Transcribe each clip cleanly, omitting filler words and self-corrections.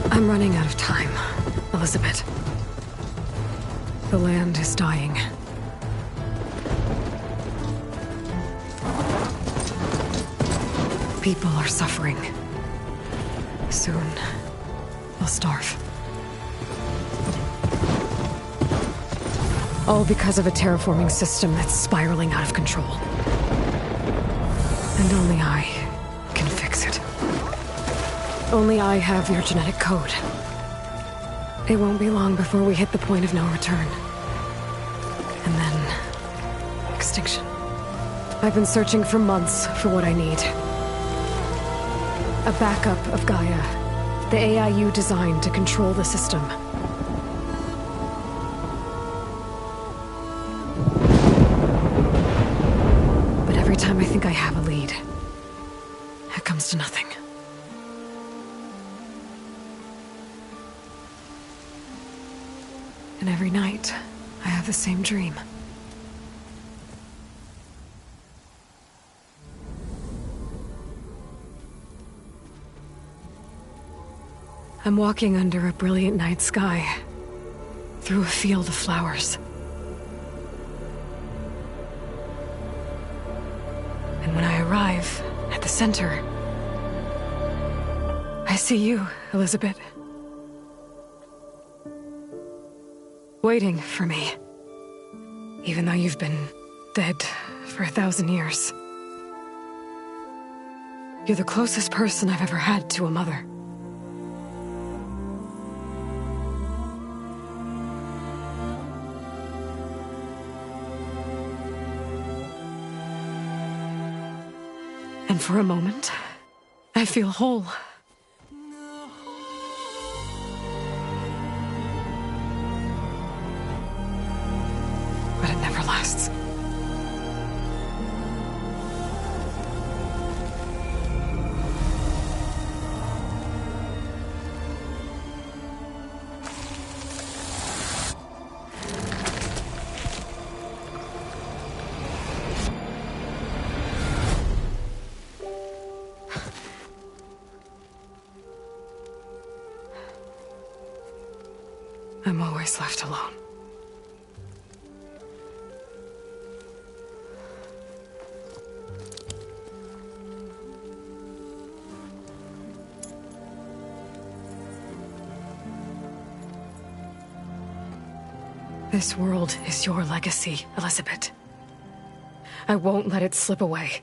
I'm running out of time, Elizabeth. The land is dying. People are suffering. Soon, they'll starve. All because of a terraforming system that's spiraling out of control. And only I can fix it. Only I have your genetic code. It won't be long before we hit the point of no return. And then... extinction. I've been searching for months for what I need. A backup of Gaia. The AI you designed to control the system. But every time I think I have a lead, it comes to nothing. And every night, I have the same dream. I'm walking under a brilliant night sky, through a field of flowers. And when I arrive at the center, I see you, Elizabeth. Waiting for me. Even though you've been dead for 1,000 years. You're the closest person I've ever had to a mother. And for a moment, I feel whole. But it never lasts. I'm always left alone. This world is your legacy, Elizabeth. I won't let it slip away.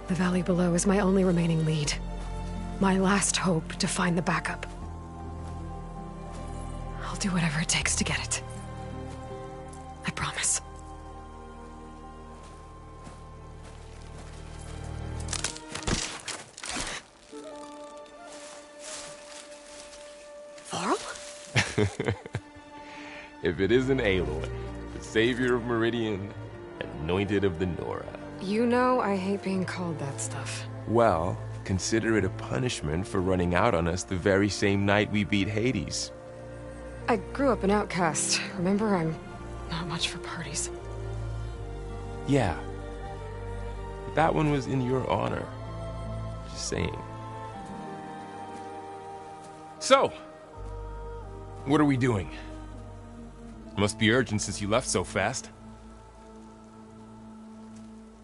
The valley below is my only remaining lead. My last hope to find the backup. I'll do whatever it takes to get it. I promise. Varl? If it isn't Aloy, the savior of Meridian, anointed of the Nora. You know I hate being called that stuff. Well, consider it a punishment for running out on us the very same night we beat Hades. I grew up an outcast. Remember, I'm not much for parties. Yeah. But that one was in your honor. Just saying. So, what are we doing? Must be urgent since you left so fast.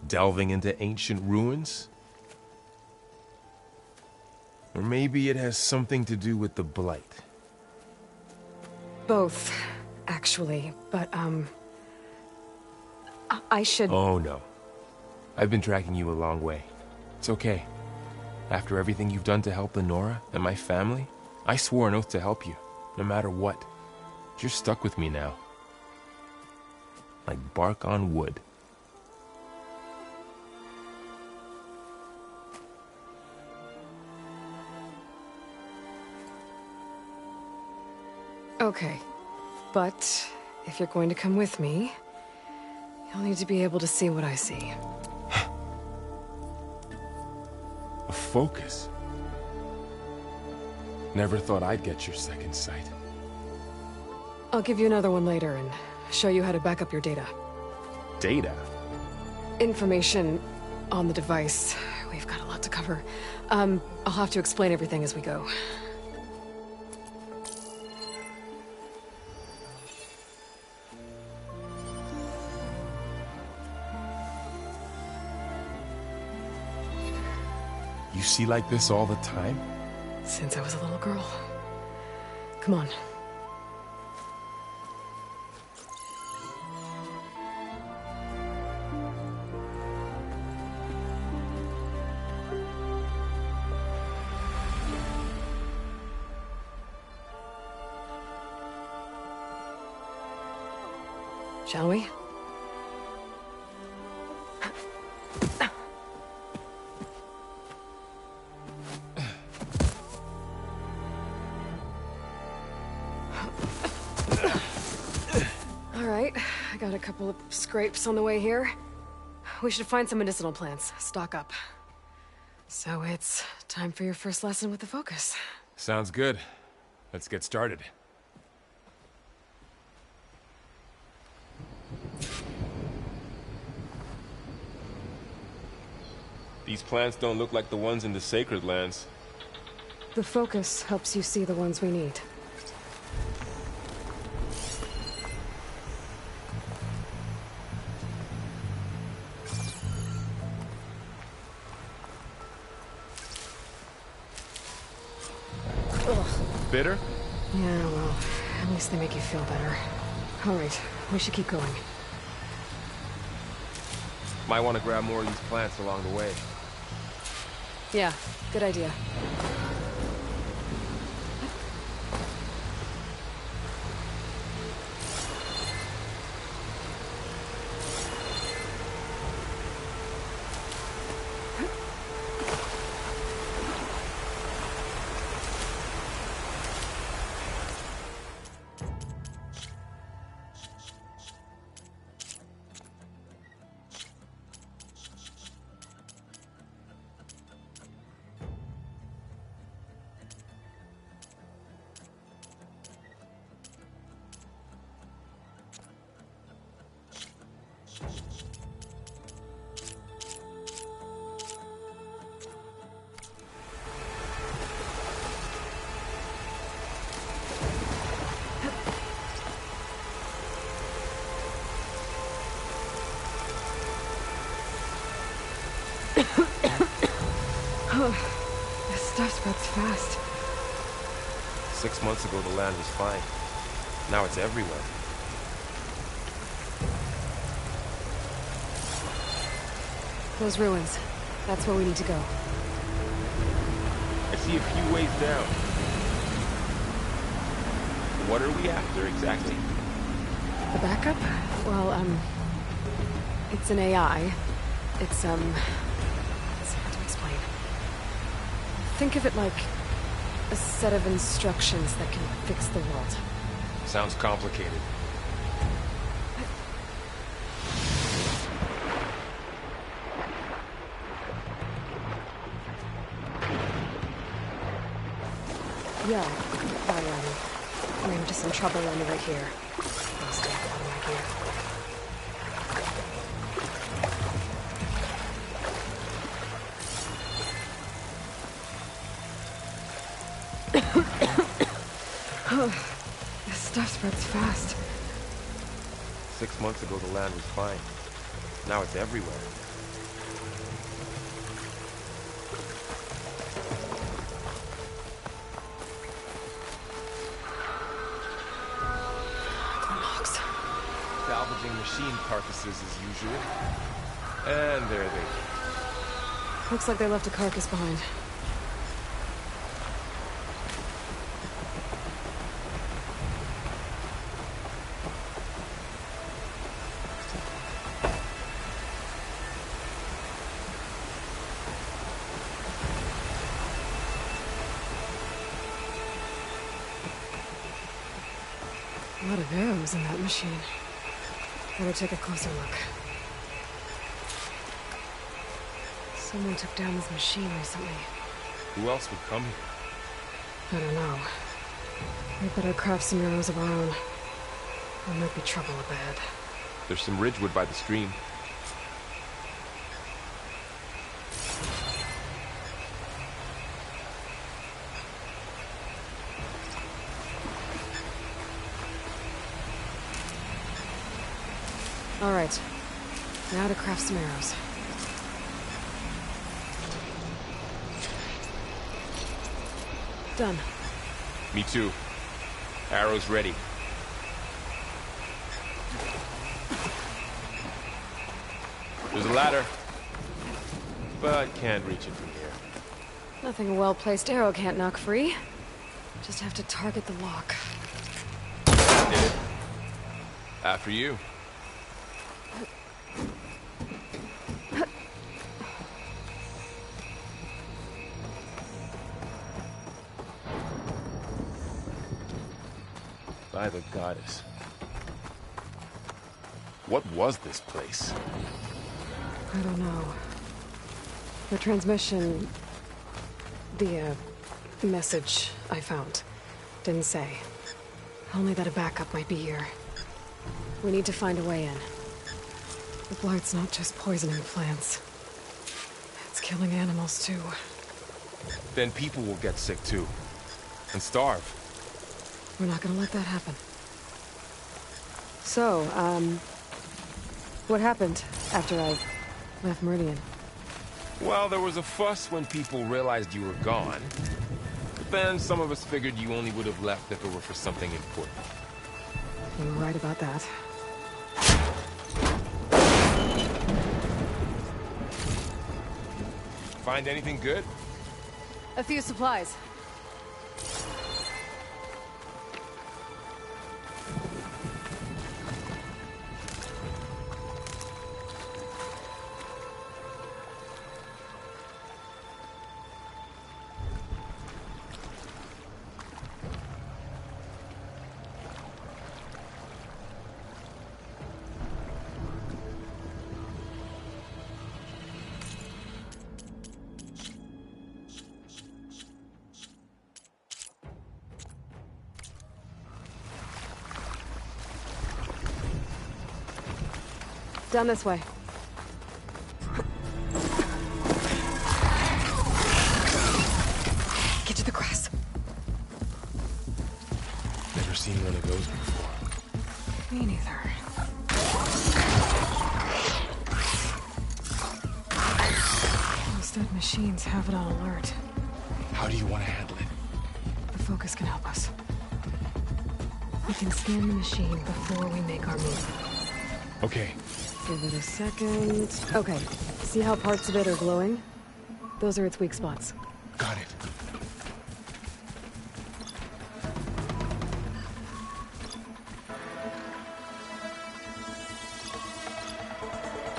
Delving into ancient ruins? Or maybe it has something to do with the Blight. Both, actually. But, I should... Oh, no. I've been tracking you a long way. It's okay. After everything you've done to help Lenora and my family, I swore an oath to help you, no matter what. You're stuck with me now. Like bark on wood. Okay. But, if you're going to come with me, you'll need to be able to see what I see. A focus? Never thought I'd get your second sight. I'll give you another one later and show you how to back up your data. Data? Information on the device. We've got a lot to cover. I'll have to explain everything as we go. You see like this all the time? Since I was a little girl. Come on. Shall we? All right, I got a couple of scrapes on the way here. We should find some medicinal plants, stock up. So it's time for your first lesson with the focus. Sounds good. Let's get started. These plants don't look like the ones in the sacred lands. The focus helps you see the ones we need. Ugh. Bitter? Yeah, well, at least they make you feel better. All right, we should keep going. Might want to grab more of these plants along the way. Yeah, good idea. This stuff spreads fast. 6 months ago, the land was fine. Now it's everywhere. Those ruins. That's where we need to go. I see a few ways down. What are we after, exactly? The backup? Well, it's an AI. It's hard to explain. Think of it like a set of instructions that can fix the world. Sounds complicated. Yeah, I ran into some trouble on the way here. Lost a lot of my gear. This stuff spreads fast. 6 months ago, the land was fine. Now it's everywhere. folks. Salvaging machine carcasses as usual. And there they go. Looks like they left a carcass behind. A lot of arrows in that machine. Better take a closer look. Someone took down this machine recently. Who else would come here? I don't know. We better craft some arrows of our own. There might be trouble up ahead. There's some ridgewood by the stream. All right. Now to craft some arrows. Done. Me too. Arrows ready. There's a ladder, but can't reach it from here. Nothing a well-placed arrow can't knock free. Just have to target the lock. Did it. After you. By the goddess. What was this place? I don't know. The transmission... The, message I found didn't say. Only that a backup might be here. We need to find a way in. The blight's not just poisoning plants. It's killing animals, too. Then people will get sick too. And starve. We're not gonna let that happen. So, what happened after I left Meridian? Well, there was a fuss when people realized you were gone. But then some of us figured you only would have left if it were for something important. You were right about that. Find anything good? A few supplies. Down this way. Get to the grass. Never seen one of those before. Me neither. Those dead machines have it on alert. How do you want to handle it? The focus can help us. We can scan the machine before we make our move. Okay. Give it a second. Okay. See how parts of it are glowing? Those are its weak spots. Got it.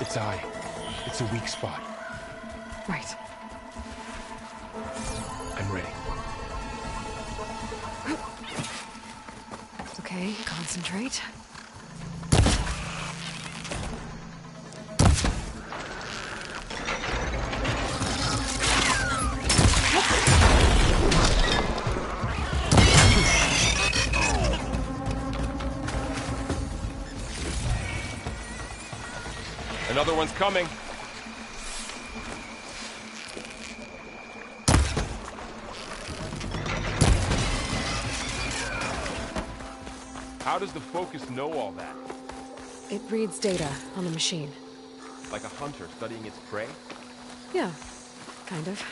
Its eye. It's a weak spot. Right. I'm ready. Okay, concentrate. Another one's coming. How does the focus know all that? It reads data on the machine. Like a hunter studying its prey? Yeah, kind of.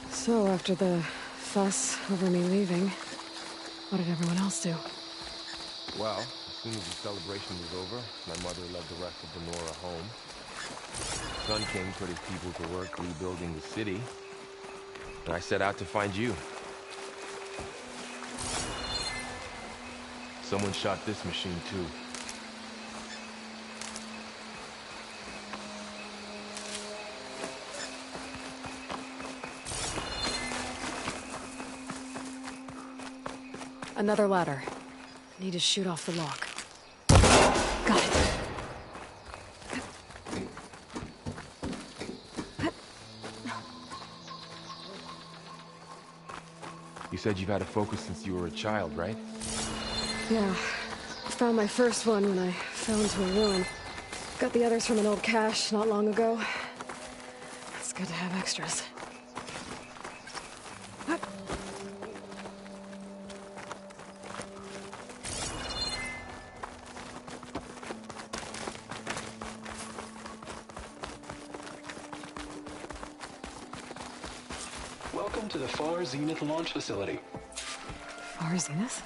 So after the fuss over me leaving. What did everyone else do? Well, as soon as the celebration was over, my mother led the rest of the Nora home. The Sun King put his people to work rebuilding the city, and I set out to find you. Someone shot this machine too. Another ladder. Need to shoot off the lock. Got it. You said you've had a focus since you were a child, right? Yeah. Found my first one when I fell into a ruin. Got the others from an old cache not long ago. It's good to have extras. Welcome to the Far Zenith launch facility. Far Zenith?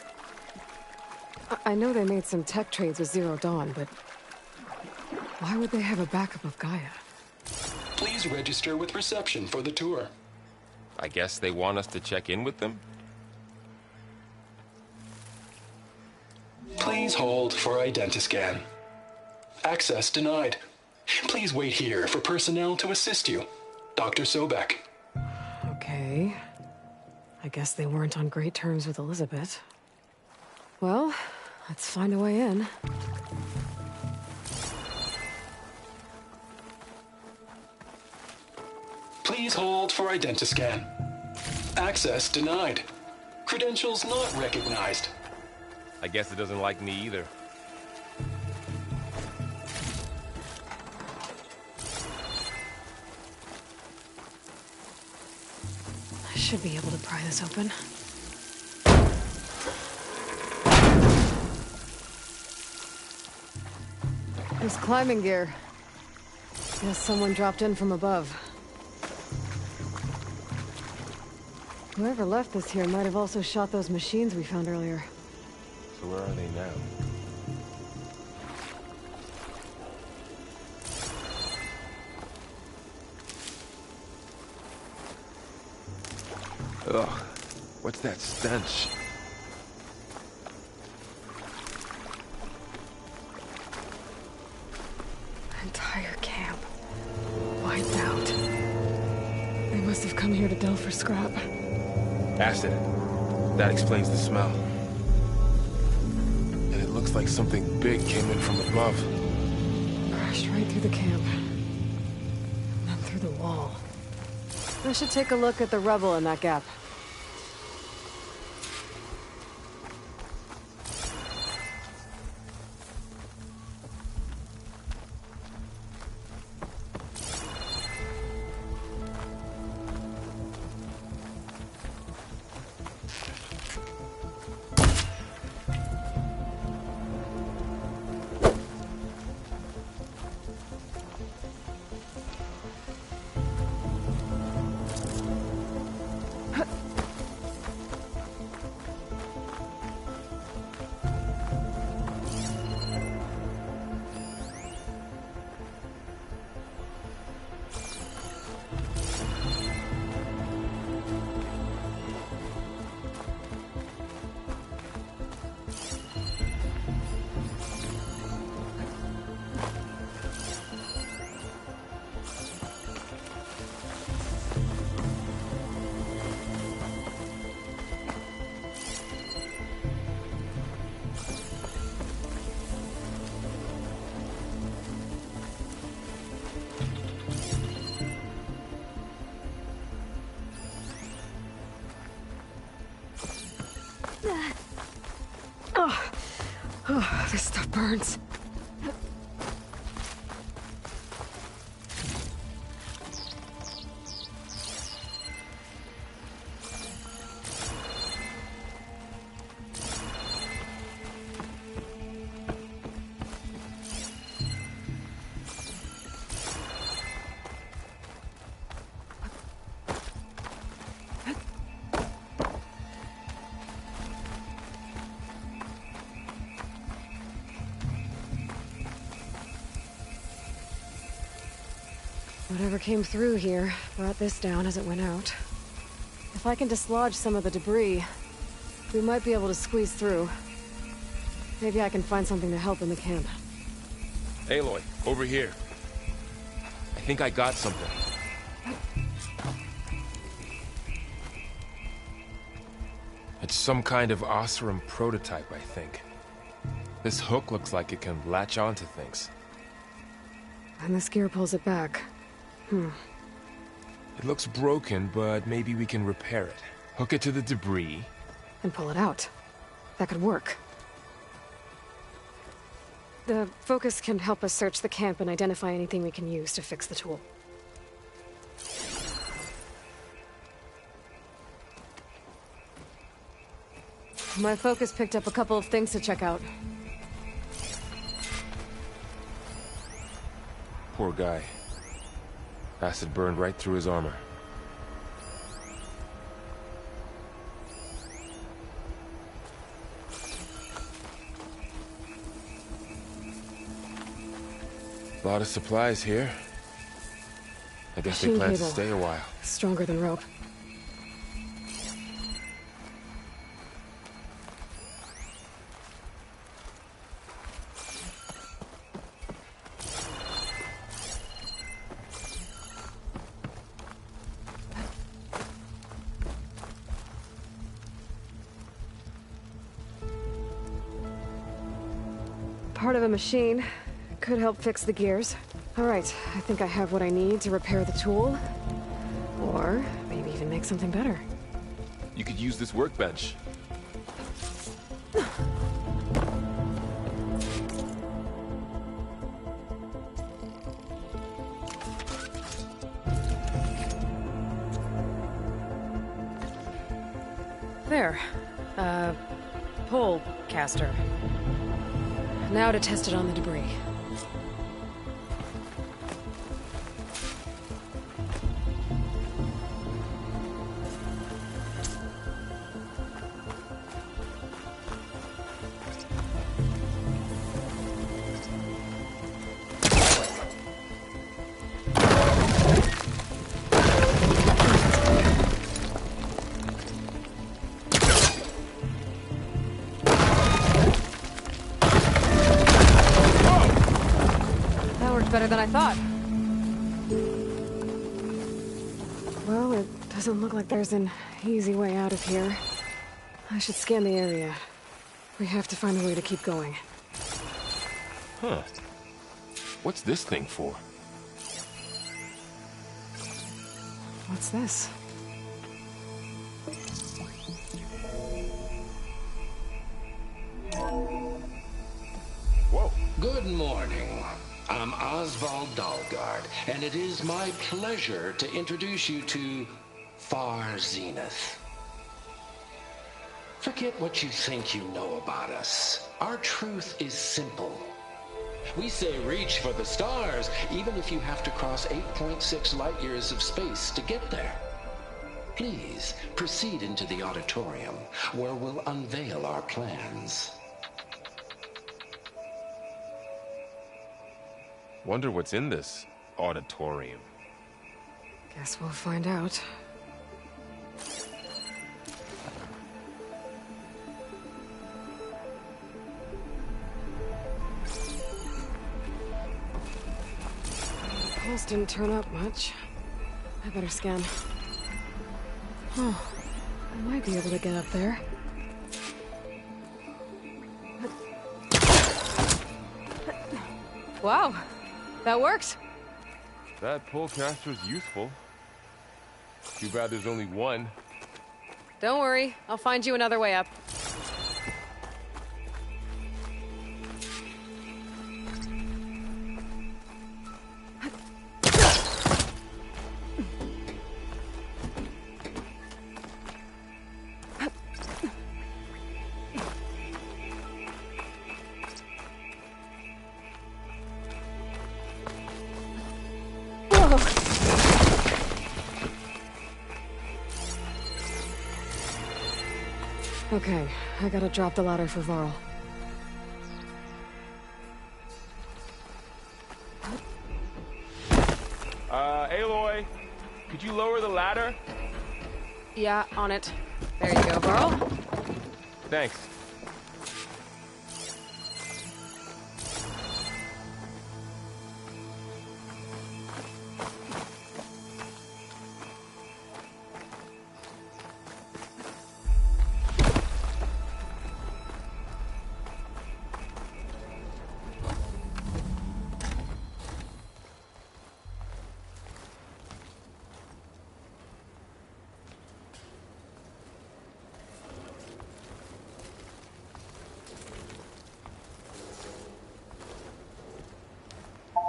I know they made some tech trades with Zero Dawn, but why would they have a backup of Gaia? Please register with reception for the tour. I guess they want us to check in with them? Please hold for identiscan. Access denied. Please wait here for personnel to assist you. Dr. Sobek. Okay. I guess they weren't on great terms with Elizabeth. Well, let's find a way in. Please hold for identiscan. Access denied. Credentials not recognized. I guess it doesn't like me either. I should be able to pry this open. There's climbing gear. Guess someone dropped in from above. Whoever left this here might have also shot those machines we found earlier. So where are they now? Ugh, what's that stench? Entire camp. Wiped out. They must have come here to delve for scrap. Acid. That explains the smell. And it looks like something big came in from above. Crashed right through the camp. And then through the wall. I should take a look at the rubble in that gap. Oh, this stuff burns. Whatever came through here brought this down as it went out. If I can dislodge some of the debris, we might be able to squeeze through. Maybe I can find something to help in the camp. Aloy, over here. I think I got something. It's some kind of Oseram prototype, I think. This hook looks like it can latch onto things. And this gear pulls it back. It looks broken, but maybe we can repair it. Hook it to the debris. And pull it out. That could work. The focus can help us search the camp and identify anything we can use to fix the tool. My focus picked up a couple of things to check out. Poor guy. Acid burned right through his armor. A lot of supplies here. I guess they Machine plan to cable. stay a while. Stronger than rope. Part of a machine. Could help fix the gears. Alright, I think I have what I need to repair the tool. Or maybe even make something better. You could use this workbench. There. Pole caster. Now to test it on the debris. Better than I thought. Well, it doesn't look like there's an easy way out of here. I should scan the area. We have to find a way to keep going. Huh. What's this thing for? What's this? Whoa. Good morning. I'm Oswald Dalgard, and it is my pleasure to introduce you to Far Zenith. Forget what you think you know about us. Our truth is simple. We say reach for the stars, even if you have to cross 8.6 light years of space to get there. Please proceed into the auditorium, where we'll unveil our plans. Wonder what's in this auditorium. Guess we'll find out. Pulse didn't turn up much. I better scan. Oh, I might be able to get up there. Wow, that worked. That polecaster's useful. Too bad there's only one. Don't worry, I'll find you another way up. Okay, I gotta drop the ladder for Varl. could you lower the ladder? Yeah, on it. There you go, Burl. Thanks.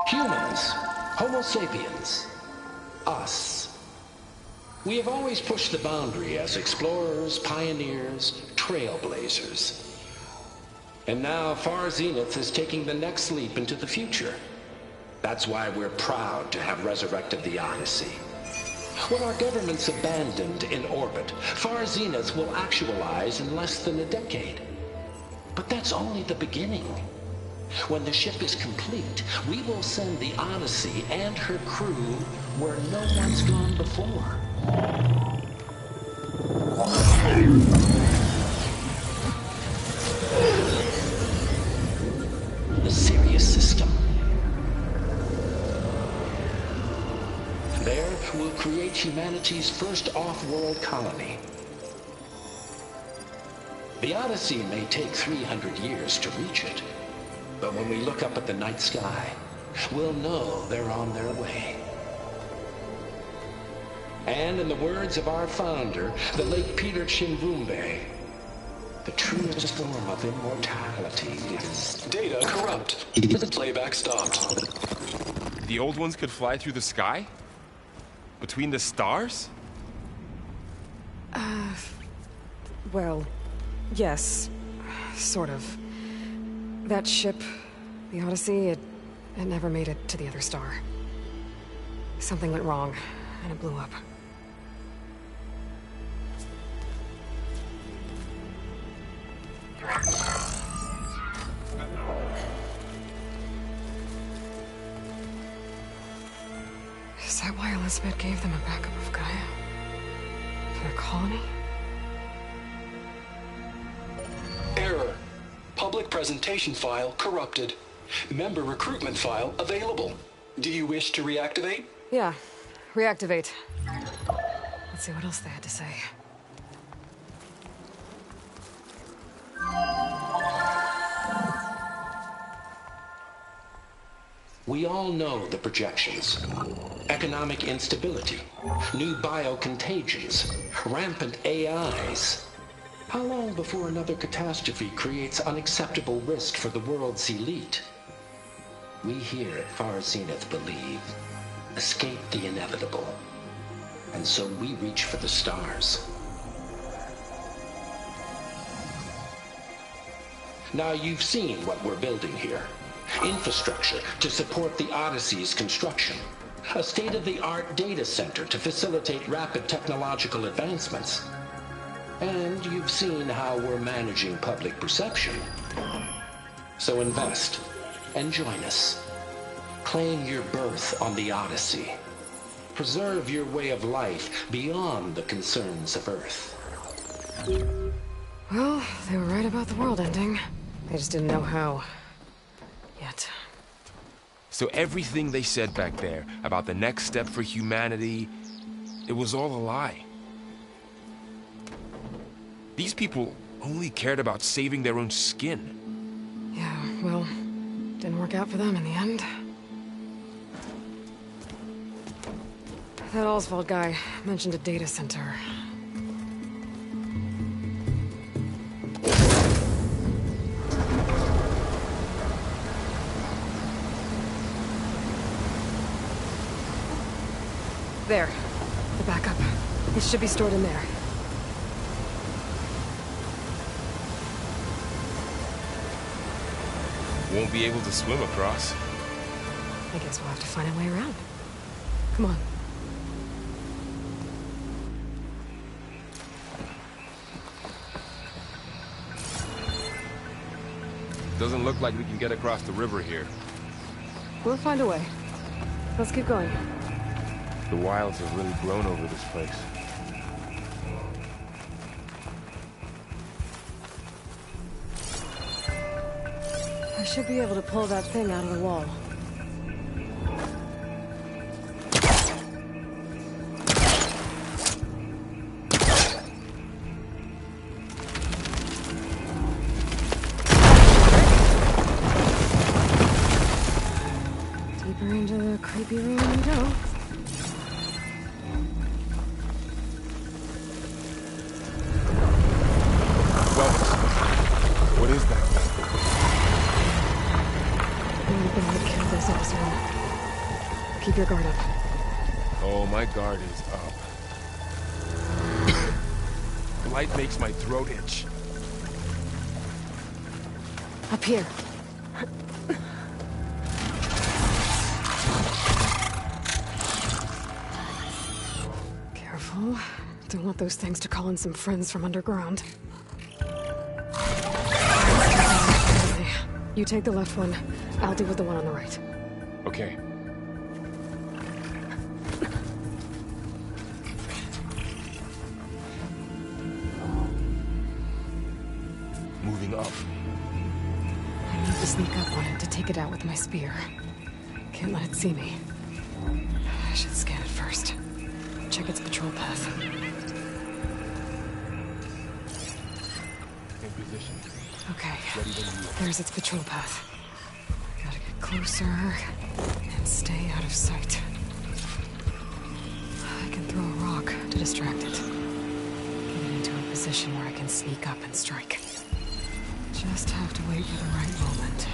Humans, Homo sapiens, us. We have always pushed the boundary as explorers, pioneers, trailblazers. And now Far Zenith is taking the next leap into the future. That's why we're proud to have resurrected the Odyssey. What our governments abandoned in orbit, Far Zenith will actualize in less than a decade. But that's only the beginning. When the ship is complete, we will send the Odyssey and her crew where no one's gone before. The Sirius system. There, we'll create humanity's first off-world colony. The Odyssey may take 300 years to reach it. But when we look up at the night sky, we'll know they're on their way. And in the words of our founder, the late Peter Chimvumbe, the truest form of immortality is... Data corrupt. Playback stopped. The old ones could fly through the sky? Between the stars? Well, yes. Sort of. That ship, the Odyssey, it never made it to the other star. Something went wrong, and it blew up. Is that why Elizabeth gave them a backup of Gaia? For their colony? Error. Public presentation file corrupted. Member recruitment file available. Do you wish to reactivate? Yeah, reactivate. Let's see what else they had to say. We all know the projections. Economic instability, new biocontagions, rampant AIs. How long before another catastrophe creates unacceptable risk for the world's elite? We here at Far Zenith believe, escape the inevitable. And so we reach for the stars. Now you've seen what we're building here. Infrastructure to support the Odyssey's construction. A state-of-the-art data center to facilitate rapid technological advancements. And you've seen how we're managing public perception. So invest and join us. Claim your berth on the Odyssey. Preserve your way of life beyond the concerns of Earth. Well, they were right about the world ending. They just didn't know how. Yet. So everything they said back there about the next step for humanity, it was all a lie. These people only cared about saving their own skin. Yeah, well, didn't work out for them in the end. That Oswald guy mentioned a data center. There. The backup. It should be stored in there. Won't be able to swim across. I guess we'll have to find a way around. Come on. Doesn't look like we can get across the river here. We'll find a way. Let's keep going. The wilds have really grown over this place. I should be able to pull that thing out of the wall. Deeper into the creepy room we go. What is that thing? Anything would kill this episode. Keep your guard up. Oh, my guard is up. The light makes my throat itch. Up here. Careful. Don't want those things to call in some friends from underground. You take the left one. I'll deal with the one on the right. Okay. Moving up. I need to sneak up on it to take it out with my spear. Can't let it see me. I should scan it first. Check its patrol path. In position. Okay. Ready when you are. There's its patrol path. Gotta get closer and stay out of sight. I can throw a rock to distract it. Get it into a position where I can sneak up and strike. Just have to wait for the right moment.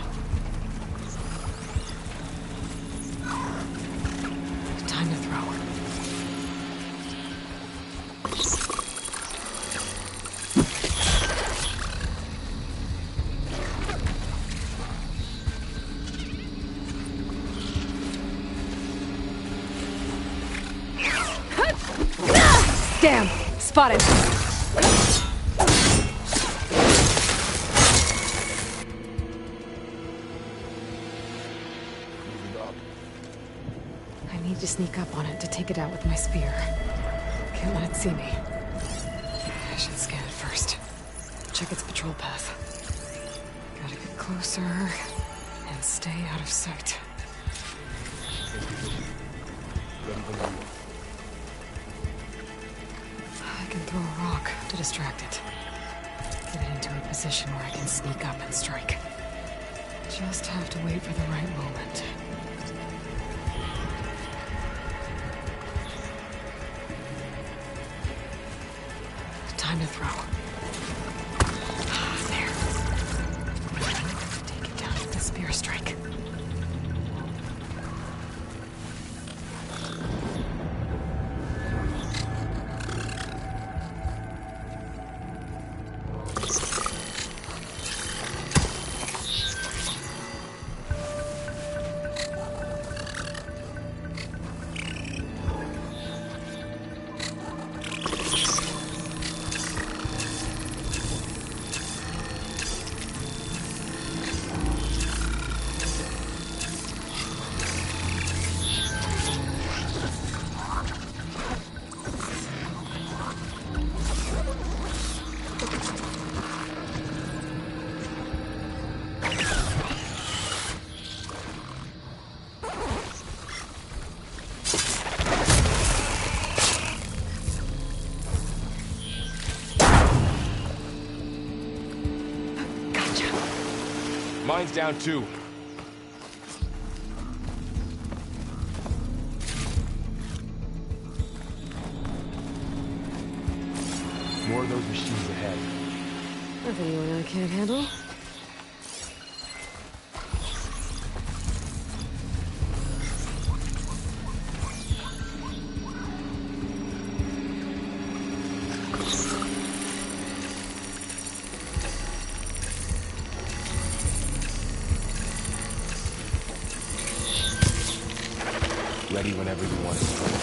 Time to throw. Damn! Spotted! Moving up. I need to sneak up on it to take it out with my spear. Can't let it see me. I should scan it first. Check its patrol path. Gotta get closer and stay out of sight. In position. Ready when you are. I can throw a rock to distract it. Get it into a position where I can sneak up and strike. Just have to wait for the right moment. Time to throw. There. Take it down with the spear strike. Mine's down too. More of those machines ahead. Nothing you and I can't handle. Ready whenever you want to start.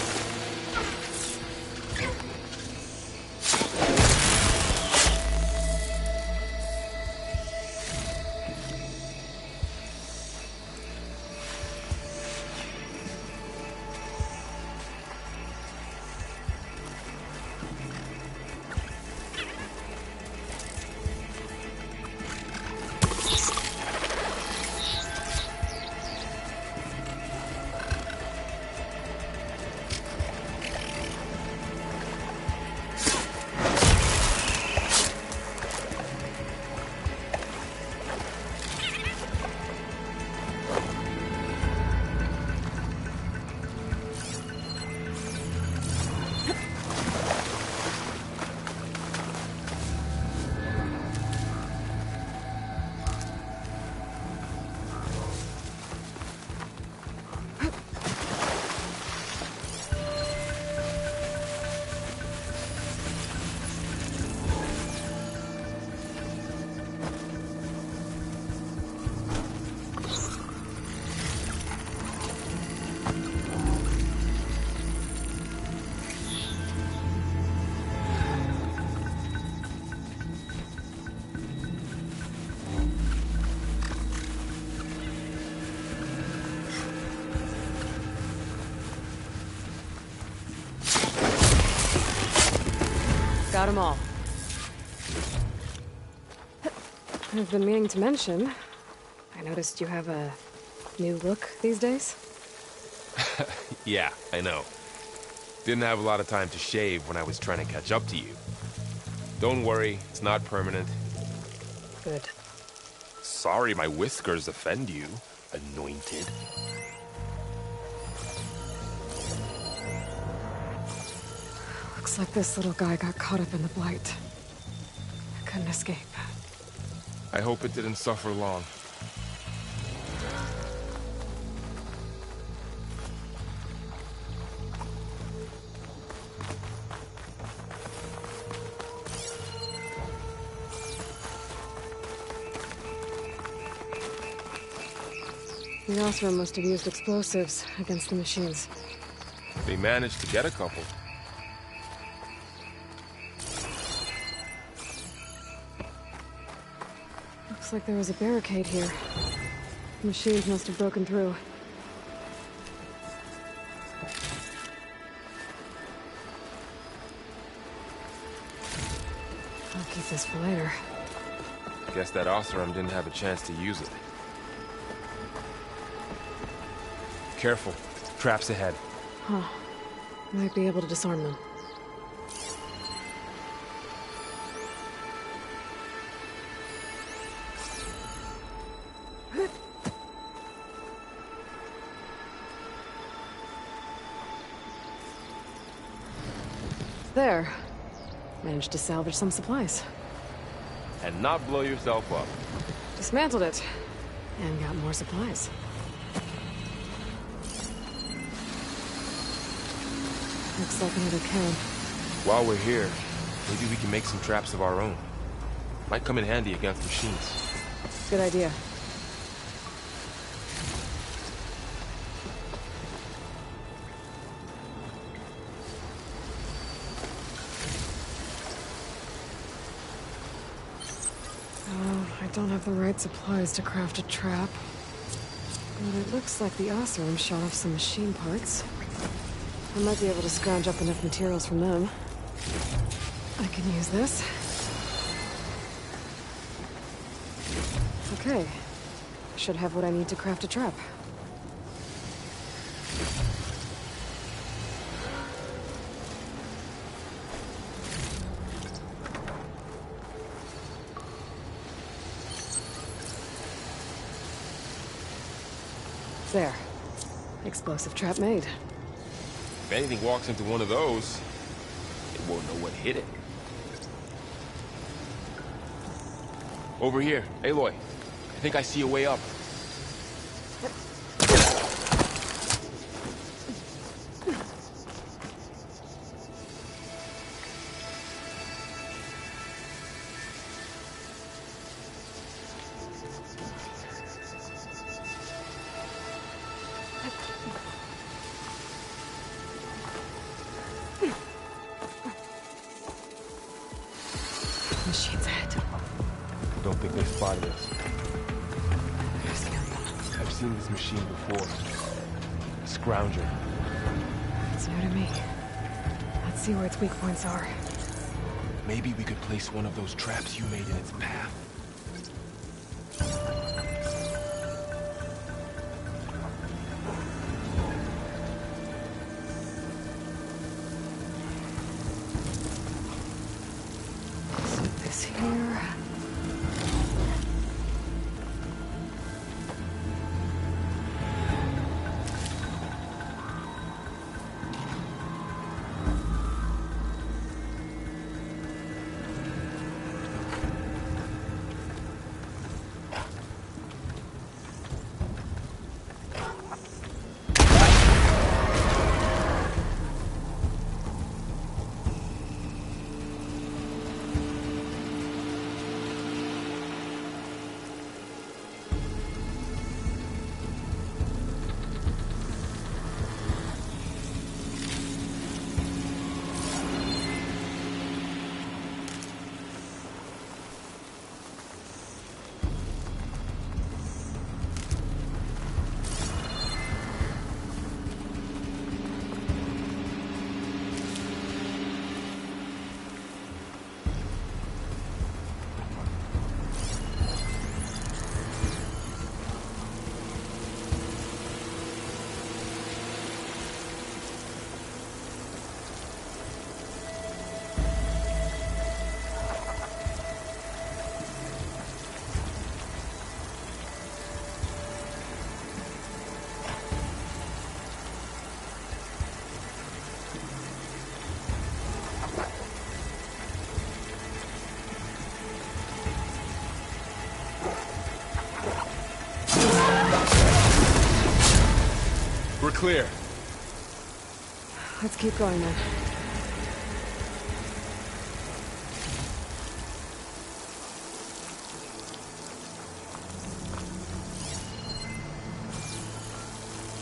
got them all. I've been meaning to mention, I noticed you have a new look these days. Yeah, I know. Didn't have a lot of time to shave when I was trying to catch up to you. Don't worry, it's not permanent. Good. Sorry my whiskers offend you, anointed. Looks like this little guy got caught up in the blight. Couldn't escape. I hope it didn't suffer long. The Osram must have used explosives against the machines. They managed to get a couple. Looks like there was a barricade here. The machines must have broken through. I'll keep this for later. Guess that Osram didn't have a chance to use it. Careful. Traps ahead. Huh. Might be able to disarm them. There. Managed to salvage some supplies. And not blow yourself up. Dismantled it. And got more supplies. Looks like another camp. While we're here, maybe we can make some traps of our own. Might come in handy against machines. Good idea. I don't have the right supplies to craft a trap. But it looks like the Osram shot off some machine parts. I might be able to scrounge up enough materials from them. I can use this. Okay. Should have what I need to craft a trap. There. Explosive trap made. If anything walks into one of those, it won't know what hit it. Over here, Aloy. I think I see a way up. Machine's ahead. I don't think they spotted us. I've seen this machine before. A scrounger. It's new to me. Let's see where its weak points are. Maybe we could place one of those traps you made in its path. Set this here. clear. Let's keep going then.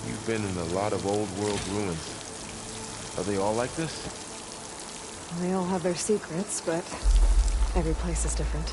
You've been in a lot of old world ruins. Are they all like this? They all have their secrets, but every place is different.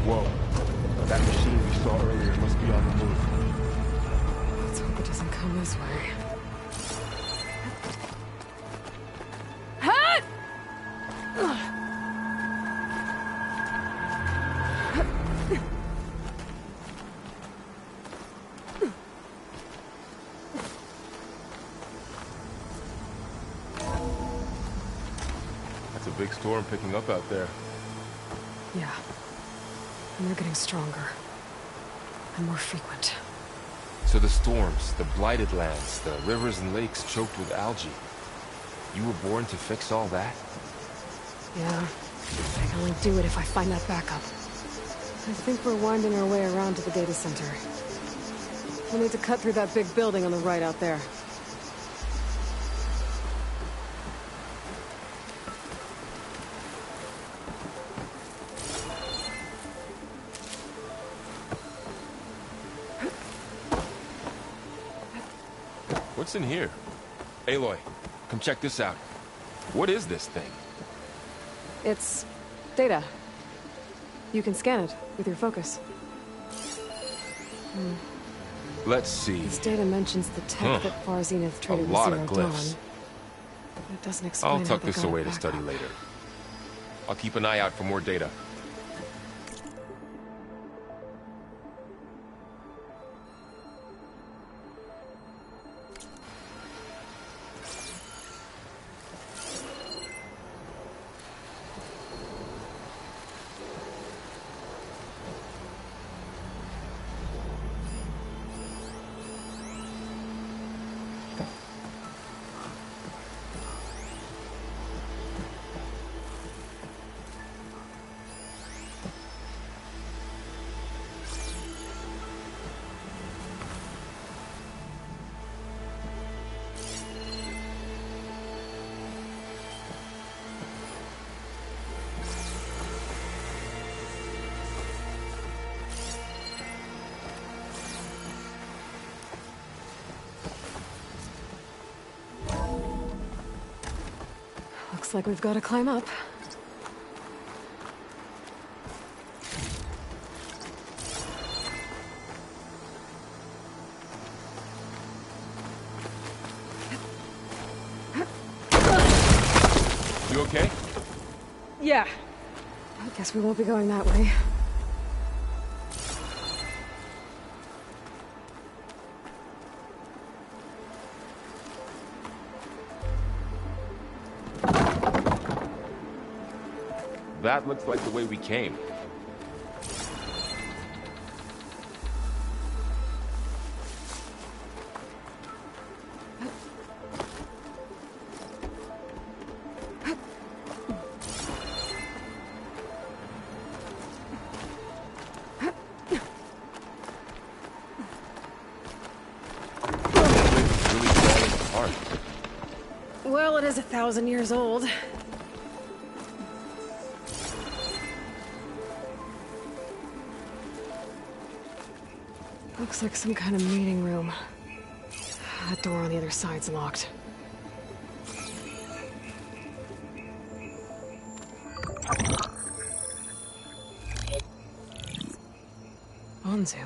Whoa. That machine we saw earlier must be on the move. Let's hope it doesn't come this way. That's a big storm picking up out there. Yeah. And they're getting stronger. And more frequent. So the storms, the blighted lands, the rivers and lakes choked with algae. You were born to fix all that? Yeah. I can only do it if I find that backup. I think we're winding our way around to the data center. We'll need to cut through that big building on the right out there. What's in here? Aloy, come check this out. What is this thing? It's data. You can scan it with your focus. Let's see. This data mentions the tech that Far Zenith traded with lot Zero of glyphs. Dawn. But it doesn't explain I'll how tuck they this got it away to back study up. later. I'll keep an eye out for more data. Looks like we've got to climb up. You okay? Yeah. I guess we won't be going that way. That looks like the way we came. It's really falling apart. Well, it is 1,000 years old. Looks like some kind of meeting room. That door on the other side's locked. Onzu.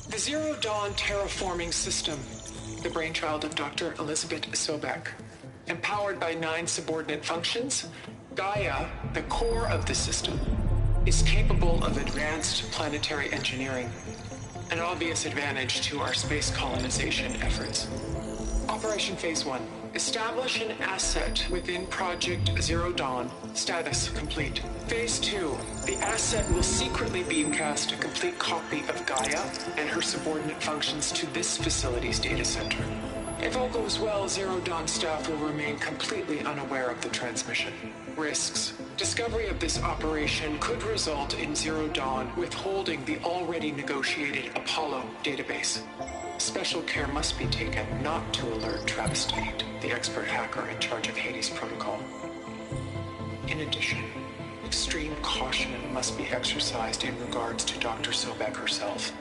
The Zero Dawn terraforming system. the brainchild of Dr. Elizabeth Sobek. Empowered by 9 subordinate functions, Gaia, the core of the system, is capable of advanced planetary engineering, an obvious advantage to our space colonization efforts. Operation Phase 1. Establish an asset within Project Zero Dawn. Status complete. Phase 2. The asset will secretly beamcast a complete copy of Gaia and her subordinate functions to this facility's data center. If all goes well, Zero Dawn staff will remain completely unaware of the transmission. Risks. Discovery of this operation could result in Zero Dawn withholding the already negotiated Apollo database. Special care must be taken not to alert Travis Tate, the expert hacker in charge of Hades Protocol. In addition, extreme caution must be exercised in regards to Dr. Sobek herself.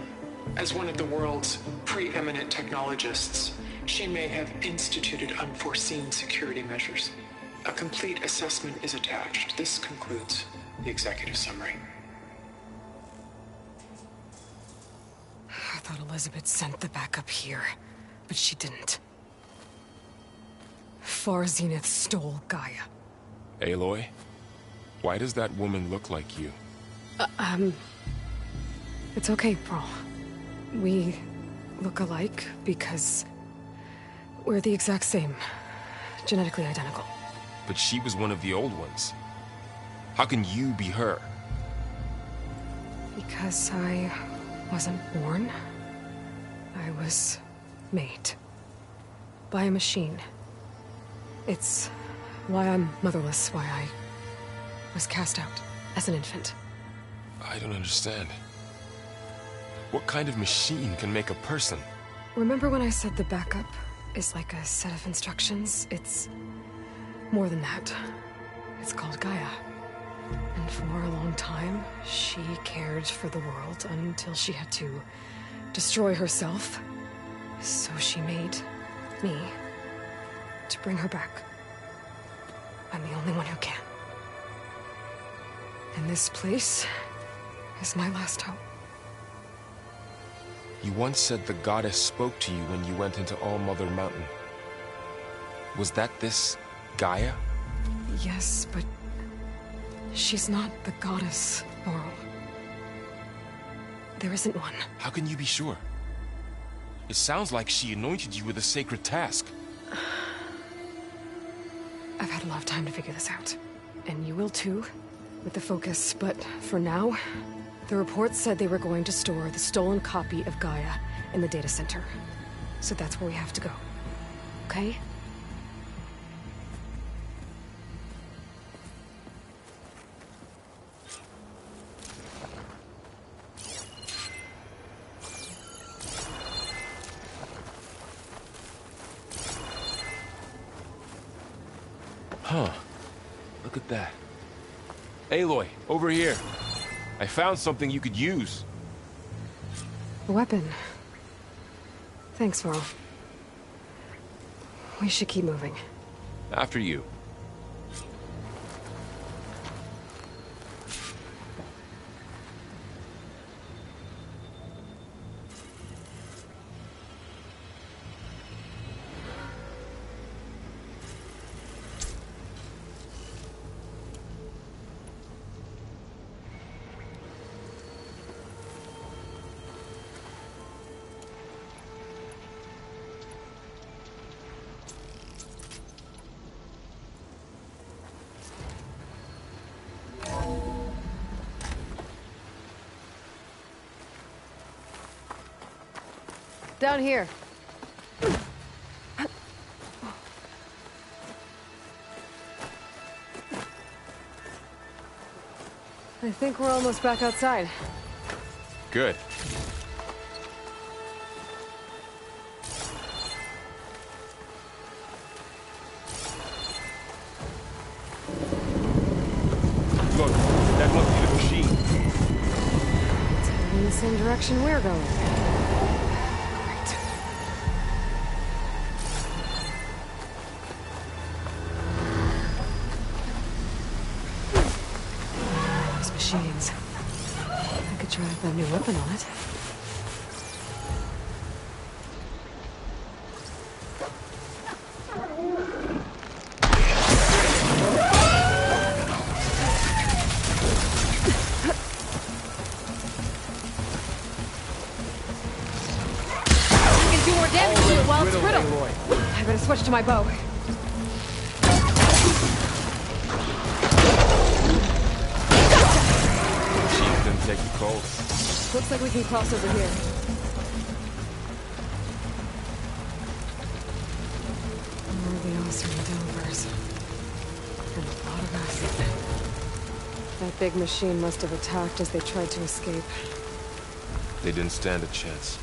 As one of the world's preeminent technologists, she may have instituted unforeseen security measures. A complete assessment is attached. This concludes the executive summary. I thought Elizabeth sent the backup here, but she didn't. Far Zenith stole Gaia. Aloy, why does that woman look like you? It's okay, Pearl. We look alike because we're the exact same. Genetically identical. But she was one of the old ones. How can you be her? Because I wasn't born. I was made. By a machine. It's why I'm motherless, why I was cast out as an infant. I don't understand. What kind of machine can make a person? Remember when I said the backup is like a set of instructions? It's more than that. It's called Gaia. And for a long time, she cared for the world until she had to destroy herself. So she made me to bring her back. I'm the only one who can. And this place is my last hope. You once said the goddess spoke to you when you went into All-Mother Mountain. Was that this Gaia? Yes, but she's not the goddess, Laurel. There isn't one. How can you be sure? It sounds like she anointed you with a sacred task. I've had a lot of time to figure this out. And you will too, with the focus. But for now, the report said they were going to store the stolen copy of Gaia in the data center. So that's where we have to go. Okay? Huh. Look at that. Aloy, over here. I found something you could use. A weapon. Thanks, Varl. We should keep moving. After you. Down here. I think we're almost back outside. Good. Look, that must be the machine. It's heading in the same direction we're going. Great. Those machines. I could try a new weapon on it. switch to my bow. Machines didn't take the cold. Looks like we can cross over here. More of the Osram Delvers. And a lot of acid. That big machine must have attacked as they tried to escape. They didn't stand a chance.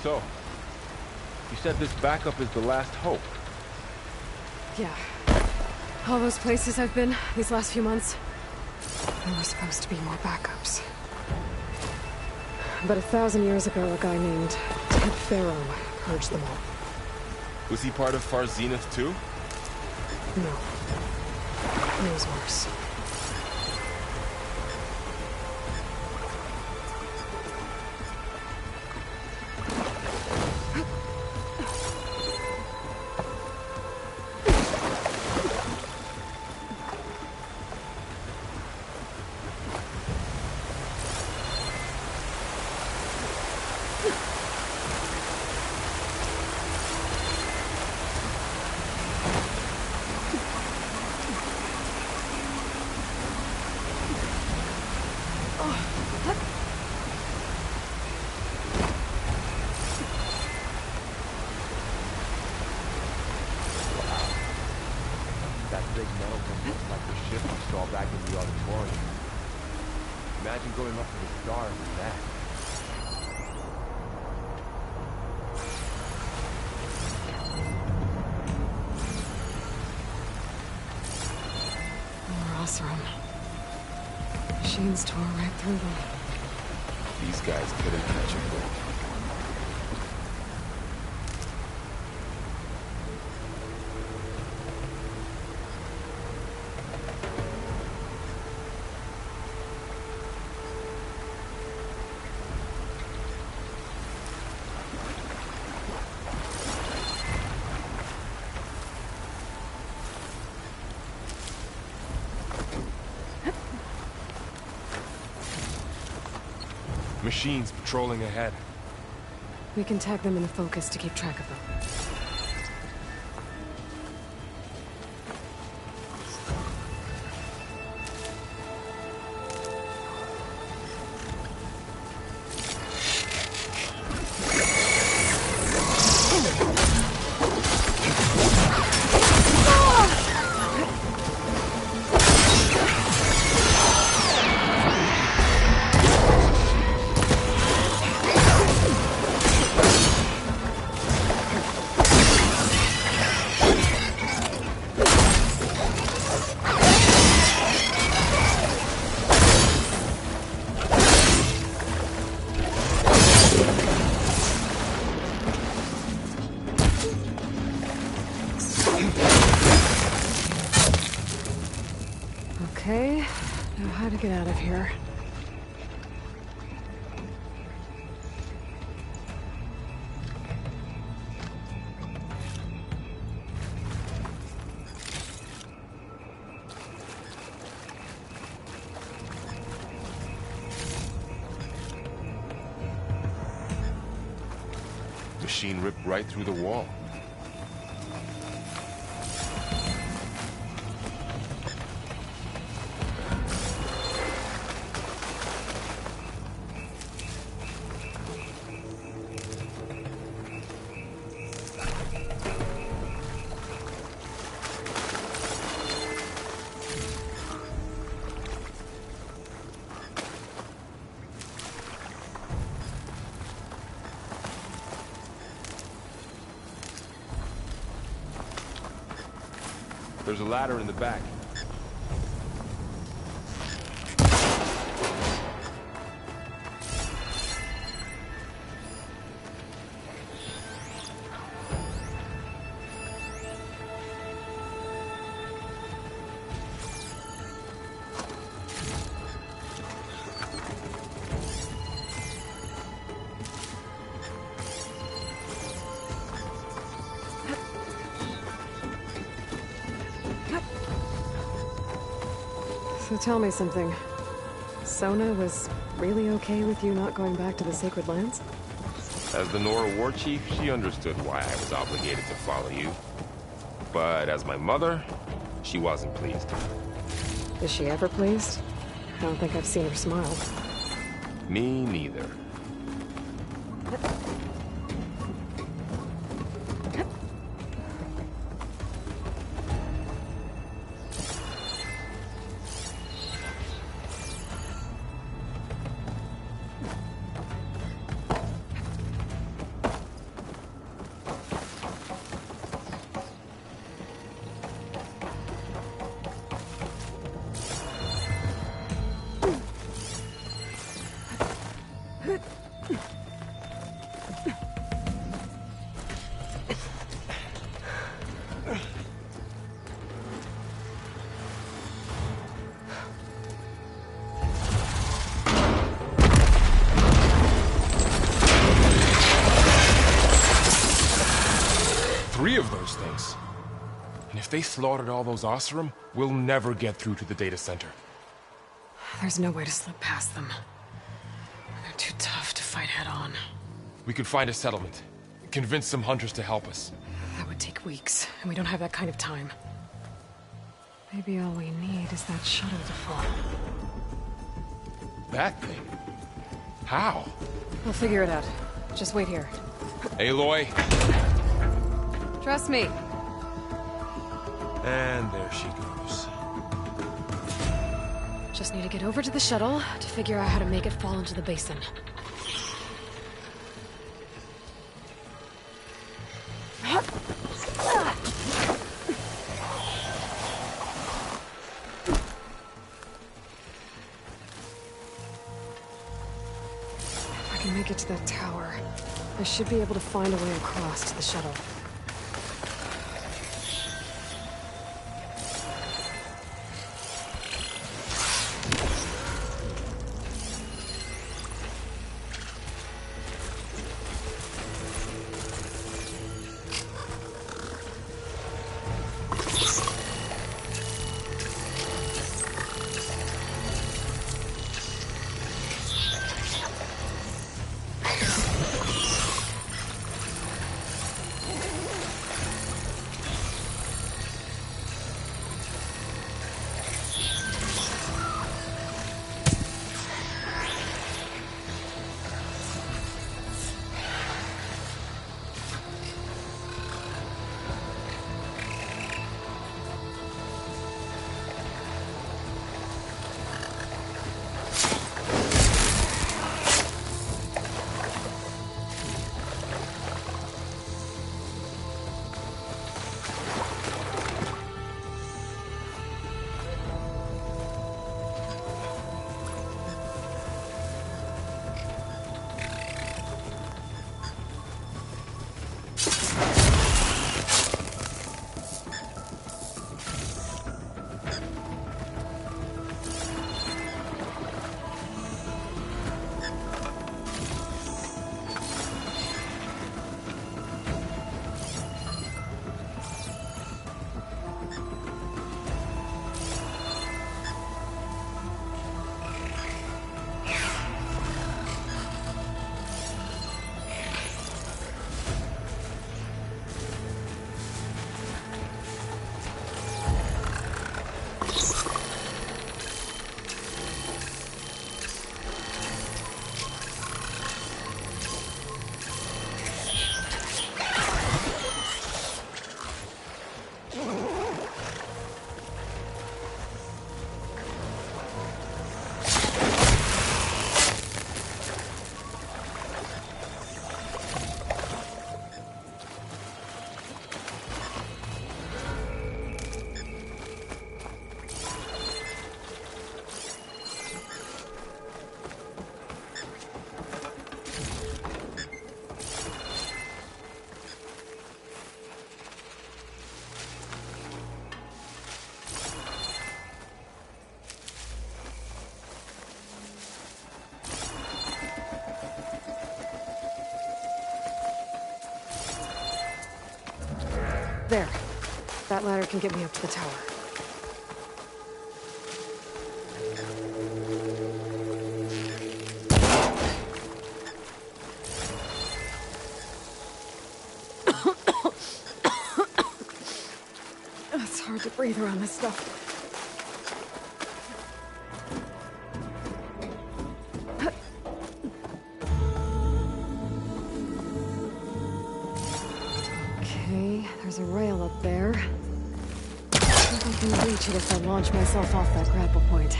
So, you said this backup is the last hope. Yeah. All those places I've been these last few months, there were supposed to be more backups. But 1,000 years ago, a guy named Ted Pharaoh purged them all. Was he part of Far Zenith too? No. It was worse. That big metal thing looks like the ship we saw back in the auditorium. Imagine going up to the stars in that. More Osram. Machines tore right through them. These guys couldn't catch a break. Machines patrolling ahead. We can tag them in the focus to keep track of them. Okay, now how to get out of here. Machine ripped right through the wall. There's a ladder in the back. So tell me something. Sona was really okay with you not going back to the Sacred Lands? As the Nora war chief, she understood why I was obligated to follow you. But as my mother, she wasn't pleased. Is she ever pleased? I don't think I've seen her smile. Me neither. Three of those things. And if they slaughtered all those Oseram, we'll never get through to the data center. There's no way to slip past them. They're too tough to fight head-on. We could find a settlement. Convince some hunters to help us. That would take weeks, and we don't have that kind of time. Maybe all we need is that shuttle to fall. That thing? How? We'll figure it out. Just wait here. Aloy. Trust me. And there she goes. Just need to get over to the shuttle to figure out how to make it fall into the basin. If I can make it to that tower, I should be able to find a way across to the shuttle. There. That ladder can get me up to the tower. It's hard to breathe around this stuff. Okay, there's a rail up there. I think I can reach it if I launch myself off that grapple point.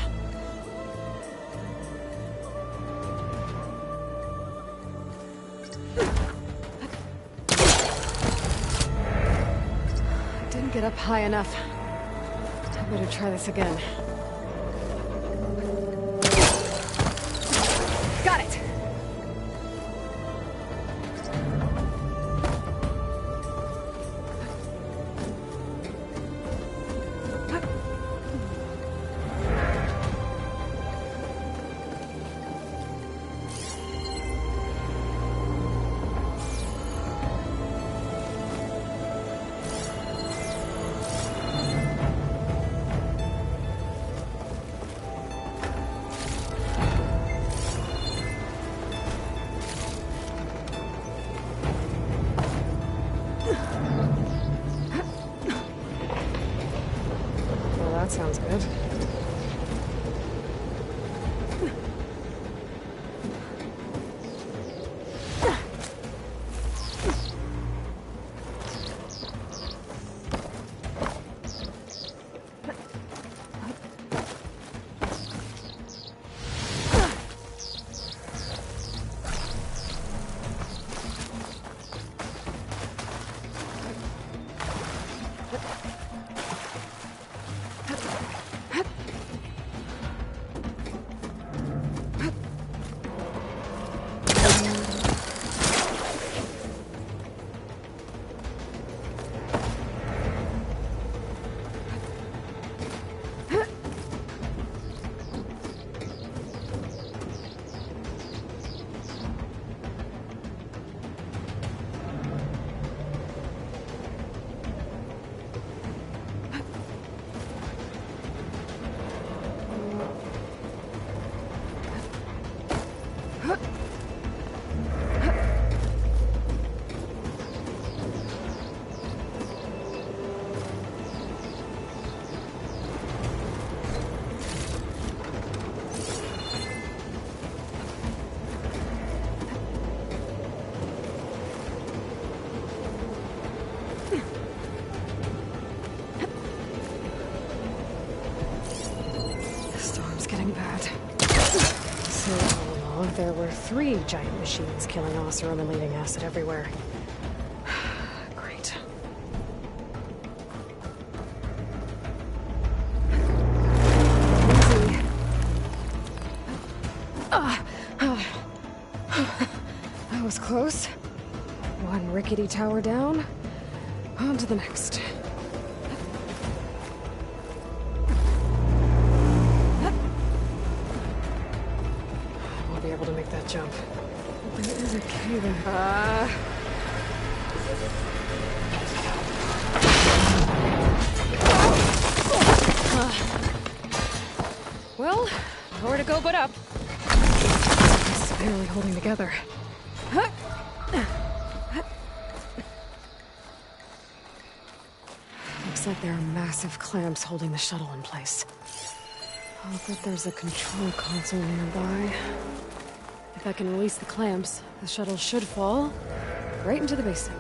Get up high enough. I better try this again. Got it! That sounds good. There were 3 giant machines killing Oseram and leaving acid everywhere. Great. Easy. That was close. One rickety tower down. On to the next. Able to make that jump. There is a cave in. Well, nowhere to go but up. It's barely holding together. Looks like there are massive clamps holding the shuttle in place. I'll bet there's a control console nearby. If I can release the clamps, the shuttle should fall right into the basin.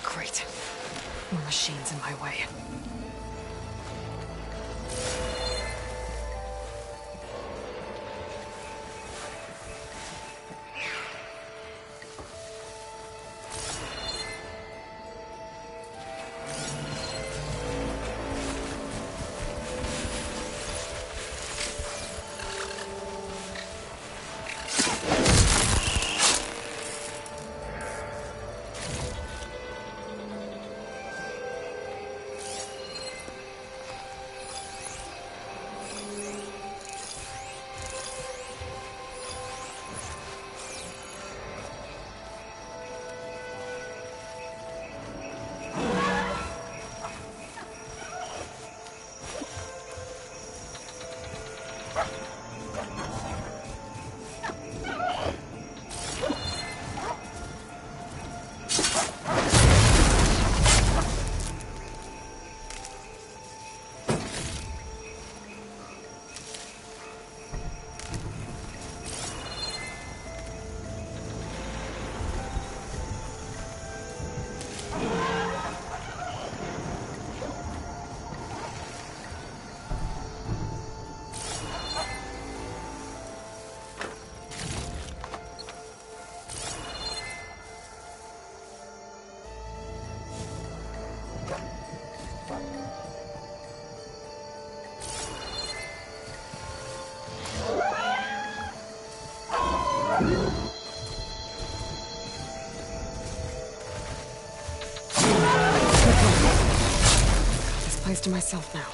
Great. More machines in my way. Got this place to myself now.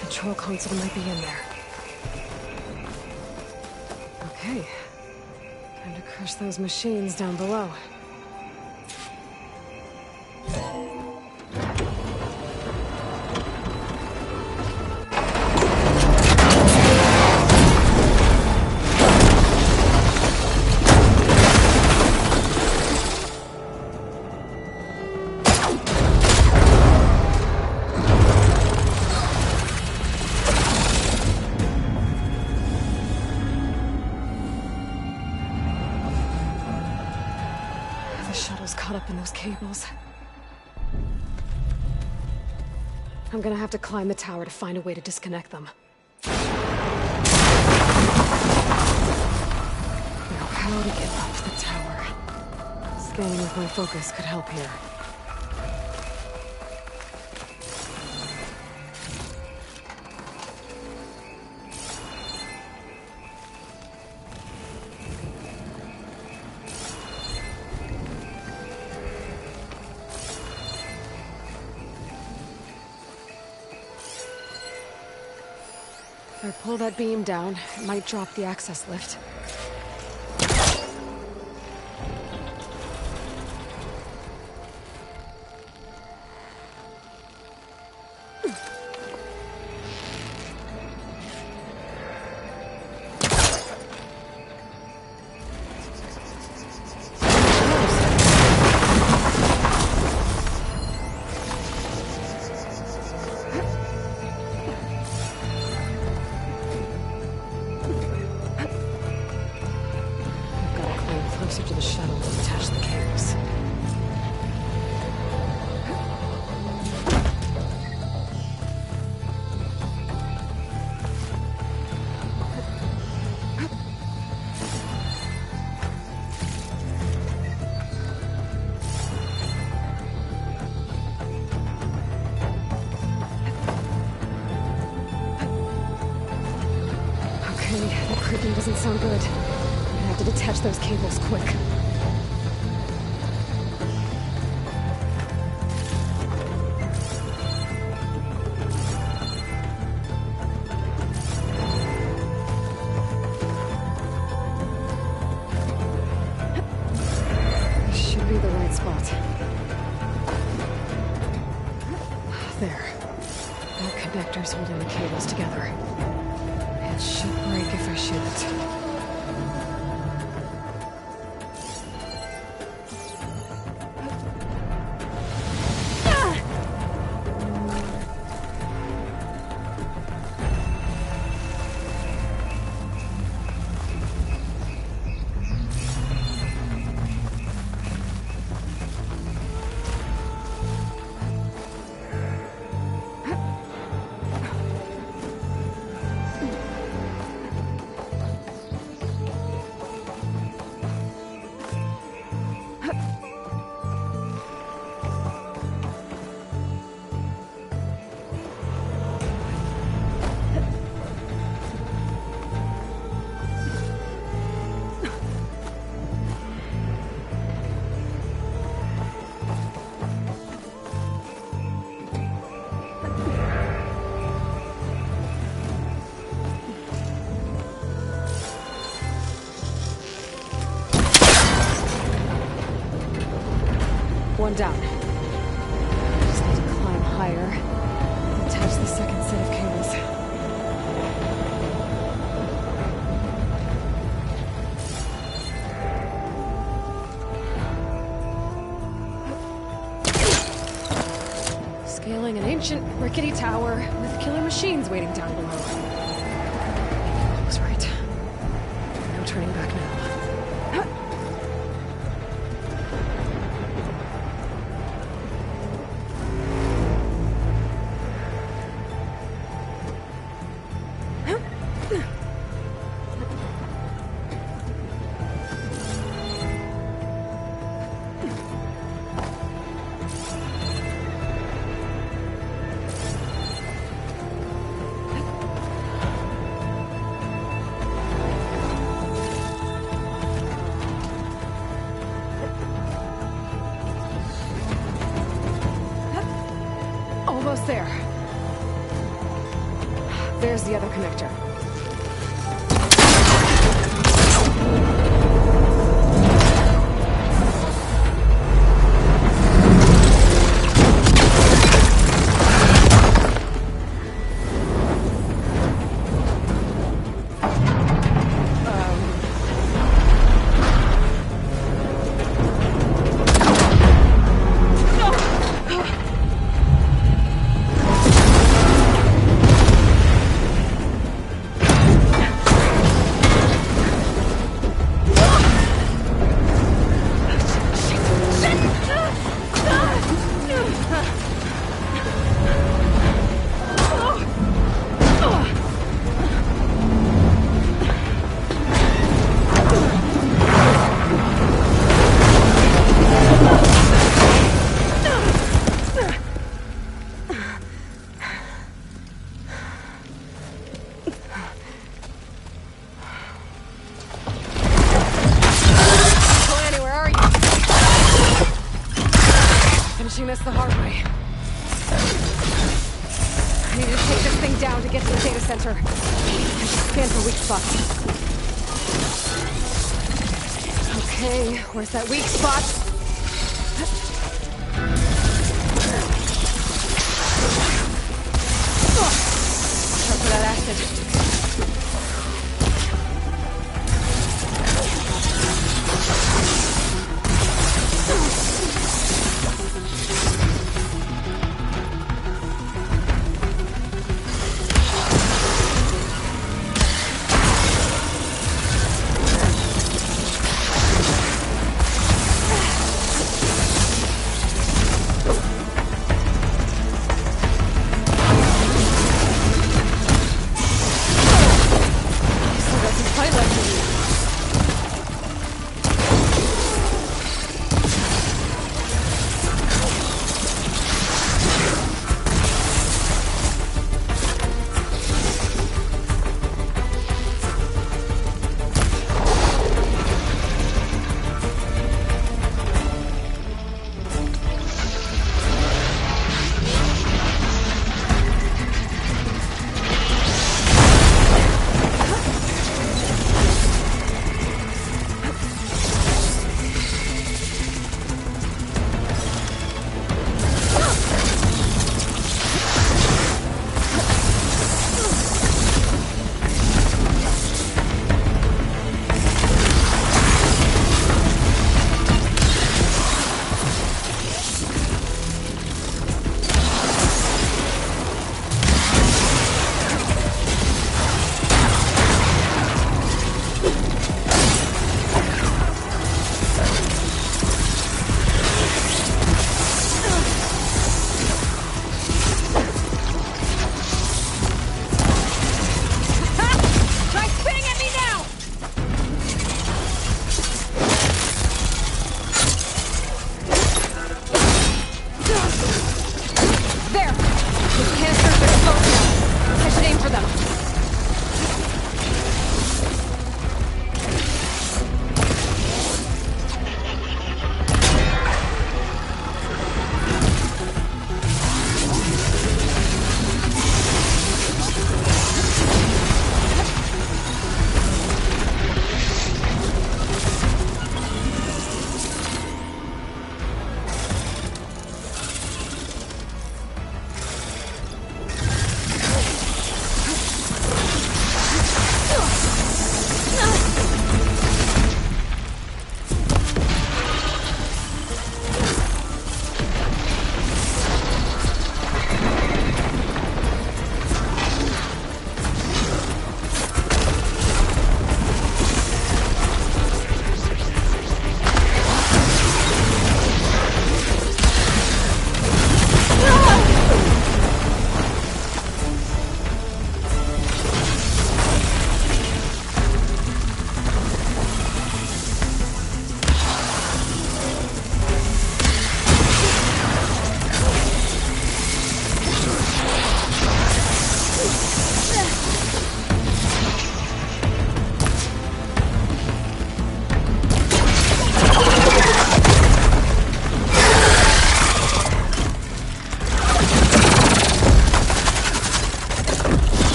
Control console might be in there. Okay. Time to crush those machines down below. Caught up in those cables. I'm gonna have to climb the tower to find a way to disconnect them. Now, how to get up the tower? Scanning with my focus could help here. If I pull that beam down, it might drop the access lift. Closer to the shuttle to attach the cables. Okay, that creaking doesn't sound good. I have to detach those cables quick. This should be the right spot. There. No connectors holding the cables together. It should break if I shoot it. One down. Just need to climb higher and attach the second set of cables. Scaling an ancient, rickety tower with killer machines waiting down below. I was right. No turning back now. Almost there. There's the other connector. Finishing this the hard way. I need to take this thing down to get to the data center. And scan for weak spots. Okay, where's that weak spot? Watch out for that acid.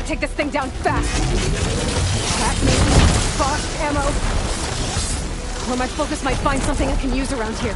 take this thing down fast. That maybe fast ammo. Or my focus might find something I can use around here.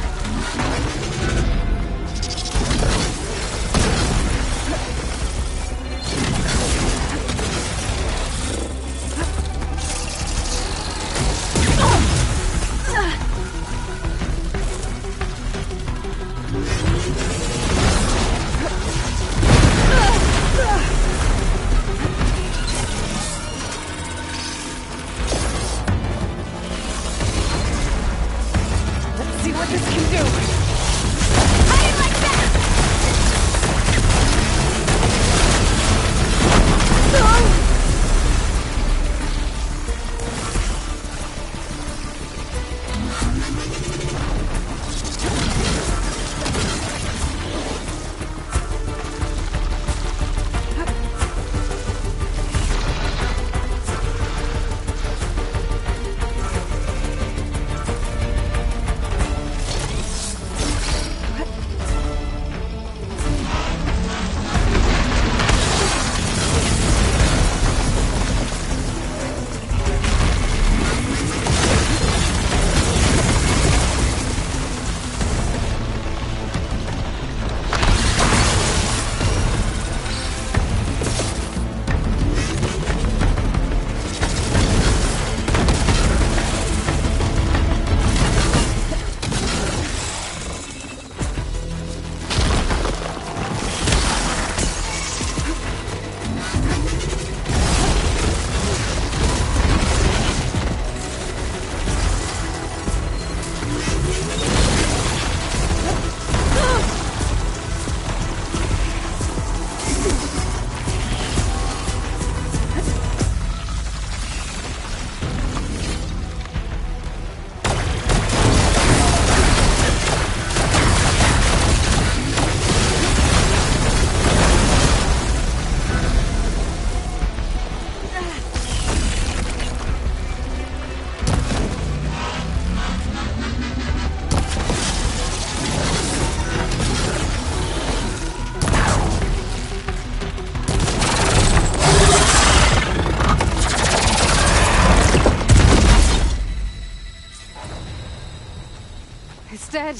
Dead.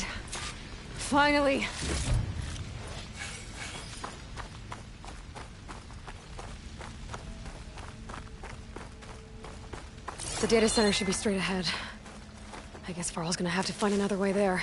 Finally. The data center should be straight ahead. I guess Farrell's gonna have to find another way there.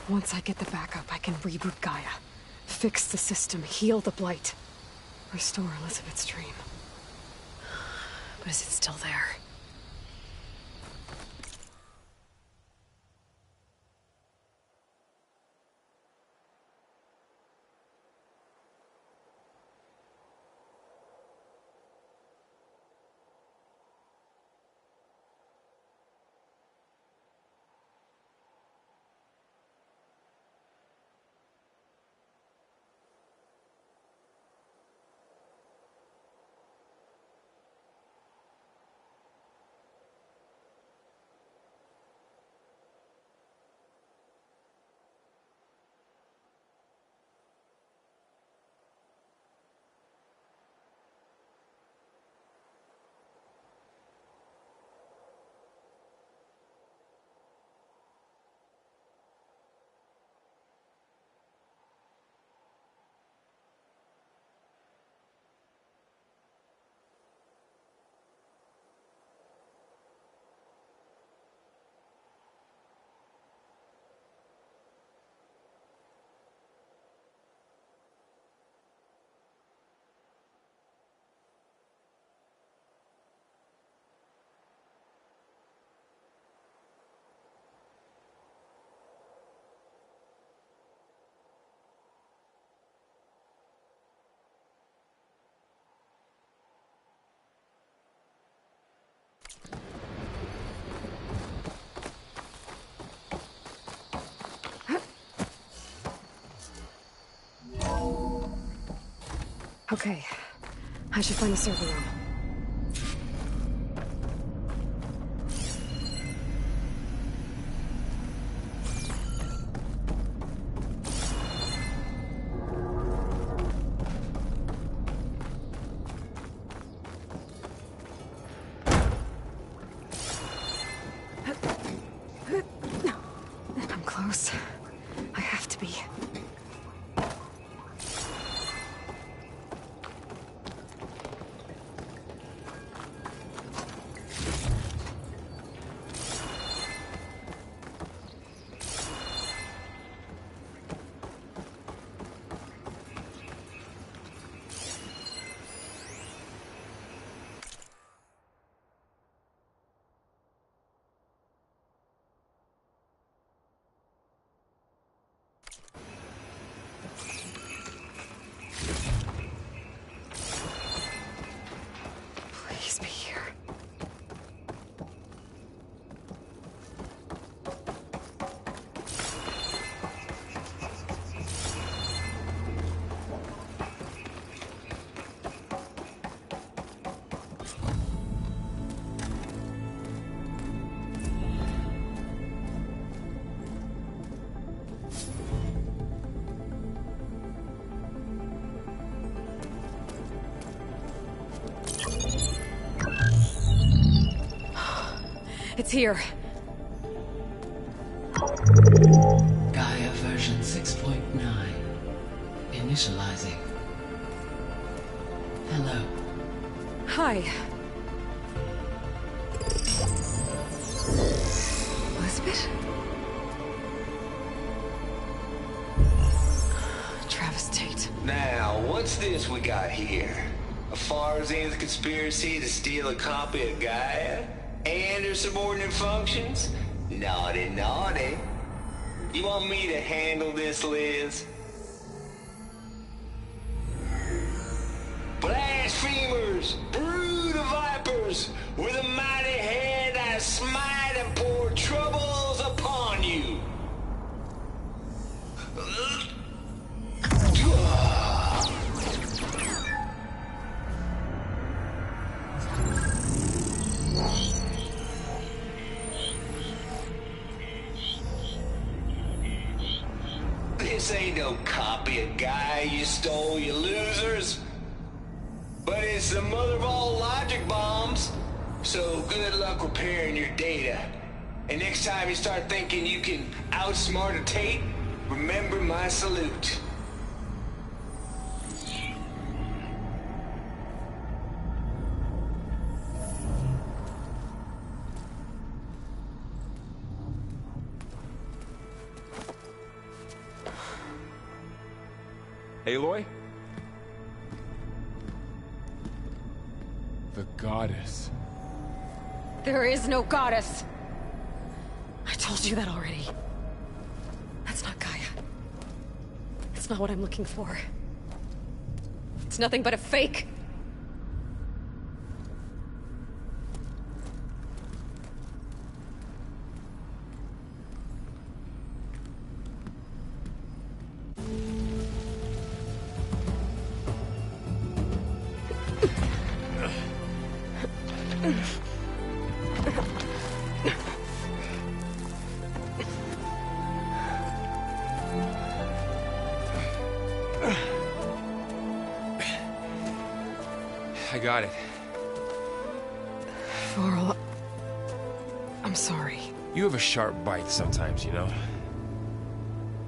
Once I get the backup, I can reboot Gaia. Fix the system, heal the Blight. Restore Elizabeth's dream. But is it still there? Okay, I should find the server room. I'm close. I have to be. Please be here. It's here. Gaia version 6.9. Initializing. Hello. Hi. Elizabeth? Travis Tate. Now, what's this we got here? A Farzan's conspiracy to steal a copy of Gaia? And her subordinate functions? Naughty, naughty. You want me to handle this, Liz? Blasphemers! Brood of vipers! With a mighty hand I smite and pour troubles upon you! This ain't no copy of Gaia you stole, you losers! But it's the mother of all logic bombs. So good luck repairing your data. And next time you start thinking you can outsmart a Tate, remember my salute. Aloy? The goddess. There is no goddess. I told you that already. That's not Gaia. It's not what I'm looking for. It's nothing but a fake. I got it. Varl, I'm sorry. You have a sharp bite sometimes, you know?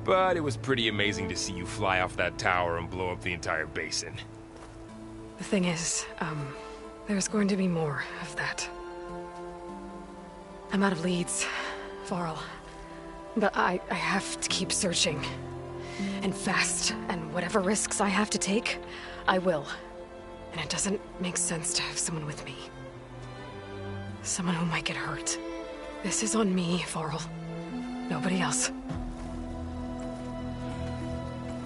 But it was pretty amazing to see you fly off that tower and blow up the entire basin. The thing is, there's going to be more of that. I'm out of leads, Varl. But I have to keep searching. And fast, and whatever risks I have to take, I will. And it doesn't make sense to have someone with me. Someone who might get hurt. This is on me, Varl. Nobody else.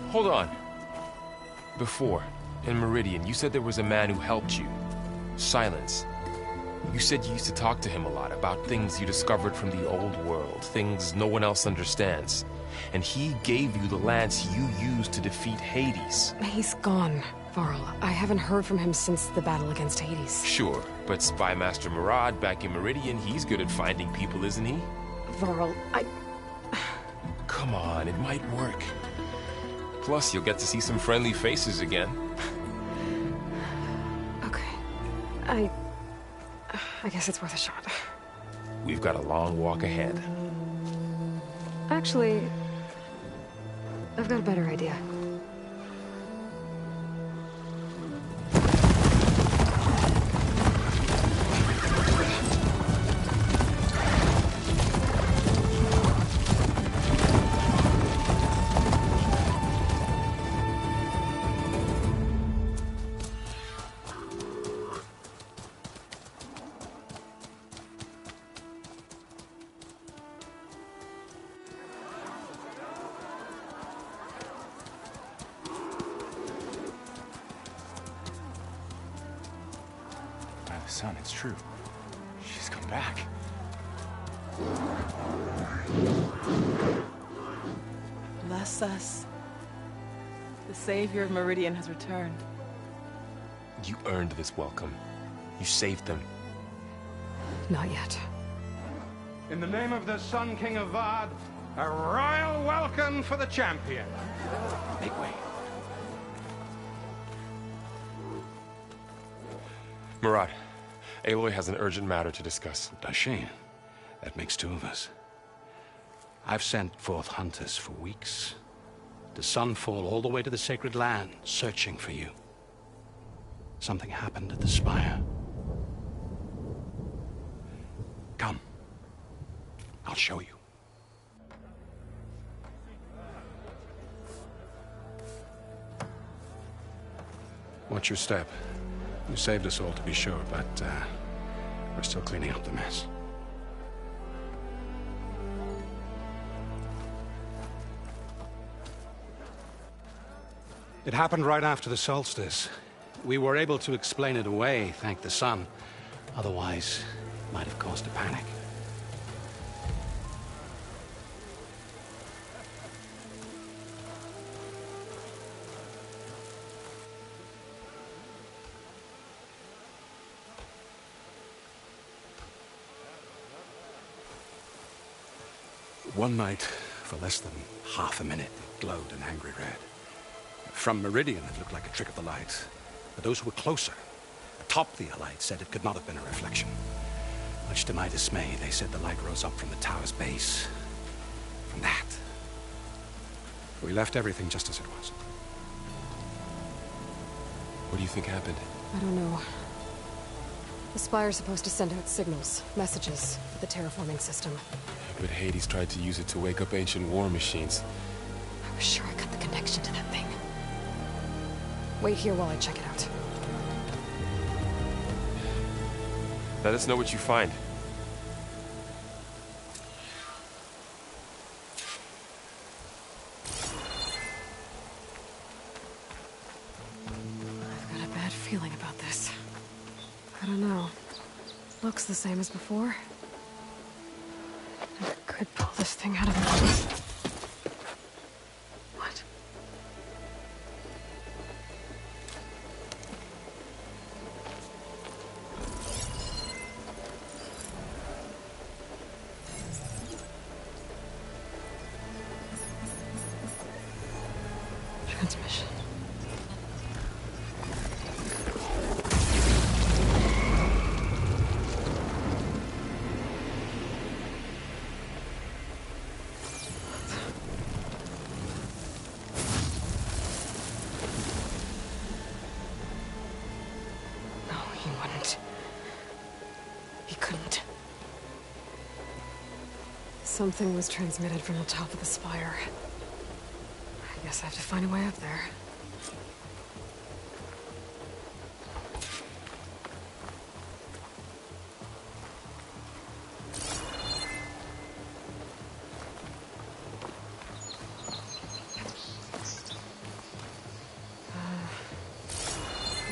Hold on. Before, in Meridian, you said there was a man who helped you. Silence. You said you used to talk to him a lot about things you discovered from the old world, things no one else understands. And he gave you the lance you used to defeat Hades. He's gone, Varl. I haven't heard from him since the battle against Hades. Sure, but Spy Master Murad back in Meridian, he's good at finding people, isn't he? Varl, Come on, it might work. Plus, you'll get to see some friendly faces again. Okay. I guess it's worth a shot. We've got a long walk ahead. Actually, I've got a better idea. Son, it's true. She's come back. Bless us. The savior of Meridian has returned. You earned this welcome. You saved them. Not yet. In the name of the Sun King of Vard, a royal welcome for the champion. Make way. Murad, Aloy has an urgent matter to discuss. Does she? That makes two of us. I've sent forth hunters for weeks. The Sunfall all the way to the Sacred Land, searching for you. Something happened at the spire. Come. I'll show you. Watch your step. You saved us all, to be sure, but we're still cleaning up the mess. It happened right after the solstice. We were able to explain it away, thank the sun. Otherwise, it might have caused a panic. One night, for less than half a minute, it glowed an angry red. From Meridian, it looked like a trick of the light. But those who were closer, atop the light, said it could not have been a reflection. Much to my dismay, they said the light rose up from the tower's base. From that. We left everything just as it was. What do you think happened? I don't know. The Spire's supposed to send out signals, messages, for the terraforming system. But Hades tried to use it to wake up ancient war machines. I was sure I got the connection to that thing. Wait here while I check it out. Let us know what you find. I've got a bad feeling about this. I don't know. Looks the same as before. Never could pull this thing out of me. What? Transmission. Something was transmitted from the top of the spire. I guess I have to find a way up there.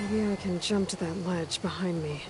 Maybe I can jump to that ledge behind me.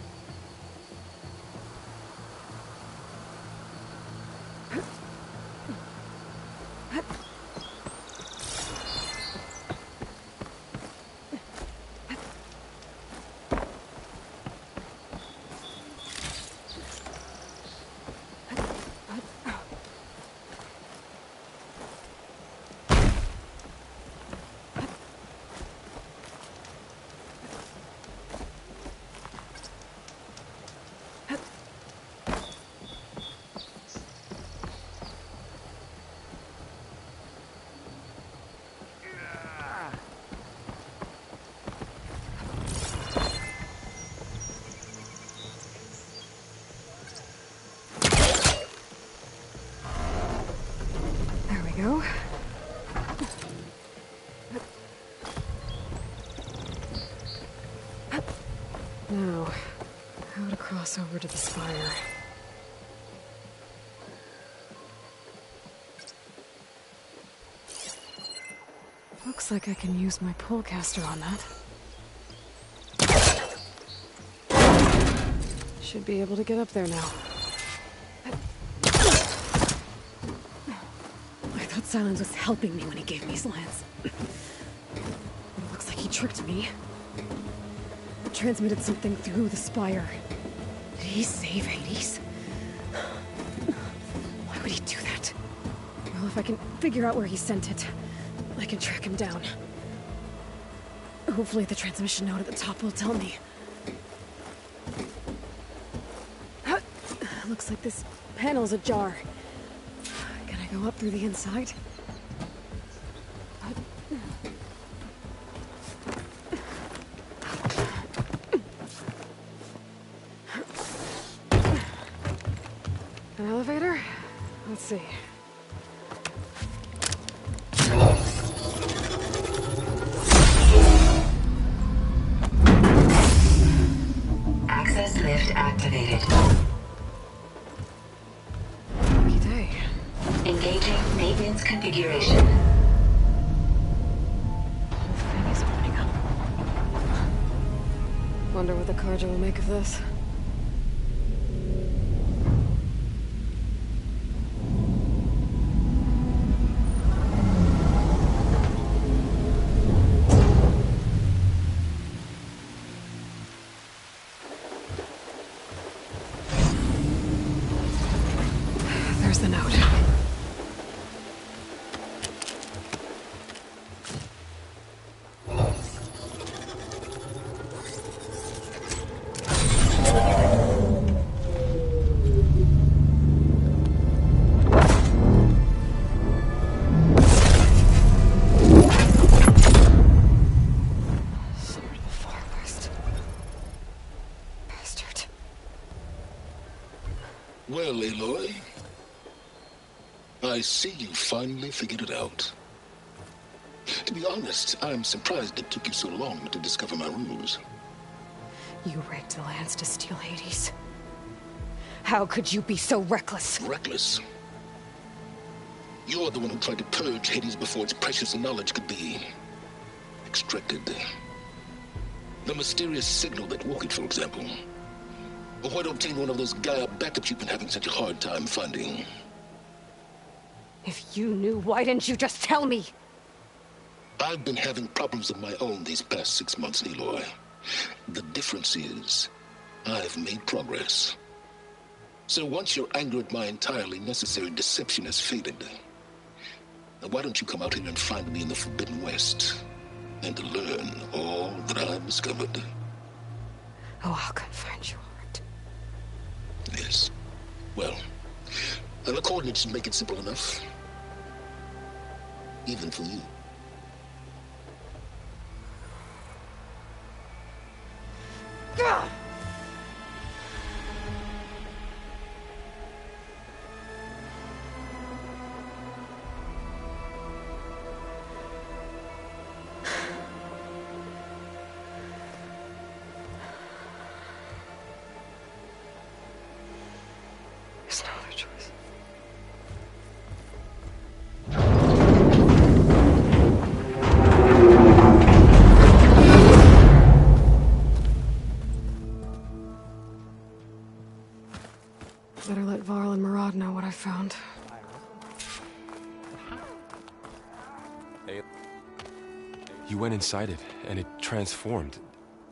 Go. Now, how to cross over to the spire. Looks like I can use my pullcaster on that. Should be able to get up there now. Silence was helping me when he gave me his lance. It looks like he tricked me. Transmitted something through the spire. Did he save Hades? Why would he do that? Well, if I can figure out where he sent it, I can track him down. Hopefully the transmission node at the top will tell me. Looks like this panel's ajar. Can I go up through the inside? An elevator? Let's see. Access lift activated. Lucky day. Engaging maintenance configuration. The whole thing is opening up. Wonder what the Carja will make of this. There's the note. Sword of the Far West. Bastard. Well, Aloy, I see you finally figured it out. To be honest, I'm surprised it took you so long to discover my ruse. You rigged the lands to steal Hades. How could you be so reckless? Reckless? You're the one who tried to purge Hades before its precious knowledge could be extracted. The mysterious signal that woke it, for example. Or why to obtain one of those Gaia backups you've been having such a hard time finding. If you knew, why didn't you just tell me? I've been having problems of my own these past 6 months, Aloy. The difference is, I've made progress. So once your anger at my entirely necessary deception has faded, now why don't you come out here and find me in the Forbidden West, and learn all that I've discovered? Oh, I'll come find you, all right. Yes. Well, the coordinates should make it simple enough. Even for you. Gah! There's no other choice. Better let Varl and Murad know what I found. You went inside it, and it transformed.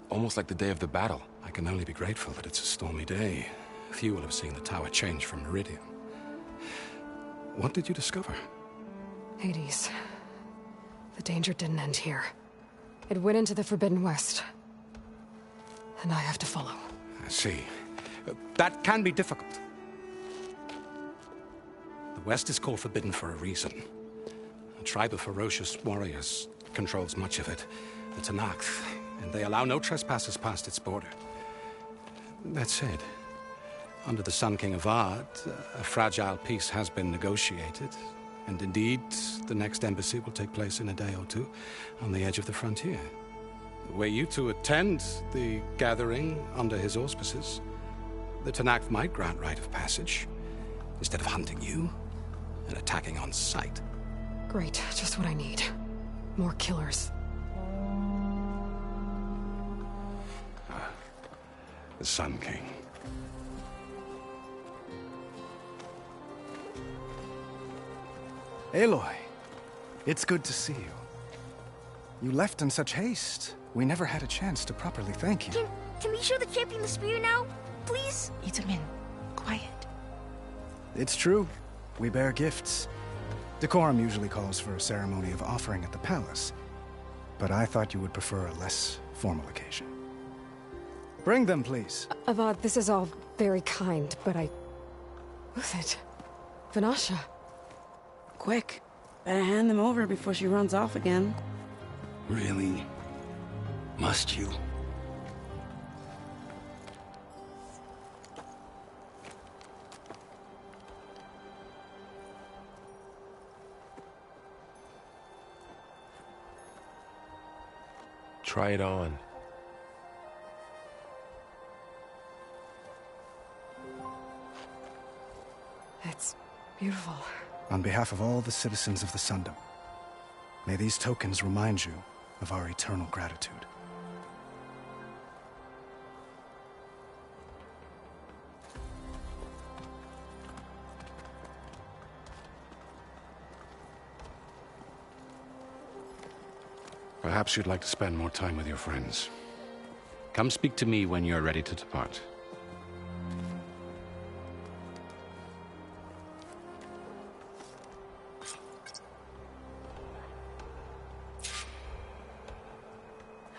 Almost like the day of the battle. I can only be grateful that it's a stormy day. Few will have seen the tower change from Meridian. What did you discover? Hades. The danger didn't end here. It went into the Forbidden West. And I have to follow. I see. That can be difficult. The West is called Forbidden for a reason. A tribe of ferocious warriors controls much of it, the Tanakh, and they allow no trespassers past its border. That said, under the Sun King of Ard, a fragile peace has been negotiated, and indeed, the next embassy will take place in a day or two on the edge of the frontier. Were you to attend the gathering under his auspices, the Tanakh might grant right of passage, instead of hunting you and attacking on sight. Great, just what I need. More killers. The Sun King. Aloy, it's good to see you. You left in such haste. We never had a chance to properly thank you. Can we show the champion the spear now? Please? Itamin, quiet. It's true. We bear gifts. Decorum usually calls for a ceremony of offering at the palace, but I thought you would prefer a less formal occasion. Bring them, please. Avad, this is all very kind, but Who's it? Vanasha. Quick. Better hand them over before she runs off again. Really? Must you? Try it on. It's beautiful. On behalf of all the citizens of the Sundom, may these tokens remind you of our eternal gratitude. Perhaps you'd like to spend more time with your friends. Come speak to me when you're ready to depart.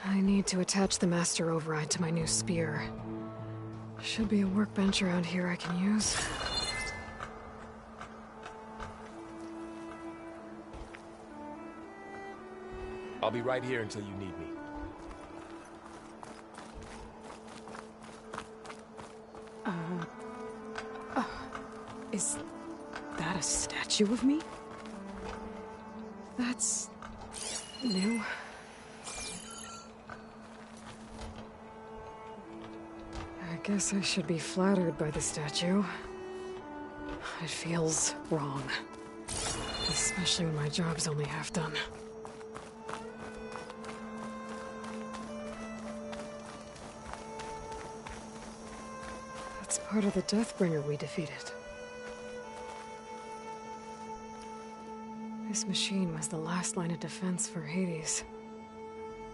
I need to attach the master override to my new spear. Should be a workbench around here I can use. I'll be right here until you need me. Is that a statue of me? That's new. I guess I should be flattered by the statue. It feels wrong. Especially when my job's only half done. That's part of the Deathbringer we defeated. This machine was the last line of defense for Hades.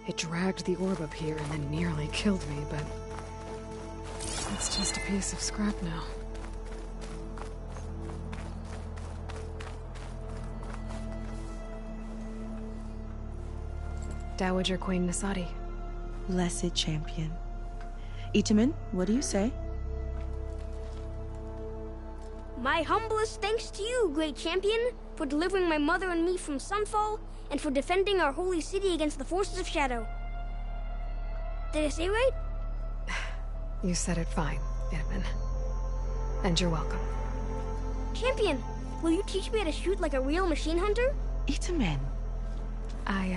It dragged the orb up here and then nearly killed me, but it's just a piece of scrap now. Dowager Queen Nasadi. Blessed champion. Itamen, what do you say? My humblest thanks to you, great champion, for delivering my mother and me from Sunfall, and for defending our holy city against the forces of Shadow. Did I say right? You said it fine, Itamen. And you're welcome. Champion, will you teach me how to shoot like a real machine hunter? Itamen. I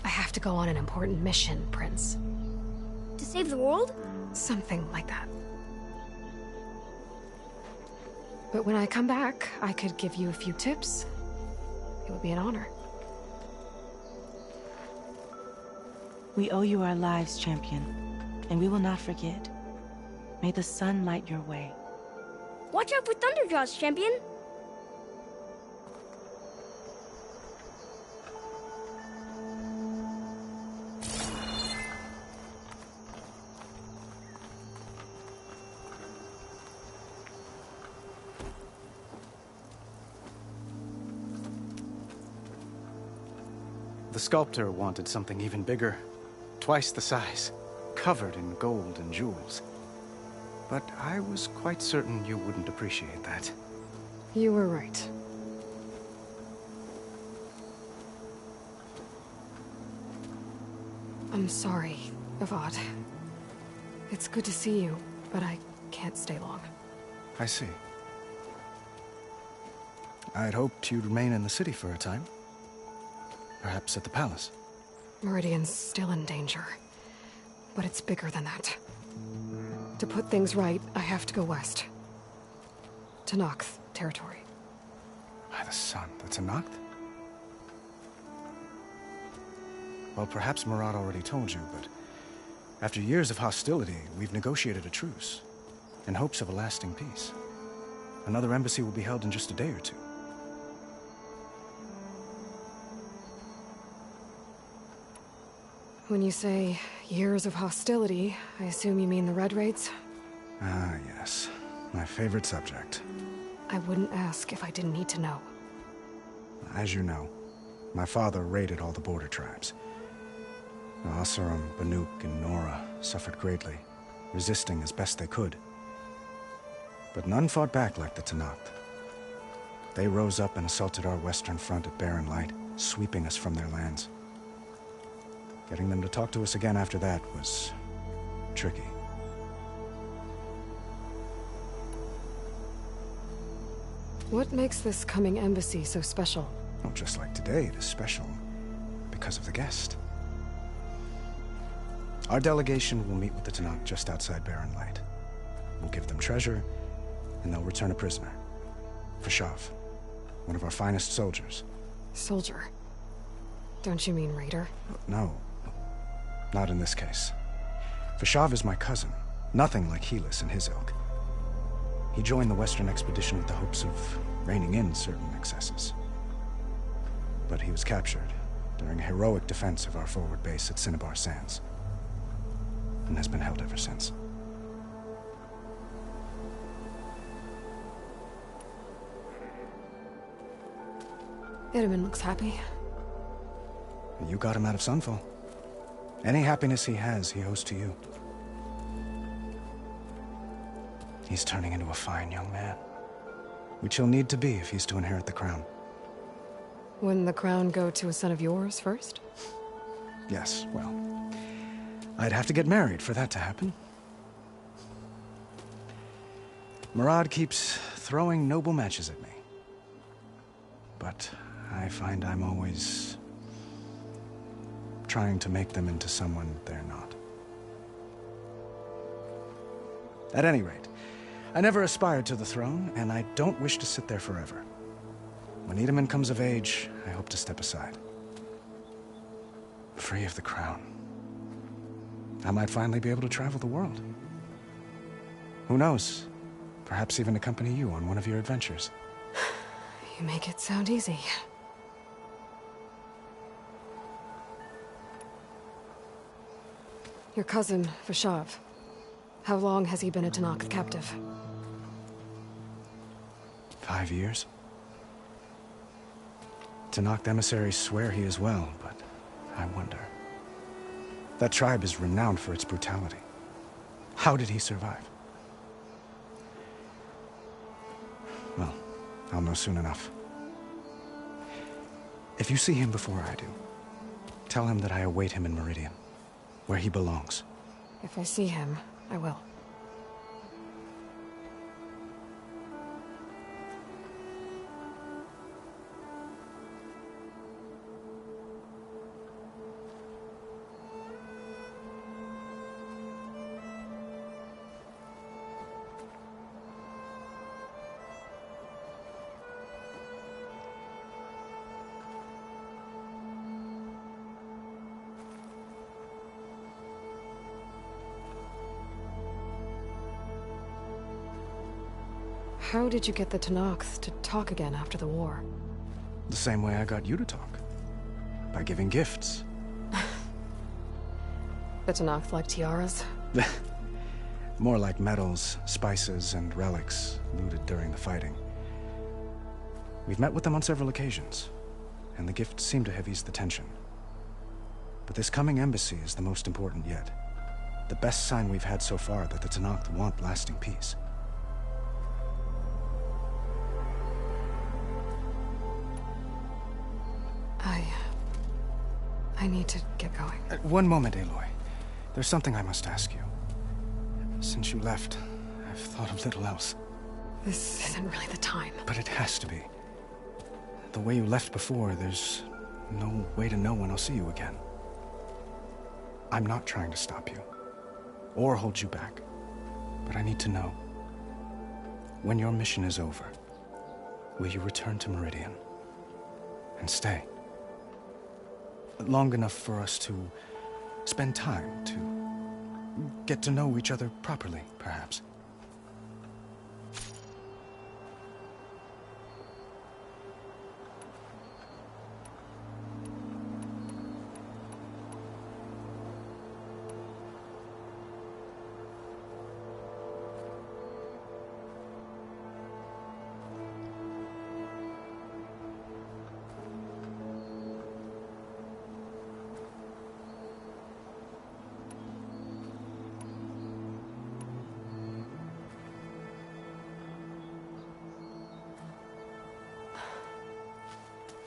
have to go on an important mission, Prince. To save the world? Something like that. But when I come back, I could give you a few tips. It would be an honor. We owe you our lives, champion, and we will not forget. May the sun light your way. Watch out for Thunderjaws, champion! The sculptor wanted something even bigger, twice the size, covered in gold and jewels. But I was quite certain you wouldn't appreciate that. You were right. I'm sorry, Avad. It's good to see you, but I can't stay long. I see. I'd hoped you'd remain in the city for a time. Perhaps at the palace. Meridian's still in danger. But it's bigger than that. To put things right, I have to go west. To Noct territory. By the sun, that's a Noct? Well, perhaps Murad already told you, but after years of hostility, we've negotiated a truce, in hopes of a lasting peace. Another embassy will be held in just a day or two. When you say years of hostility, I assume you mean the Red Raids? Ah, yes. My favorite subject. I wouldn't ask if I didn't need to know. As you know, my father raided all the border tribes. Asurum, Banuk, and Nora suffered greatly, resisting as best they could. But none fought back like the Tenakth. They rose up and assaulted our western front at Barren Light, sweeping us from their lands. Getting them to talk to us again after that was tricky. What makes this coming embassy so special? Oh, just like today, it is special because of the guest. Our delegation will meet with the Tanakh just outside Barren Light. We'll give them treasure, and they'll return a prisoner. Fashav, one of our finest soldiers. Soldier? Don't you mean raider? No. Not in this case. Fashav is my cousin. Nothing like Helis and his ilk. He joined the Western expedition with the hopes of reining in certain excesses. But he was captured during a heroic defense of our forward base at Cinnabar Sands, and has been held ever since. Itaman looks happy. You got him out of Sunfall. Any happiness he has, he owes to you. He's turning into a fine young man, which he'll need to be if he's to inherit the crown. Wouldn't the crown go to a son of yours first? Yes, well, I'd have to get married for that to happen. Murad keeps throwing noble matches at me. But I find I'm always trying to make them into someone they're not. At any rate, I never aspired to the throne, and I don't wish to sit there forever. When Itaman comes of age, I hope to step aside. Free of the crown. I might finally be able to travel the world. Who knows? Perhaps even accompany you on one of your adventures. You make it sound easy. Your cousin, Fashav. How long has he been a Tanakh captive? 5 years. Tanakh emissaries swear he is well, but I wonder. That tribe is renowned for its brutality. How did he survive? Well, I'll know soon enough. If you see him before I do, tell him that I await him in Meridian, where he belongs. If I see him, I will. How did you get the Tanakh to talk again after the war? The same way I got you to talk. By giving gifts. The Tanakh like tiaras? More like medals, spices, and relics looted during the fighting. We've met with them on several occasions, and the gifts seem to have eased the tension. But this coming embassy is the most important yet. The best sign we've had so far that the Tanakh want lasting peace. I need to get going. One moment, Aloy. There's something I must ask you. Since you left, I've thought of little else. This isn't really the time. But it has to be. The way you left before, there's no way to know when I'll see you again. I'm not trying to stop you, or hold you back. But I need to know. When your mission is over, will you return to Meridian? And stay? Long enough for us to spend time, to get to know each other properly, perhaps.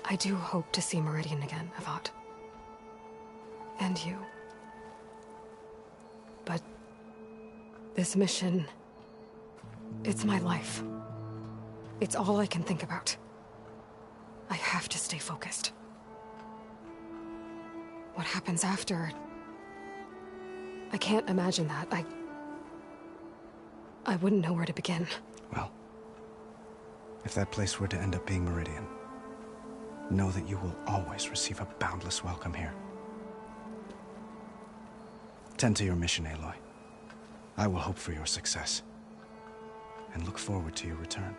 I do hope to see Meridian again, Avad. And you. But this mission, it's my life. It's all I can think about. I have to stay focused. What happens after, I can't imagine that. I wouldn't know where to begin. Well, if that place were to end up being Meridian, know that you will always receive a boundless welcome here. Tend to your mission, Aloy. I will hope for your success, and look forward to your return.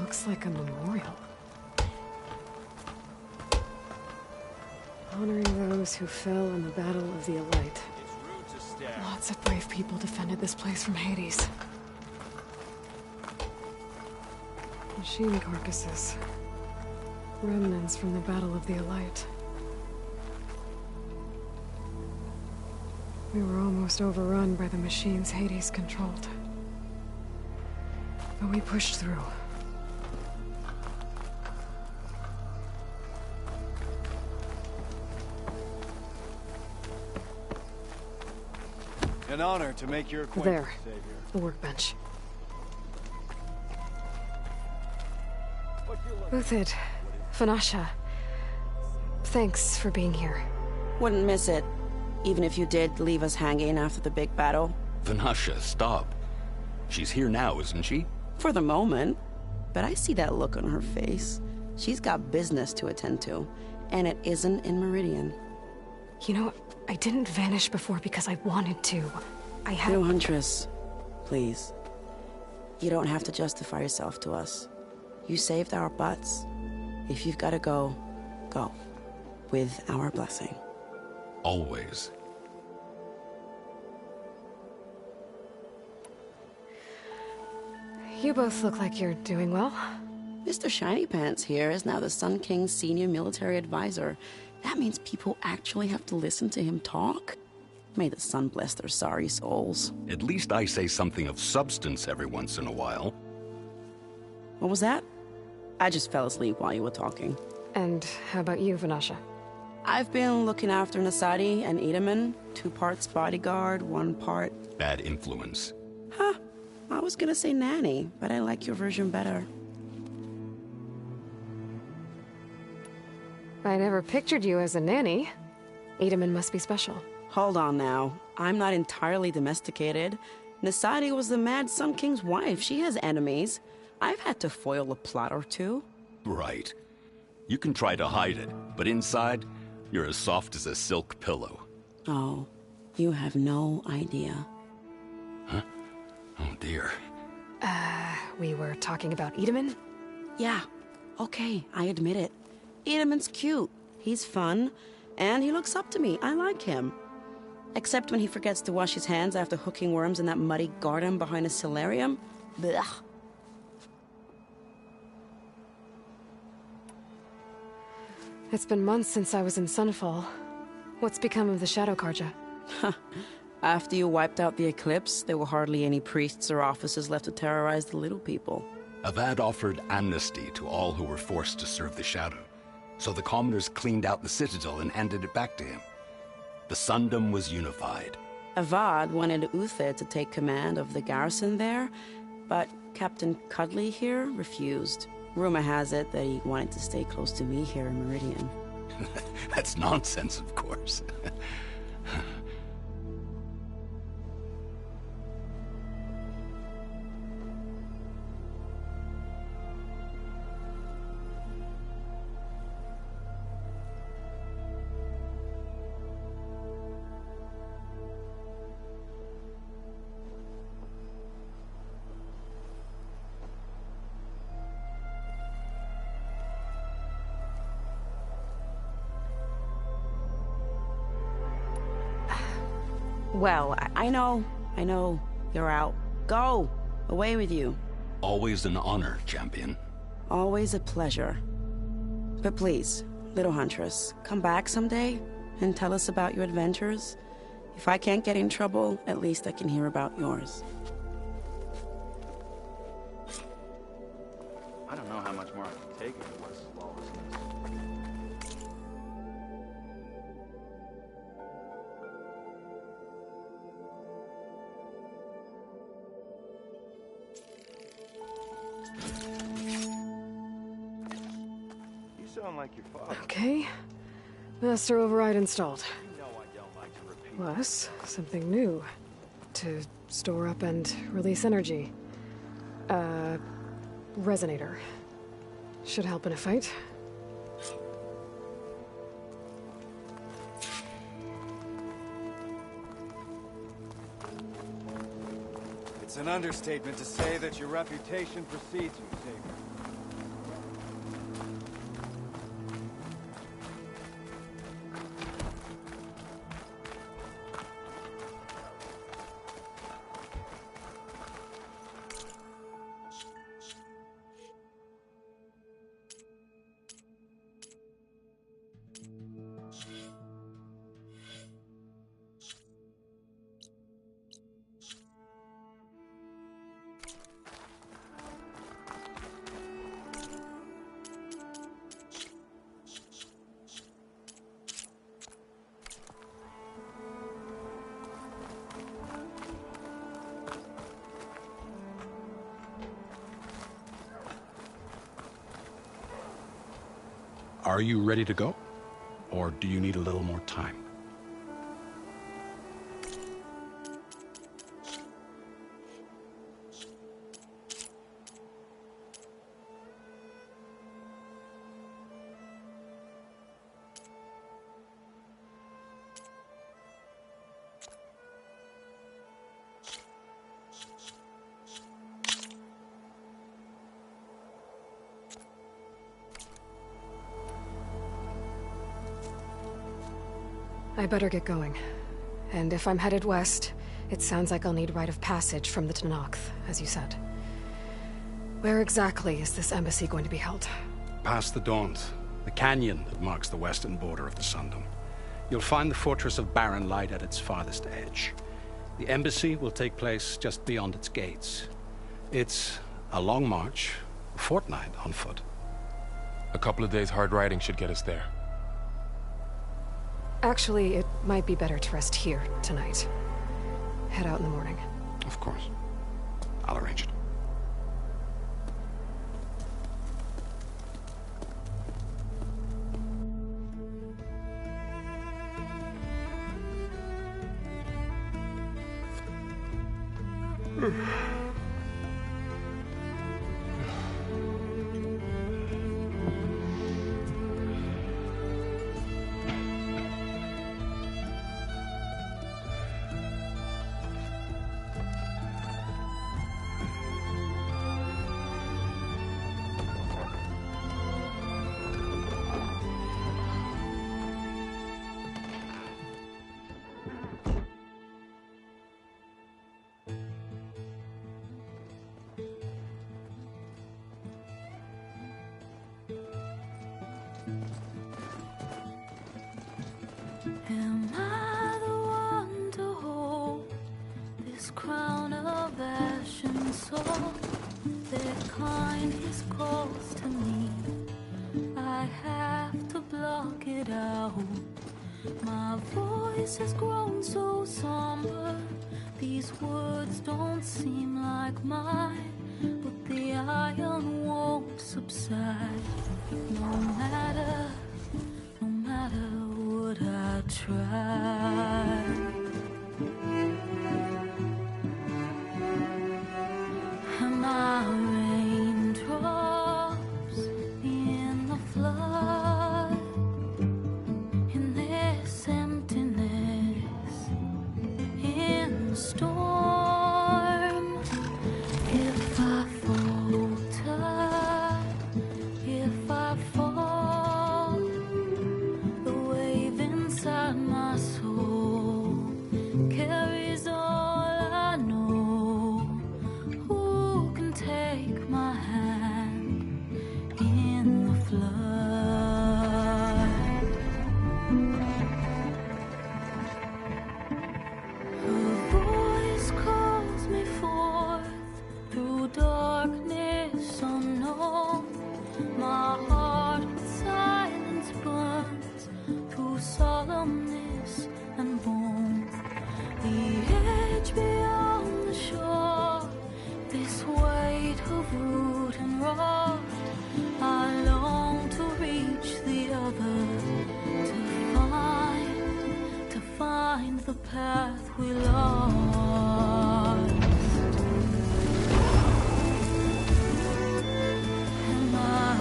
Looks like a memorial. Honoring those who fell in the Battle of the Elite. Lots of brave people defended this place from Hades. Machine carcasses. Remnants from the Battle of the Elite. We were almost overrun by the machines Hades controlled. But we pushed through. An honor to make your acquaintance, There, Savior. the workbench. Uthid, Vanasha, thanks for being here. Wouldn't miss it, even if you did leave us hanging after the big battle. Vanasha, stop. She's here now, isn't she? For the moment. But I see that look on her face. She's got business to attend to, and it isn't in Meridian. You know, I didn't vanish before because I wanted to. I had... No, Huntress. Please. You don't have to justify yourself to us. You saved our butts. If you've got to go, go. With our blessing. Always. You both look like you're doing well. Mr. Shiny Pants here is now the Sun King's senior military advisor. That means people actually have to listen to him talk? May the sun bless their sorry souls. At least I say something of substance every once in a while. What was that? I just fell asleep while you were talking. And how about you, Vanasha? I've been looking after Nasadi and Edaman. 2 parts bodyguard, 1 part... Bad influence. Huh. I was gonna say nanny, but I like your version better. I never pictured you as a nanny. Edaman must be special. Hold on now. I'm not entirely domesticated. Nasadi was the Mad Sun King's wife. She has enemies. I've had to foil a plot or 2. Right. You can try to hide it, but inside, you're as soft as a silk pillow. Oh, you have no idea. Huh? Oh dear. We were talking about Edaman? Yeah. Okay, I admit it. Edaman's cute. He's fun. And he looks up to me. I like him. Except when he forgets to wash his hands after hooking worms in that muddy garden behind a solarium. Blech. It's been months since I was in Sunfall. What's become of the Shadow Karja? After you wiped out the eclipse, there were hardly any priests or officers left to terrorize the little people. Avad offered amnesty to all who were forced to serve the Shadow. So the commoners cleaned out the citadel and handed it back to him. The Sundom was unified. Avad wanted Uthid to take command of the garrison there, but Captain Cuddly here refused. Rumor has it that he wanted to stay close to me here in Meridian. That's nonsense, of course. Well, I know. You're out. Go! Away with you. Always an honor, champion. Always a pleasure. But please, little Huntress, come back someday and tell us about your adventures. If I can't get in trouble, at least I can hear about yours. I don't know how much more I can take of this lawlessness. sound like your father. Okay. Master override installed. You know I don't like to repeat. Plus, something new. To store up and release energy. Resonator. Should help in a fight. It's an understatement to say that your reputation precedes you, Savior. Are you ready to go? Or do you need a little more time? I better get going. And if I'm headed west, it sounds like I'll need rite of passage from the Tenakth, as you said. Where exactly is this embassy going to be held? Past the Daunt, the canyon that marks the western border of the Sundom. You'll find the fortress of Barren Light at its farthest edge. The embassy will take place just beyond its gates. It's a long march, a fortnight on foot. A couple of days hard riding should get us there. Actually, it might be better to rest here tonight. Head out in the morning. Of course. I'll arrange it. Am I the one to hold this crown of ash and salt? Their kindness calls to me. I have to block it out. My voice has grown so somber. These words don't seem like mine, but the iron won't subside. No matter what I try. Am I raindrops in the flood? In this emptiness, in the storm. If I falter, if I fall, the wave inside my soul carries all I know. Who can take my hand in the flood? Her voice calls me forth through darkness unknown. My heart with silence burns through solemnness and bone. The edge beyond the shore, this weight of root and rot, I long to reach together to find the path we lost. And my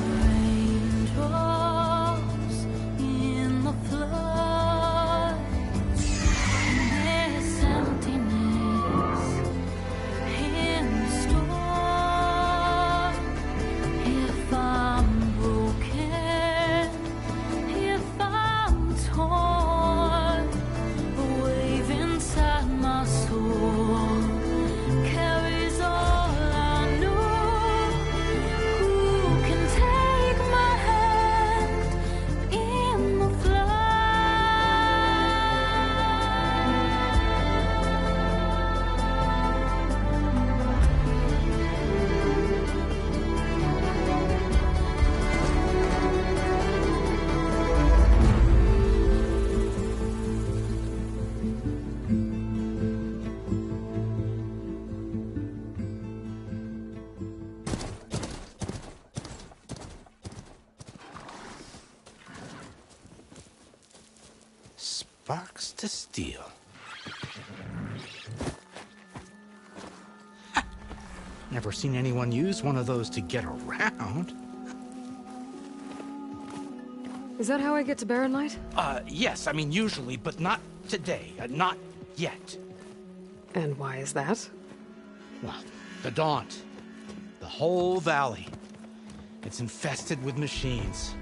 raindrops in the flood, and this emptiness in the storm. If I'm broken, if I'm torn, the wave inside my soul carries all I know. Who can take my hand in the Sparks to steel. Never seen anyone use one of those to get around. Is that how I get to Barren Light? Yes, I mean usually, but not today. Not yet. And why is that? Well, the Daunt. The whole valley. It's infested with machines.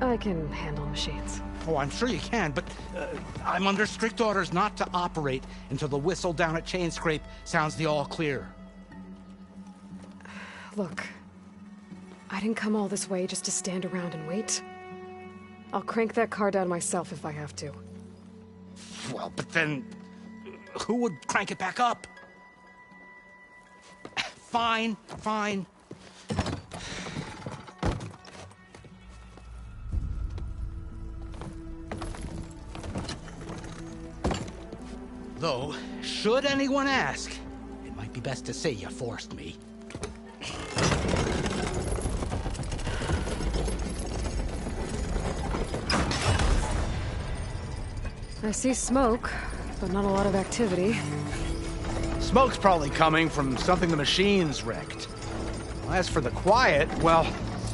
I can handle machines. Oh, I'm sure you can, but I'm under strict orders not to operate until the whistle down at Chain Scrape sounds the all clear. Look, I didn't come all this way just to stand around and wait. I'll crank that car down myself if I have to. Well, but then who would crank it back up? Fine, fine. Though, should anyone ask, it might be best to say you forced me. I see smoke, but not a lot of activity. Smoke's probably coming from something the machines wrecked. As for the quiet, well,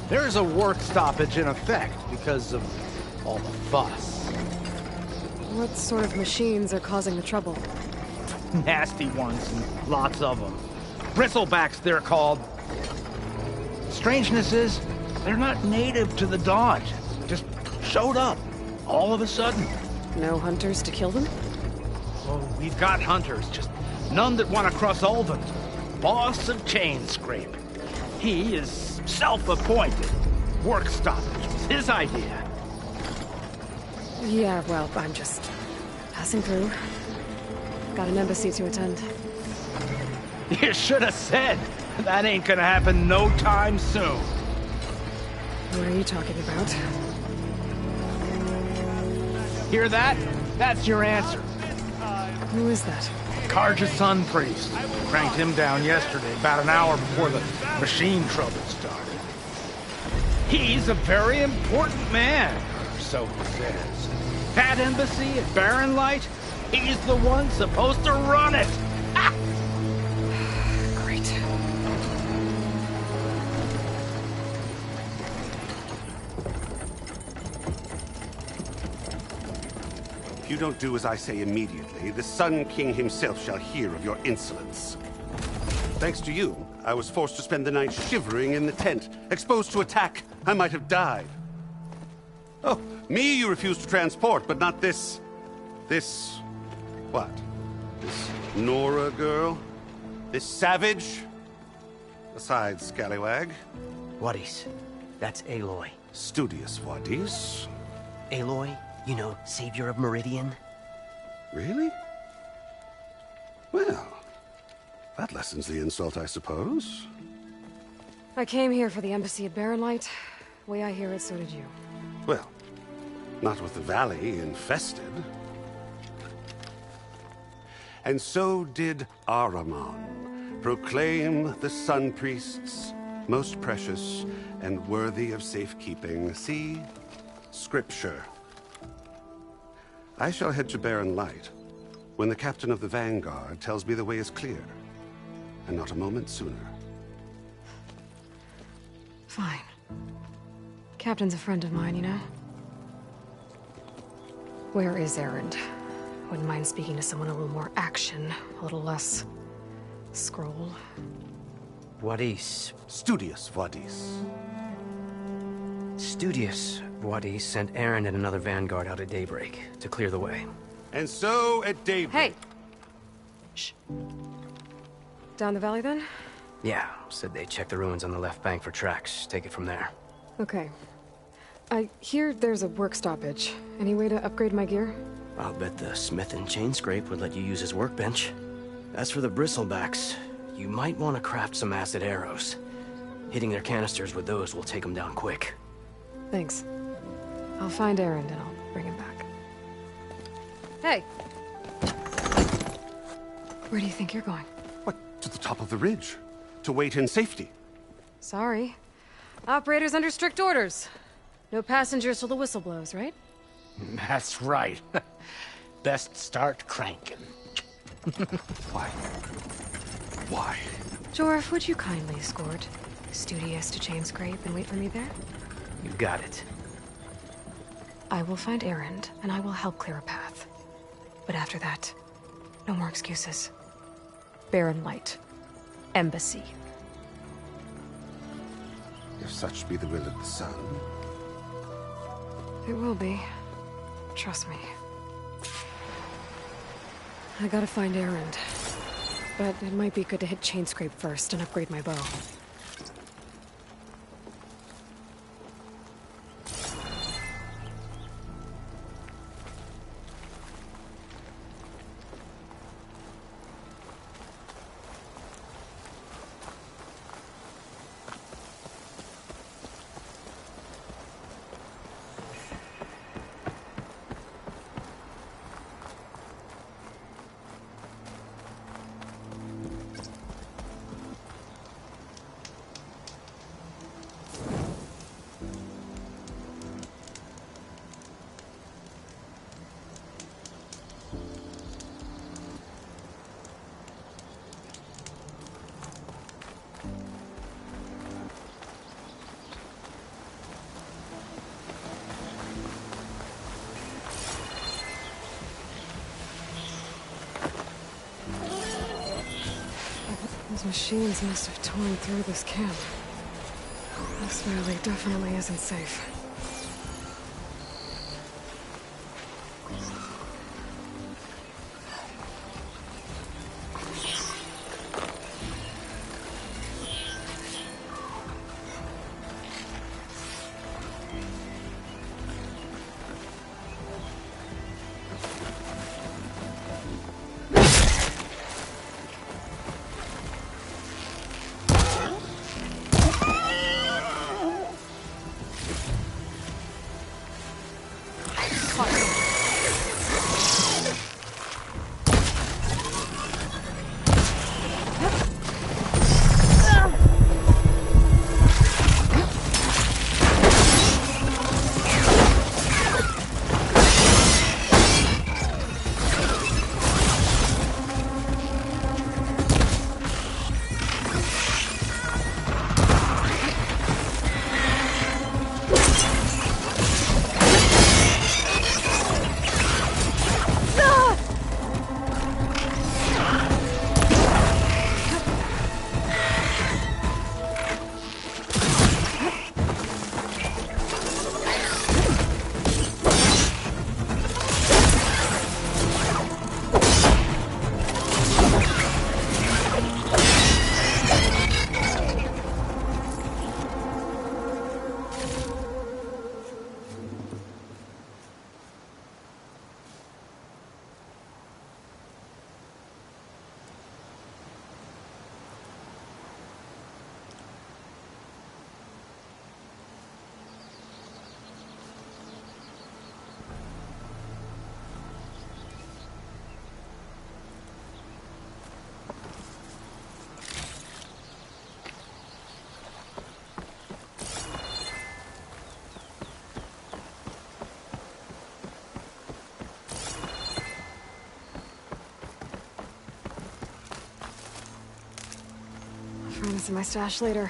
there's a work stoppage in effect because of all the fuss. What sort of machines are causing the trouble? Nasty ones, and lots of them. Bristlebacks, they're called. Strangeness is, they're not native to the Daunt. Just showed up, all of a sudden. No hunters to kill them? Oh, we've got hunters, just none that want to cross Ulvund. Boss of Chain Scrape. He is self-appointed. Work stoppage was his idea. Yeah, well, I'm just passing through. Got an embassy to attend. You should have said. That ain't gonna happen no time soon. What are you talking about? Hear that? That's your answer. Who is that? Karja's son priest. Cranked him down yesterday, about an hour before the machine trouble started. He's a very important man, or so he says. That embassy at Barren Light, he's the one supposed to run it. Ha! Great. If you don't do as I say immediately, the Sun King himself shall hear of your insolence. Thanks to you, I was forced to spend the night shivering in the tent. Exposed to attack, I might have died. Oh, me you refuse to transport, but not this... what? This Nora girl? This savage? Besides, scallywag. Wadis. That's Aloy. Studious Wadis. Aloy, you know, savior of Meridian. Really? Well, that lessens the insult, I suppose. I came here for the embassy at Barren Light. Way I hear it, so did you. Well, not with the valley infested. And so did Ahriman, Proclaim the Sun Priests most precious and worthy of safekeeping. See Scripture. I shall head to Barren Light when the captain of the Vanguard tells me the way is clear, and not a moment sooner. Fine. Captain's a friend of mine, you know? Where is Erend? Wouldn't mind speaking to someone a little more action, a little less scroll. Wadis. Studious Wadis. Studious Wadis sent Erend and another Vanguard out at daybreak to clear the way. And so at daybreak... Hey! Shh. Down the valley, then? Yeah, said they checked the ruins on the left bank for tracks. Take it from there. Okay. I hear there's a work stoppage. Any way to upgrade my gear? I'll bet the smith and chain scrape would let you use his workbench. As for the bristlebacks, you might want to craft some acid arrows. Hitting their canisters with those will take them down quick. Thanks. I'll find Erend and I'll bring him back. Hey! Where do you think you're going? What, to the top of the ridge? To wait in safety? Sorry. Operator's under strict orders. No passengers till the whistle blows, right? That's right. Best start cranking. Why? Why? Jorf, would you kindly escort Studious to Chain Scrape and wait for me there? You got it. I will find Erend, and I will help clear a path. But after that, no more excuses. Barren Light. Embassy. If such be the will of the sun. It will be. Trust me. I gotta find Erend. But it might be good to hit Chain Scrape first and upgrade my bow. Those machines must have torn through this camp. This valley definitely isn't safe. this in my stash later.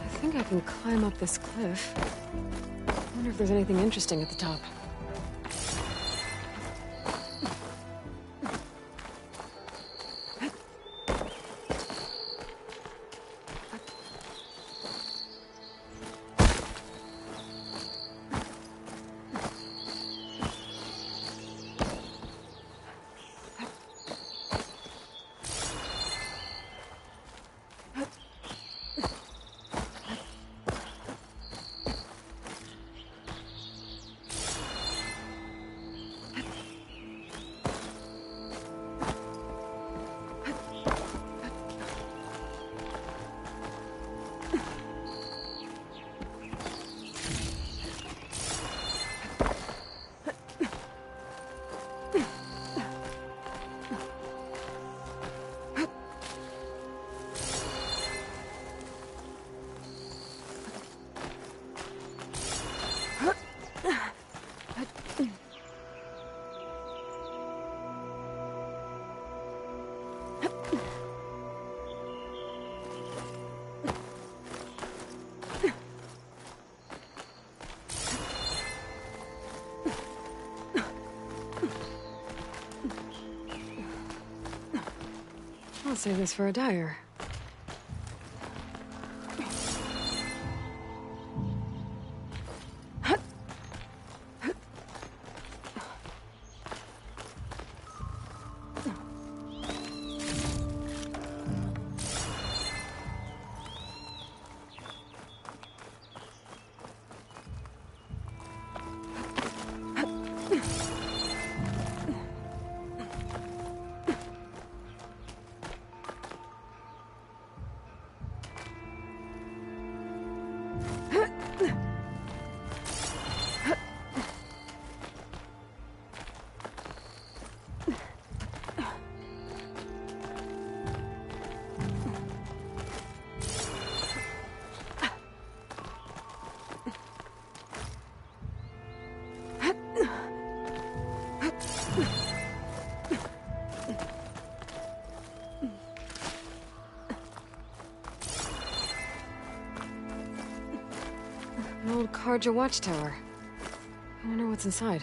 I think I can climb up this cliff. I wonder if there's anything interesting at the top. I'll save this for a dyer. An old Karja watchtower. I wonder what's inside.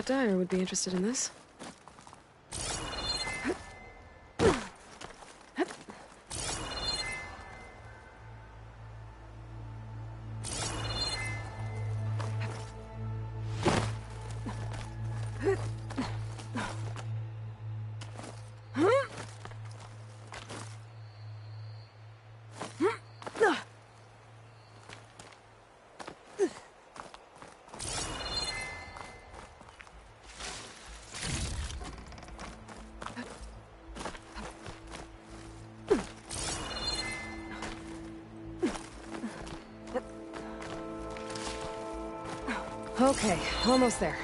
that Dyer would be interested in this. Okay, almost there.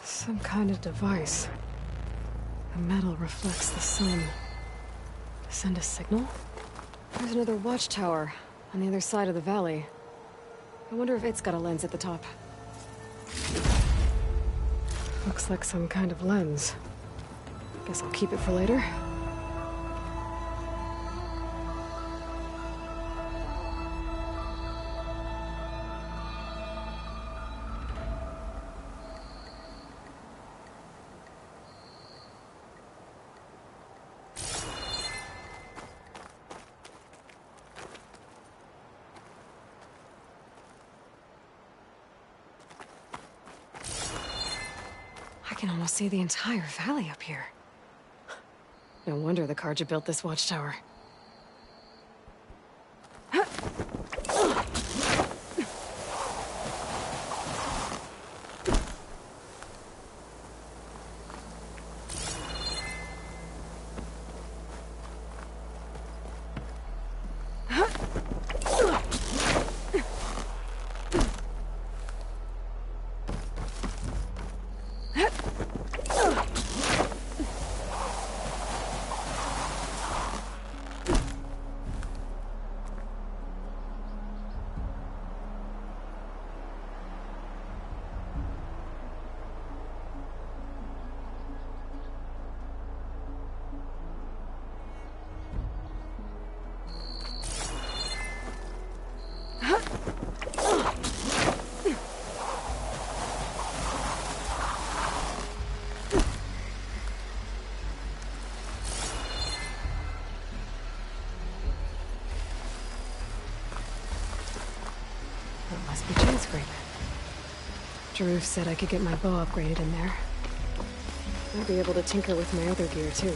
Some kind of device. The metal reflects the sun. Send a signal? There's another watchtower on the other side of the valley. I wonder if it's got a lens at the top. Looks like some kind of lens. Guess I'll keep it for later. I can almost see the entire valley up here. No wonder the Carja built this watchtower. That must be Chainscrape. Jaruf said I could get my bow upgraded in there. I'll be able to tinker with my other gear, too.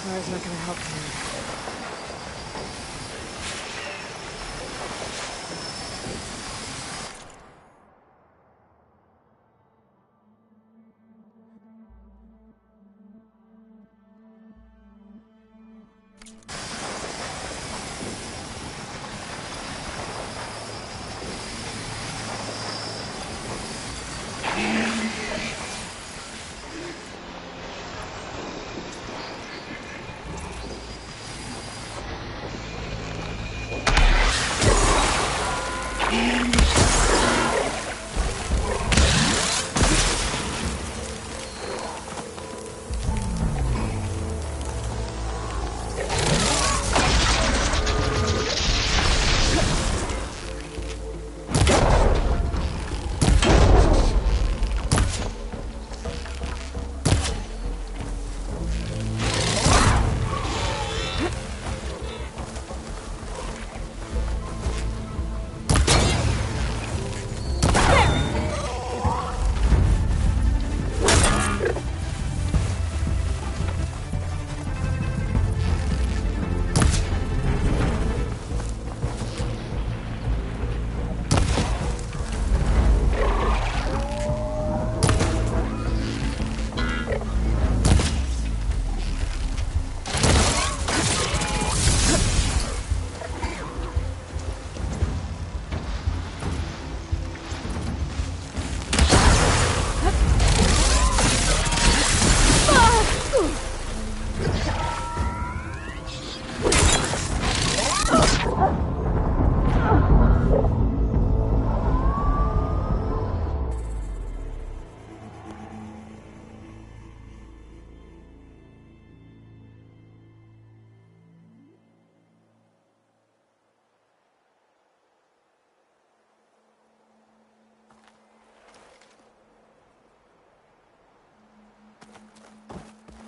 fire's not gonna help me.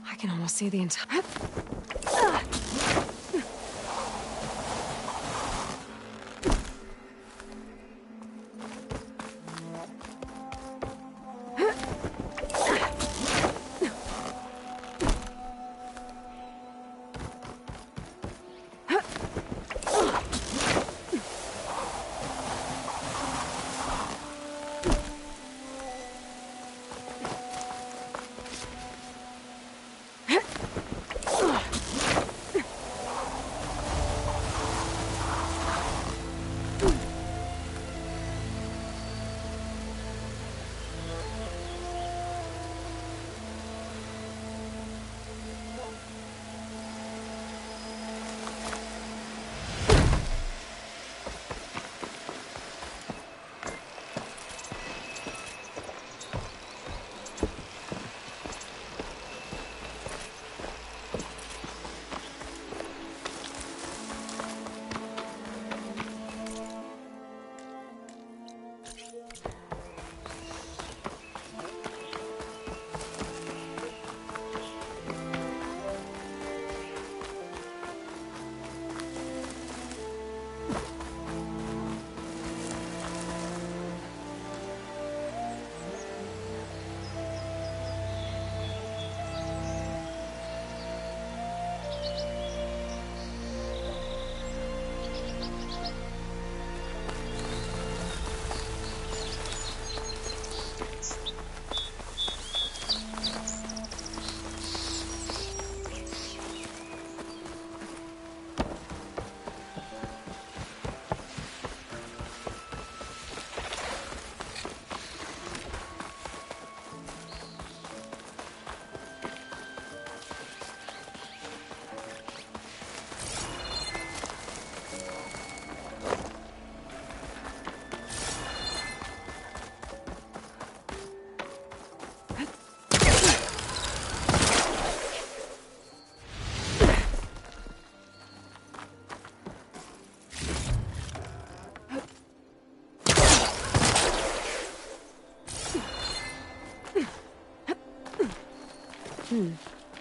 I can almost see the entire...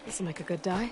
This'll make a good die.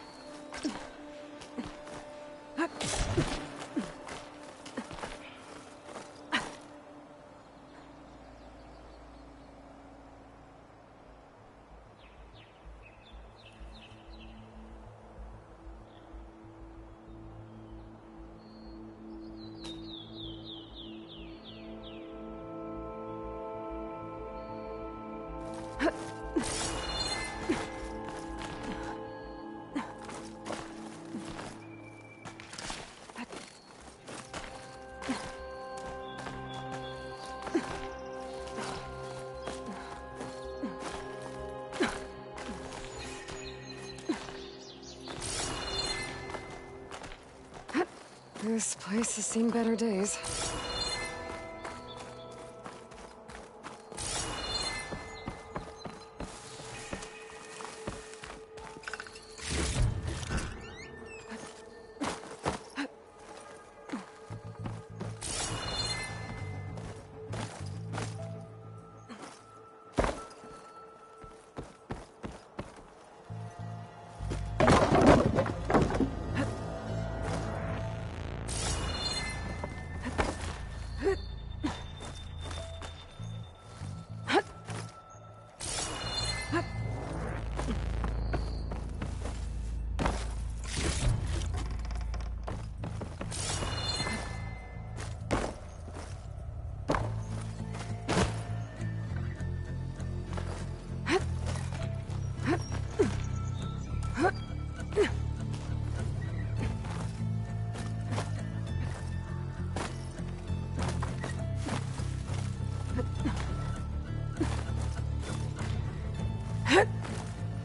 This place has seen better days.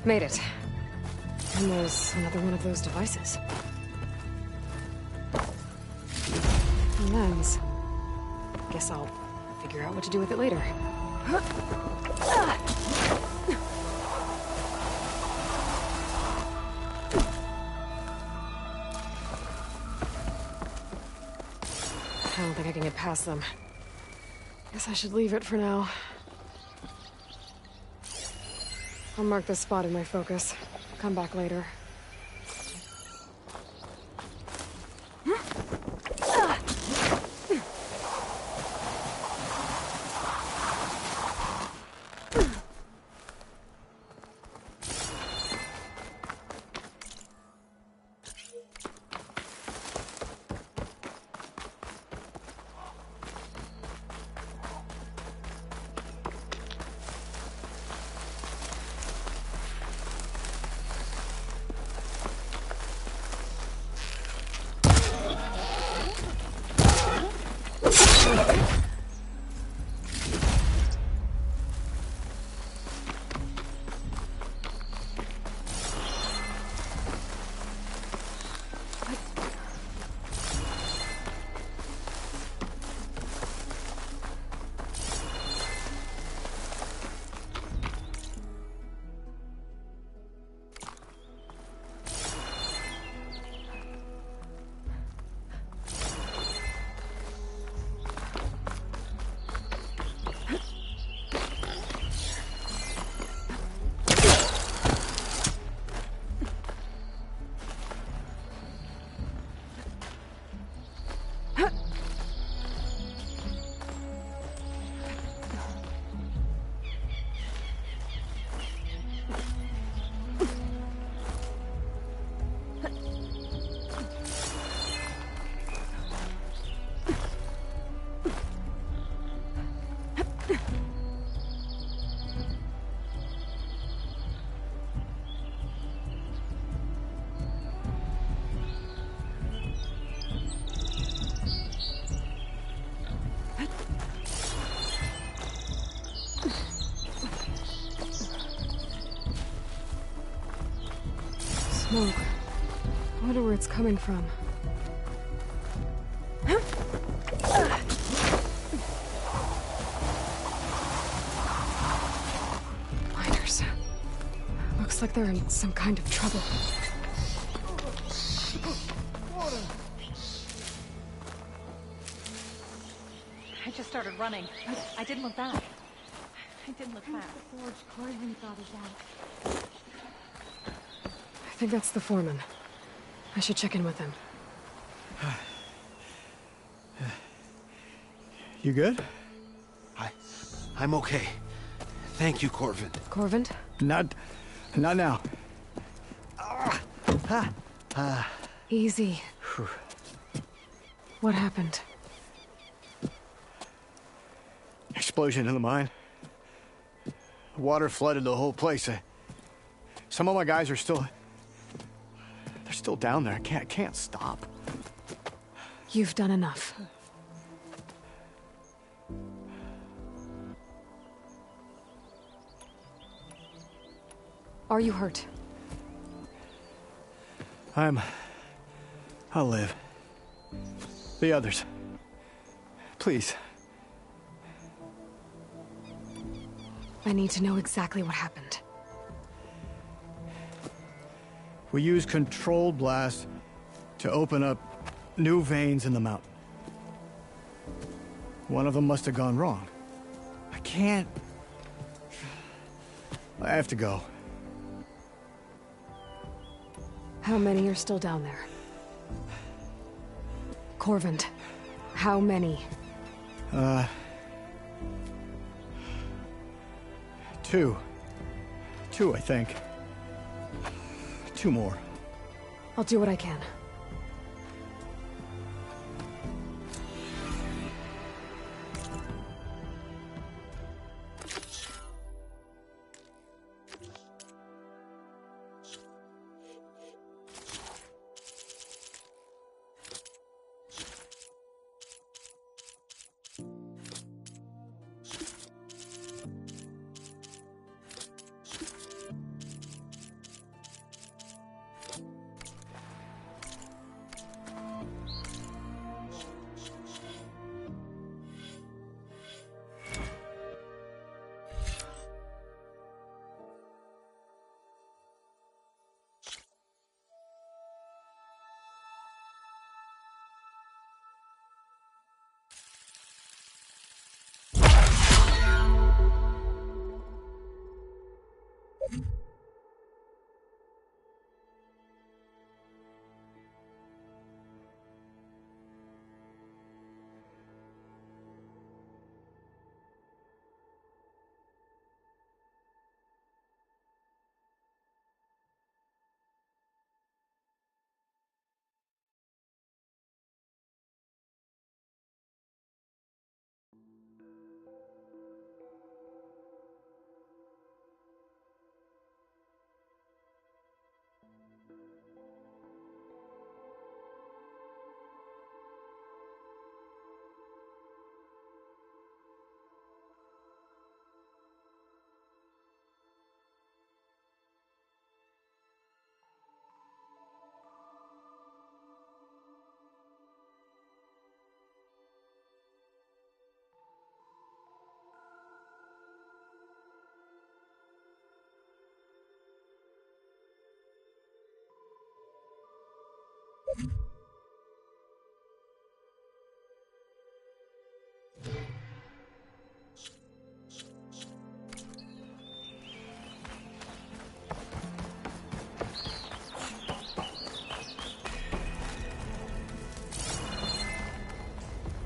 Made it. And there's another one of those devices. A lens. Guess I'll figure out what to do with it later. I don't think I can get past them. Guess I should leave it for now. I'll mark this spot in my focus. Come back later. Smoke. I wonder where it's coming from. Miners. Looks like they're in some kind of trouble. I just started running. I didn't look back. I didn't look back. The forge Corvin thought is out. I think that's the foreman. I should check in with him. You good? I'm okay. Thank you, Corvin. Corvin? Not now. Easy. What happened? Explosion in the mine. Water flooded the whole place. Some of my guys are still... They're still down there. I can't stop. You've done enough. Are you hurt? I'll live. The others. Please. I need to know exactly what happened. We used controlled blast to open up new veins in the mountain. One of them must have gone wrong. I can't... I have to go. How many are still down there? Corvand, how many? Two. Two, I think. Two more. I'll do what I can.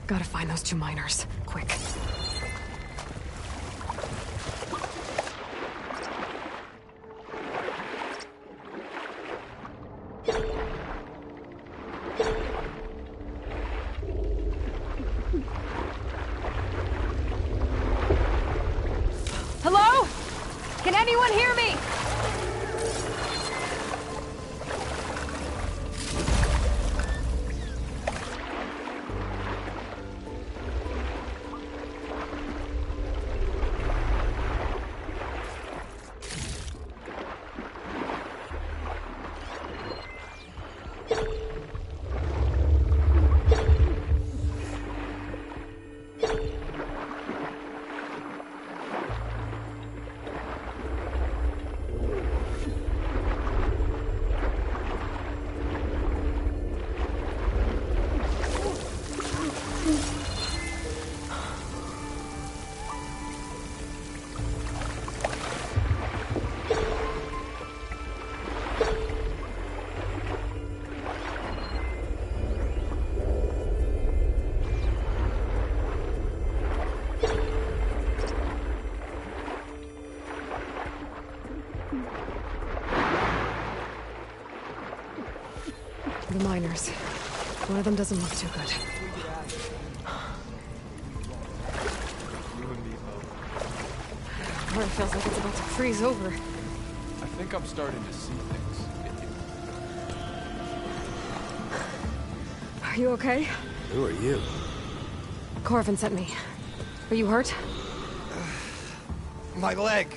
Gotta find those two miners. Quick. Hello? Can anyone hear me? The miners. One of them doesn't look too good. Heart feels like it's about to freeze over. I think I'm starting to see things. Are you okay? Who are you? Corvin sent me. Are you hurt? My leg.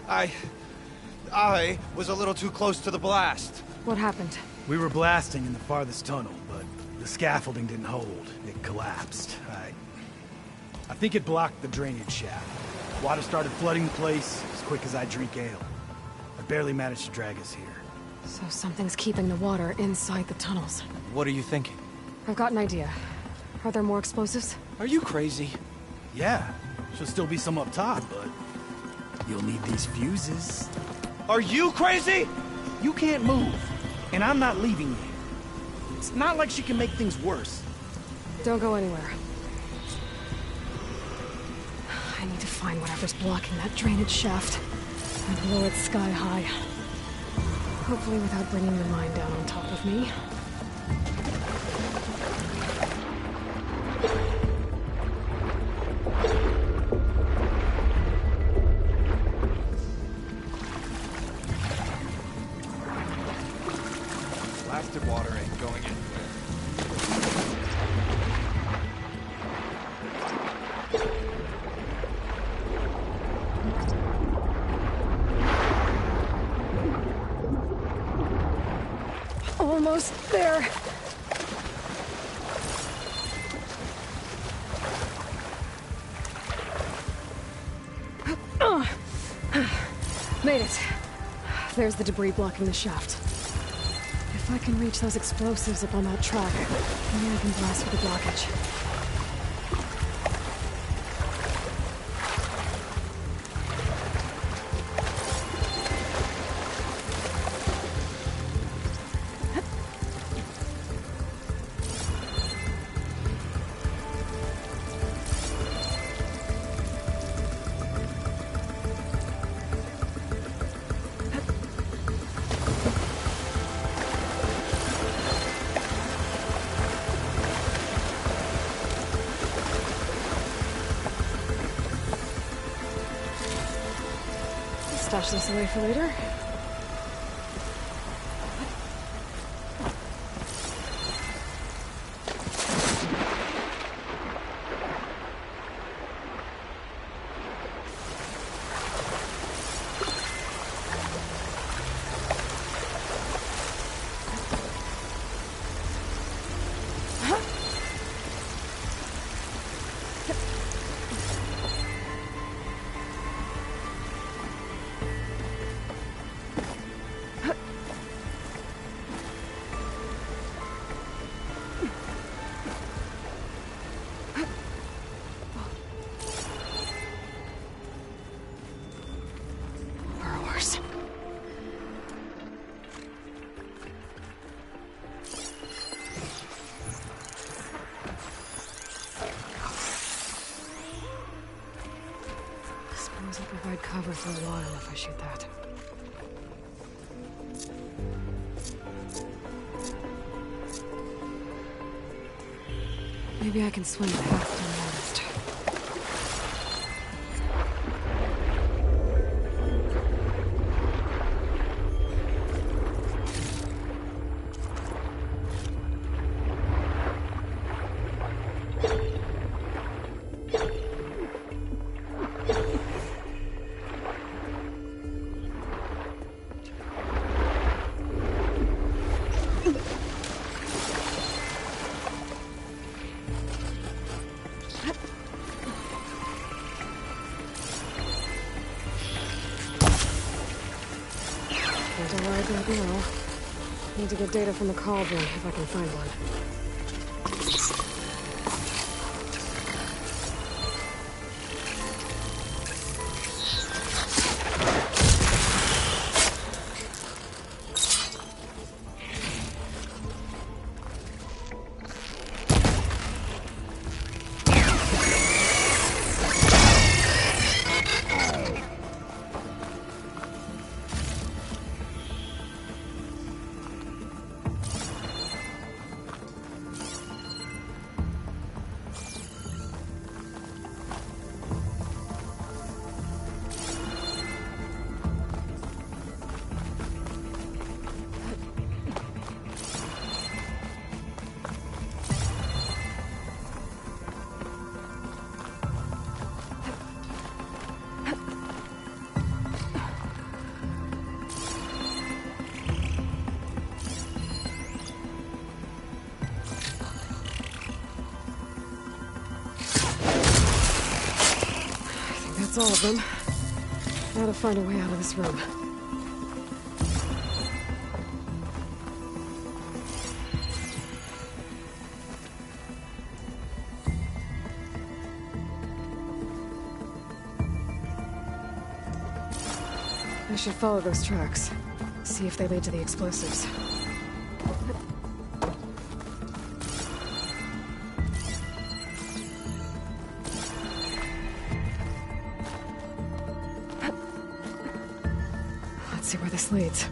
I was a little too close to the blast. What happened? We were blasting in the farthest tunnel, but The scaffolding didn't hold. It collapsed. I think it blocked the drainage shaft. Water started flooding the place as quick as I drink ale. I barely managed to drag us here. So something's keeping the water inside the tunnels. What are you thinking? I've got an idea. Are there more explosives? Are you crazy? Yeah, should still be some up top, but you'll need these fuses. Are you crazy? You can't move, and I'm not leaving you. It's not like she can make things worse. Don't go anywhere. I need to find whatever's blocking that drainage shaft and blow it sky high. Hopefully without bringing the mine down on top of me. Blasted water ain't going anywhere. Almost there. Made it. There's the debris blocking the shaft. If I can reach those explosives up on that track, maybe I can blast through the blockage. Stash this away for later. I'll provide cover for a while if I shoot that. Maybe I can swim past unnoticed. Can't arrive right now. Need to get data from the cauldron if I can find one. That's all of them. Gotta find a way out of this room. I should follow those tracks. See if they lead to the explosives. Let's see where this leads.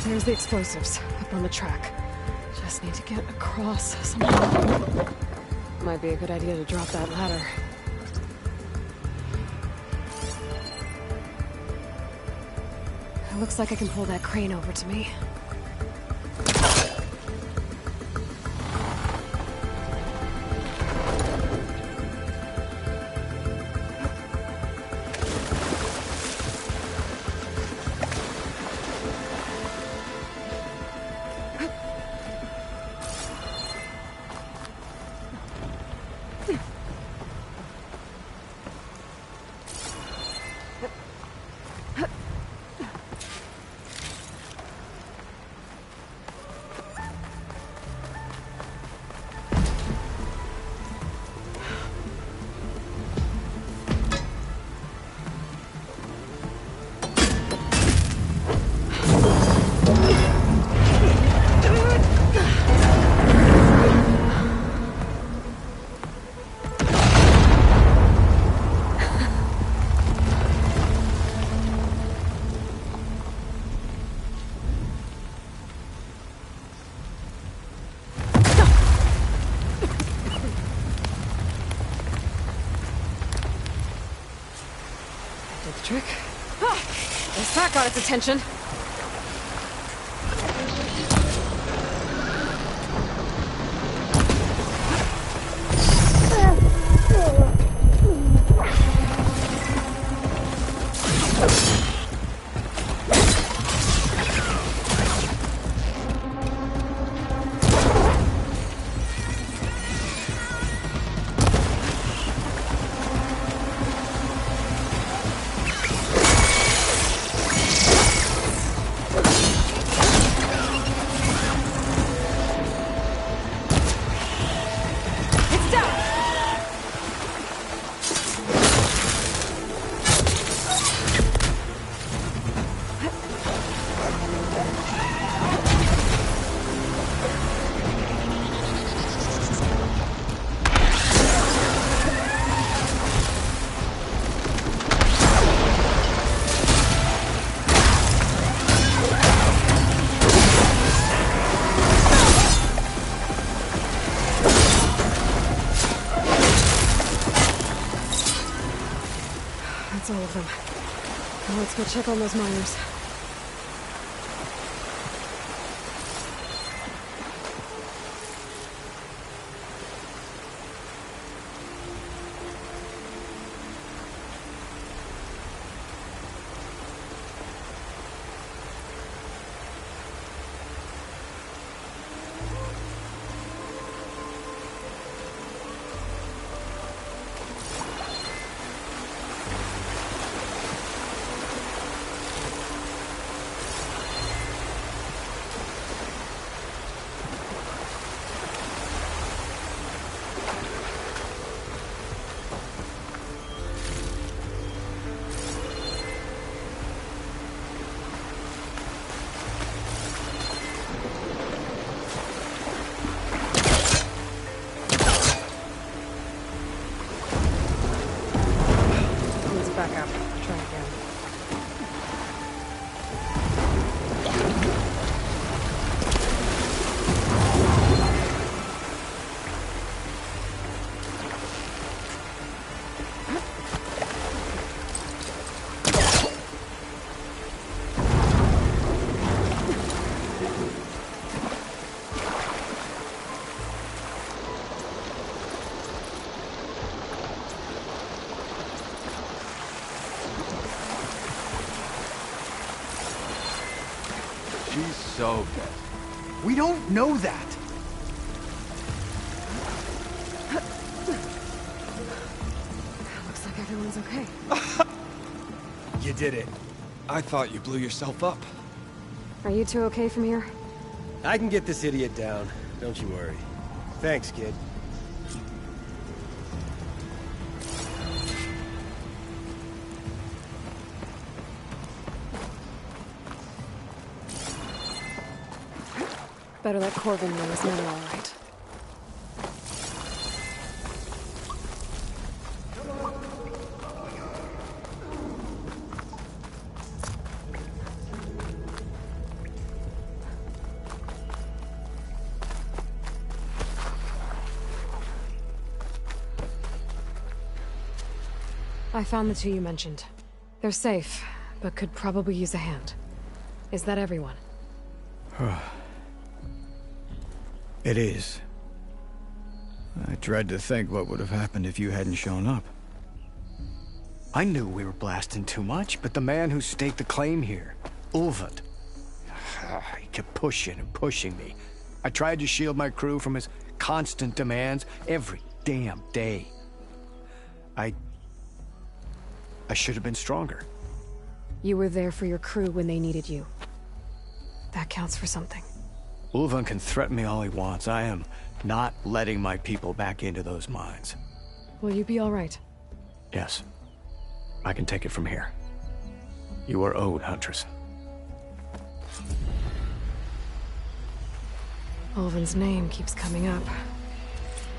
There's the explosives, up on the track. Just need to get across somehow. Might be a good idea to drop that ladder. It looks like I can pull that crane over to me. Trick. Ah, this that got its attention. That's all of them. Now let's go check on those miners. Back up. Try again. She's so dead. We don't know that. Looks like everyone's okay. You did it. I thought you blew yourself up. Are you two okay from here? I can get this idiot down. Don't you worry. Thanks, kid. Better let Corbin know his men are all right. I found the two you mentioned. They're safe, but could probably use a hand. Is that everyone? It is. I dread to think what would have happened if you hadn't shown up. I knew we were blasting too much, but the man who staked the claim here, Ulvund, he kept pushing and pushing me. I tried to shield my crew from his constant demands every damn day. I should have been stronger. You were there for your crew when they needed you. That counts for something. Ulvund can threaten me all he wants. I am not letting my people back into those mines. Will you be all right? Yes. I can take it from here. You are owed, Huntress. Ulvund's name keeps coming up.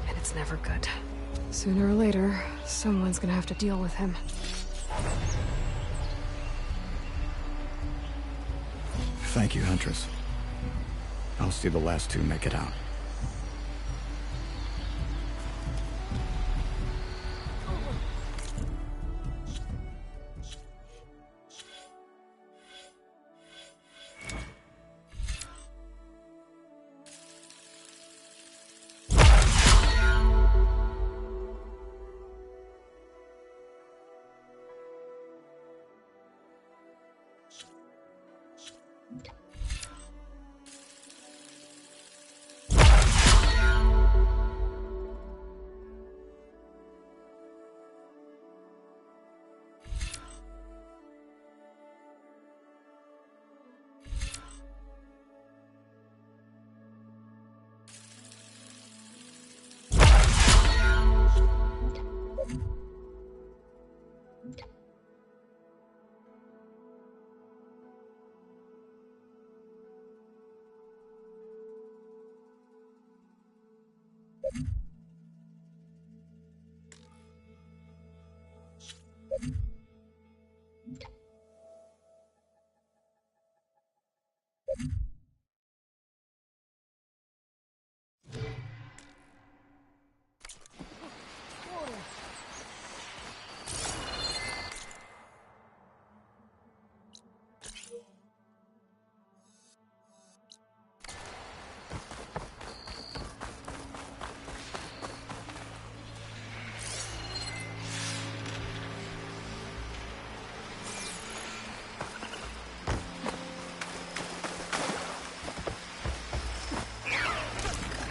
And it's never good. Sooner or later, someone's gonna have to deal with him. Thank you, Huntress. I'll see the last two make it out.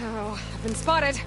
Oh, I've been spotted.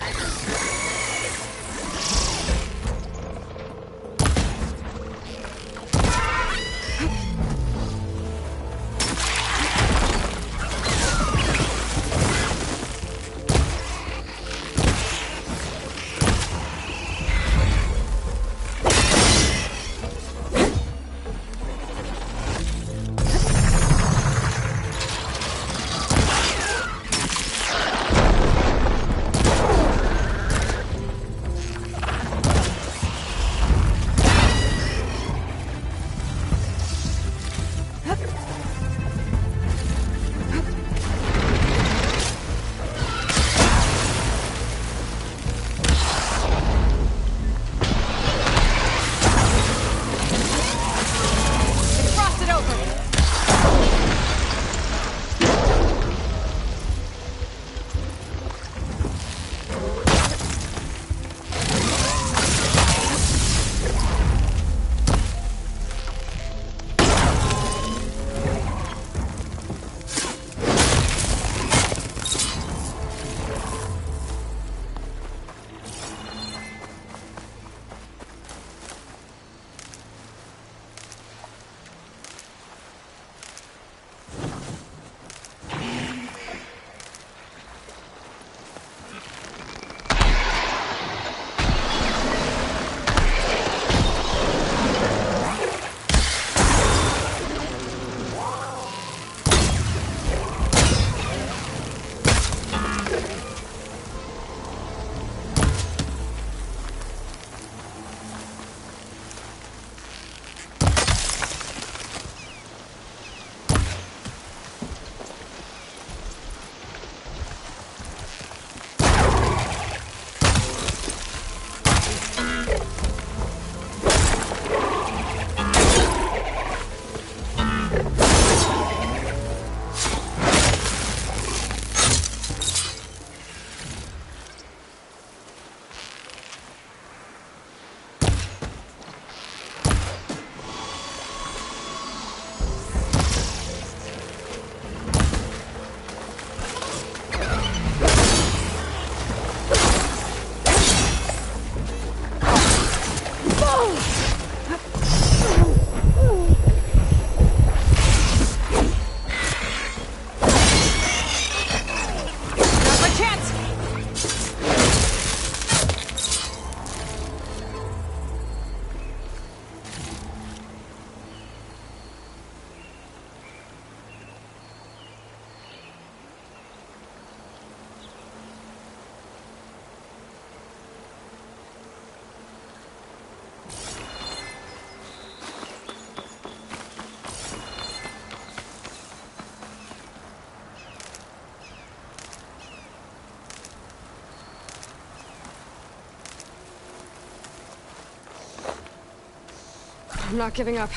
I'm not giving up.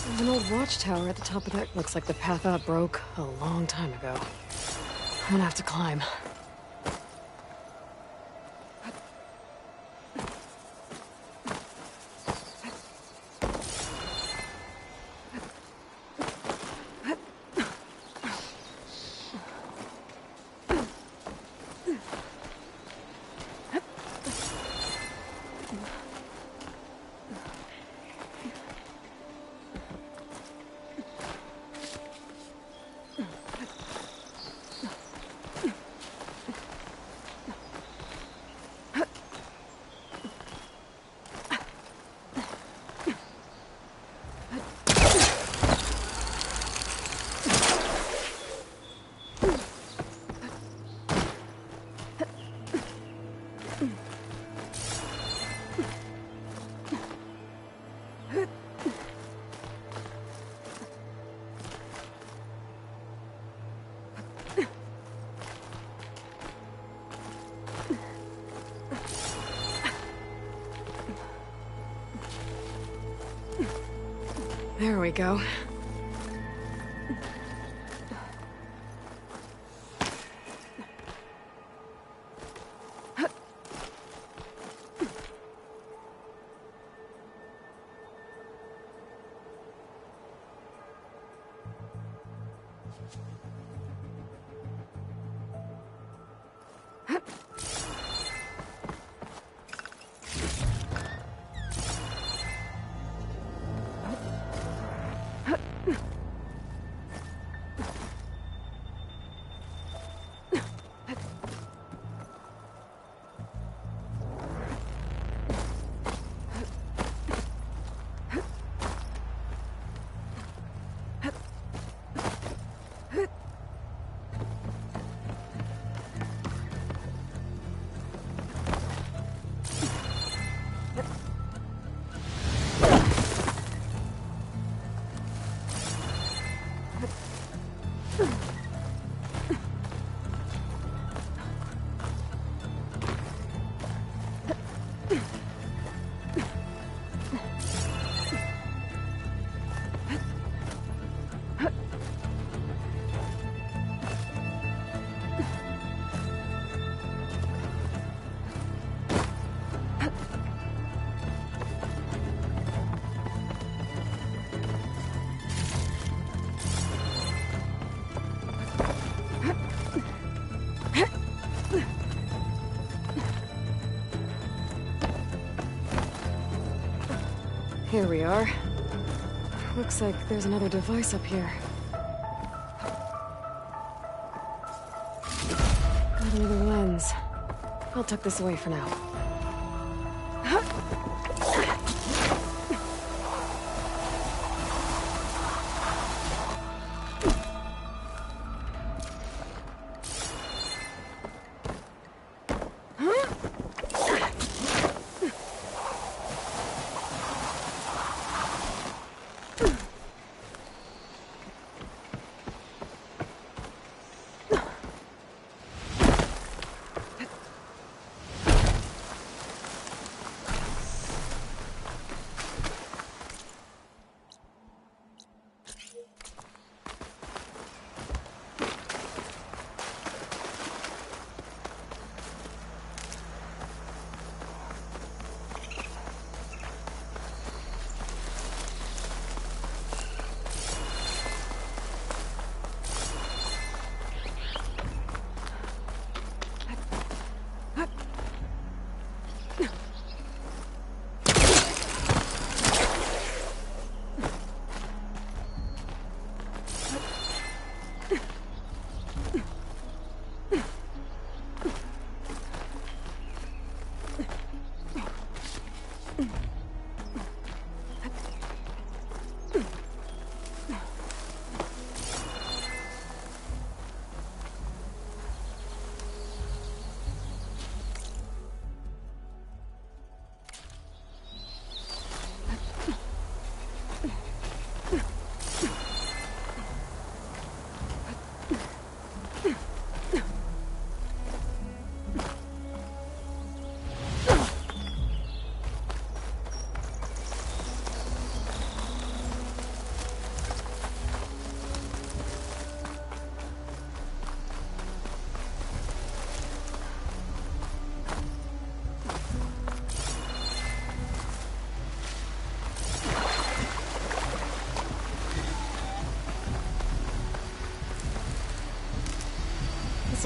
There's an old watchtower at the top of that. Looks like the path up broke a long time ago. I'm gonna have to climb. There we go. Here we are. Looks like there's another device up here. Got another lens. I'll tuck this away for now.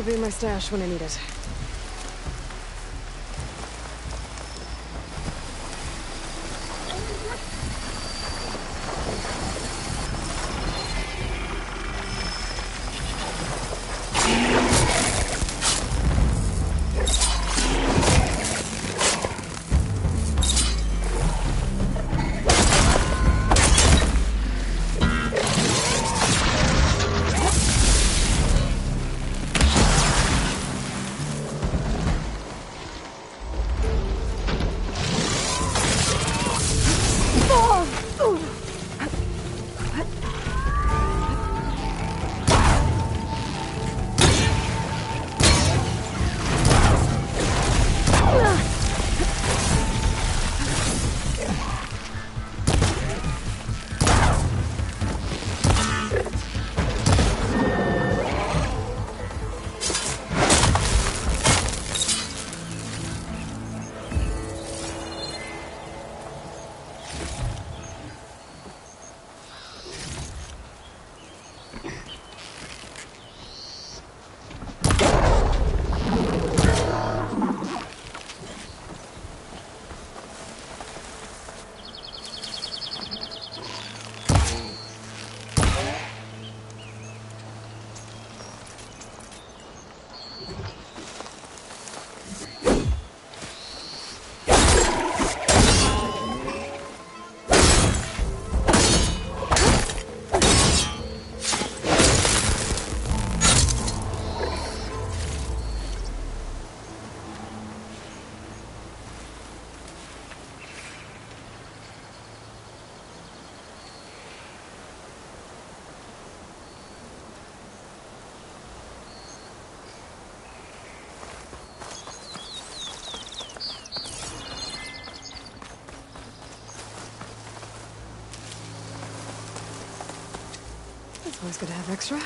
This'll be my stash when I need it. It's always good to have extra.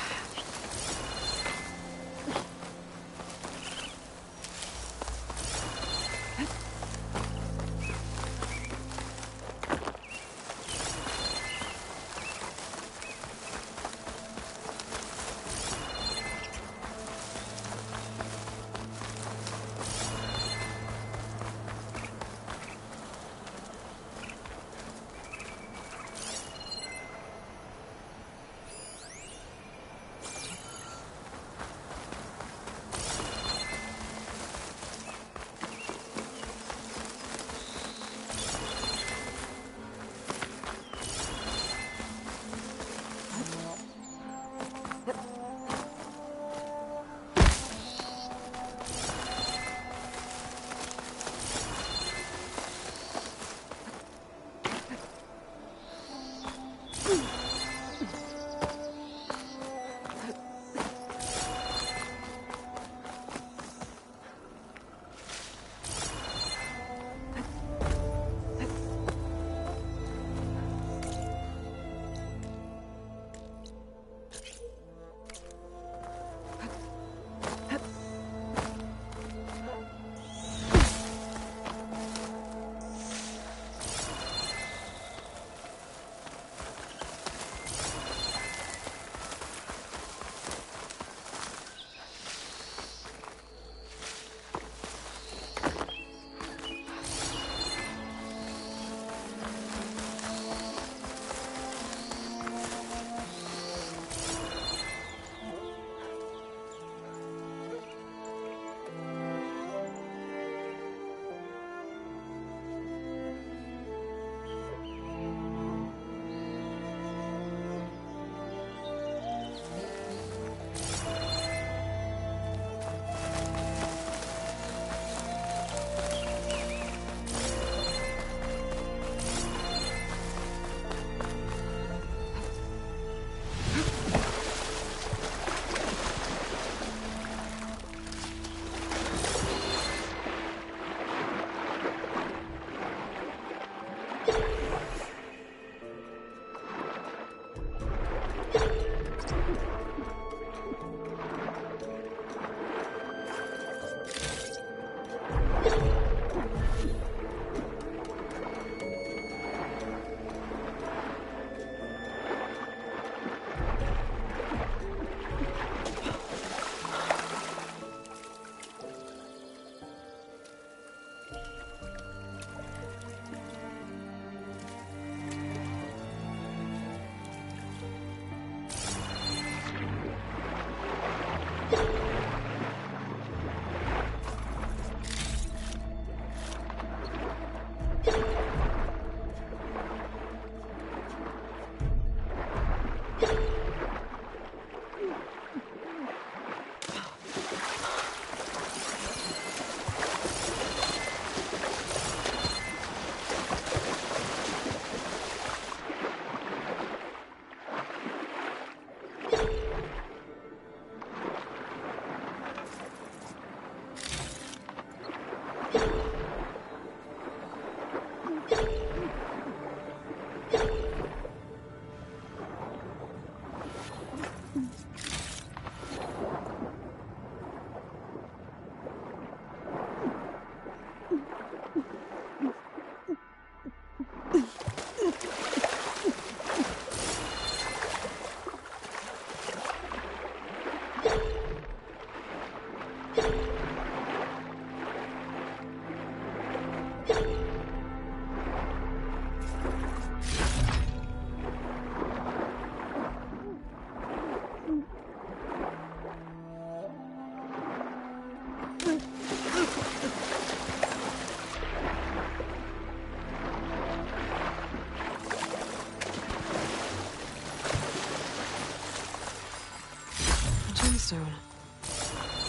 Gemstone.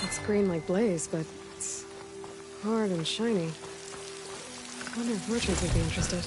It's green like blaze, but it's hard and shiny. I wonder if merchants would be interested.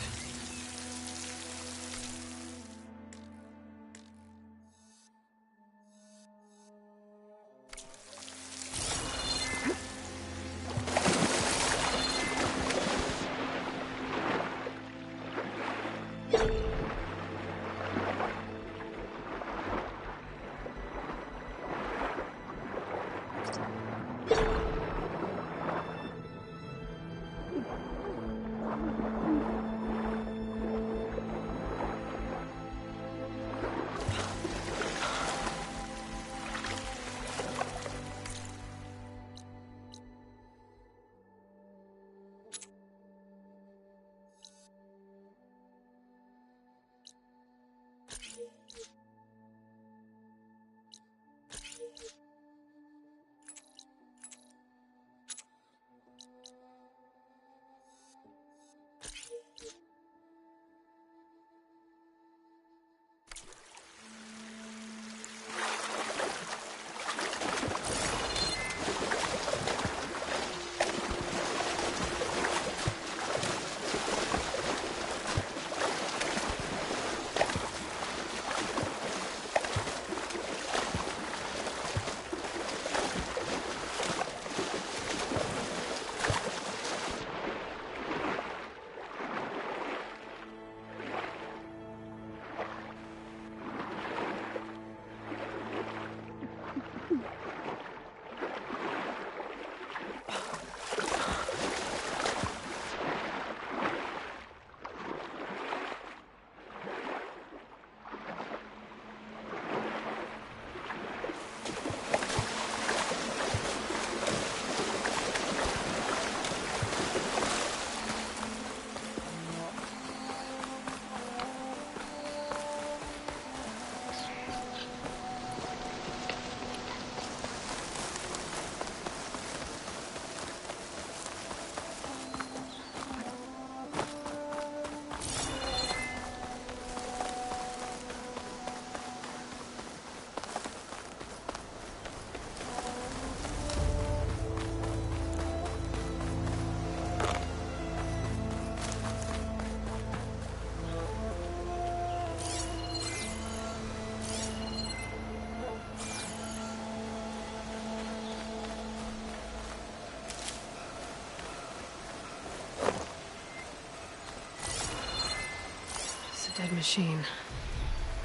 Dead machine.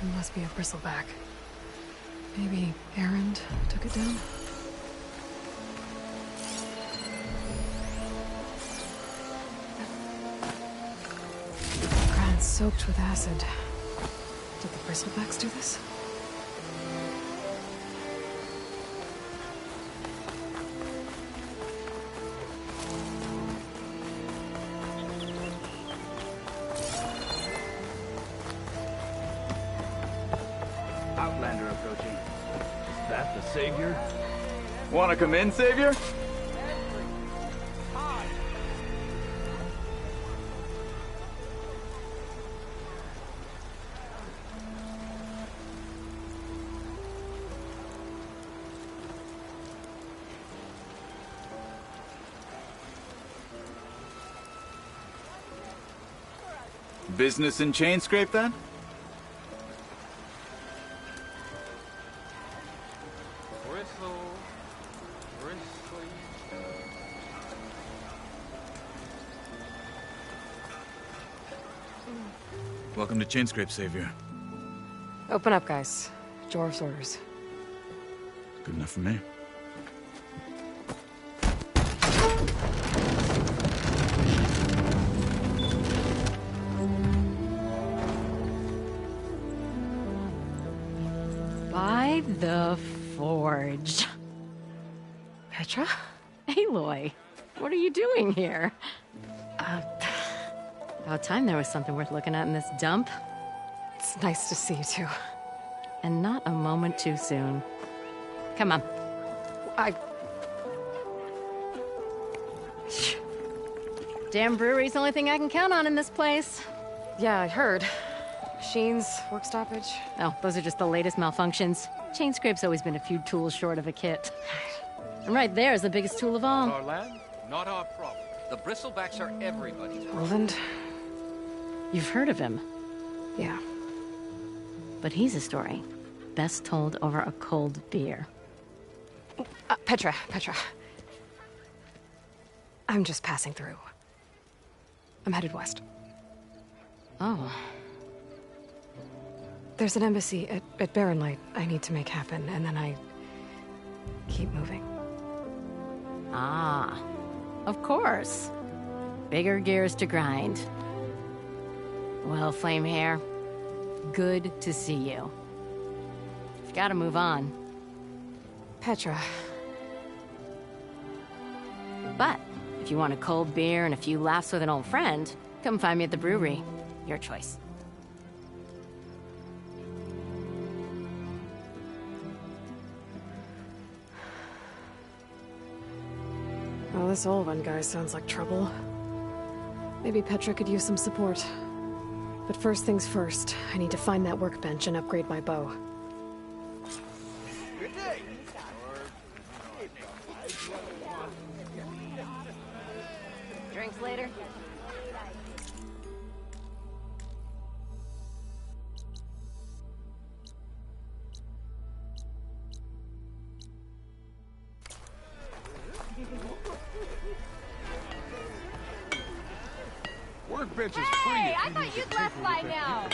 It must be a bristleback. Maybe Erend took it down? Ground soaked with acid. Did the bristlebacks do this? Outlander approaching. Is that the Savior? Wanna come in, Savior? Business in chain scrape, then? Welcome to Chainscrape, Savior. Open up, guys. Jorv's orders. Good enough for me. By the Forge. Petra? Aloy, what are you doing here? About time there was something worth looking at in this dump. It's nice to see you too. And not a moment too soon. Come on. Damn brewery's the only thing I can count on in this place. Yeah, I heard. Machines, work stoppage. Oh, those are just the latest malfunctions. Chain scrape's always been a few tools short of a kit. And right there is the biggest tool of all. Our land, not our problem. The bristlebacks are everybody's problem. Roland? You've heard of him? Yeah. But he's a story best told over a cold beer. Petra. I'm just passing through. I'm headed west. Oh. There's an embassy at Barren Light I need to make happen, and then I keep moving. Ah, of course. Bigger gears to grind. Well, Flamehair, good to see you. You've got to move on. Petra. But if you want a cold beer and a few laughs with an old friend, come find me at the brewery. Your choice. Well, this Olwen guy sounds like trouble. Maybe Petra could use some support. But first things first, I need to find that workbench and upgrade my bow. Drinks later? Workbench is free. Hey, I thought you'd left by now.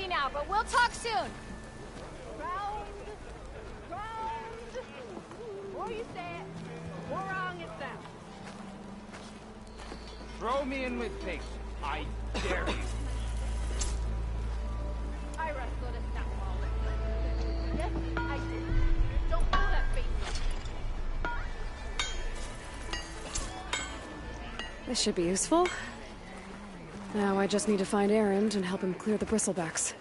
Now, but we'll talk soon. Round. What you said? What wrong is that? Throw me in with pigs. I dare you. I wrestled a snap ball. Yes, I did. Don't pull that face. This should be useful. Now I just need to find Erend and help him clear the bristlebacks.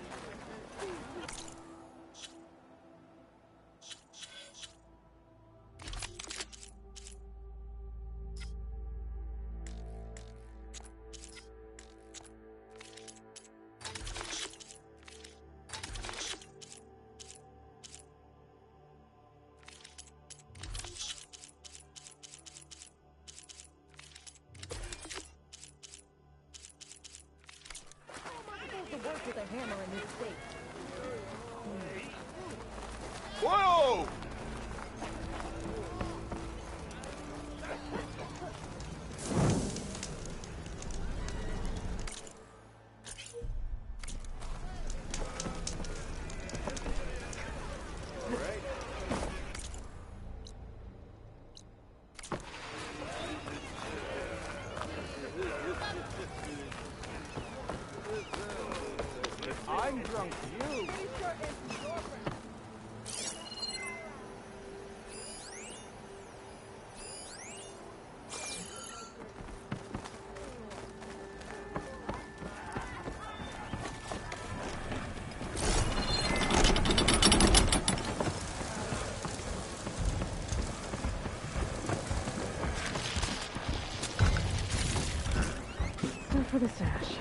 for the stash.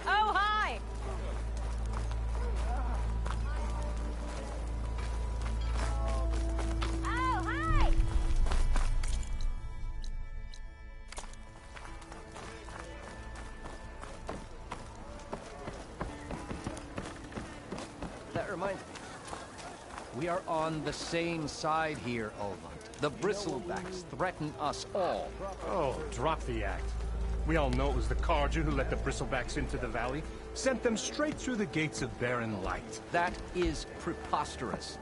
Oh, hi! Oh, hi! That reminds me. We are on the same side here, Olmont. The bristlebacks threaten us all. Oh, drop the act. We all know it was the Carja who let the bristlebacks into the valley, sent them straight through the gates of Barren Light. That is preposterous.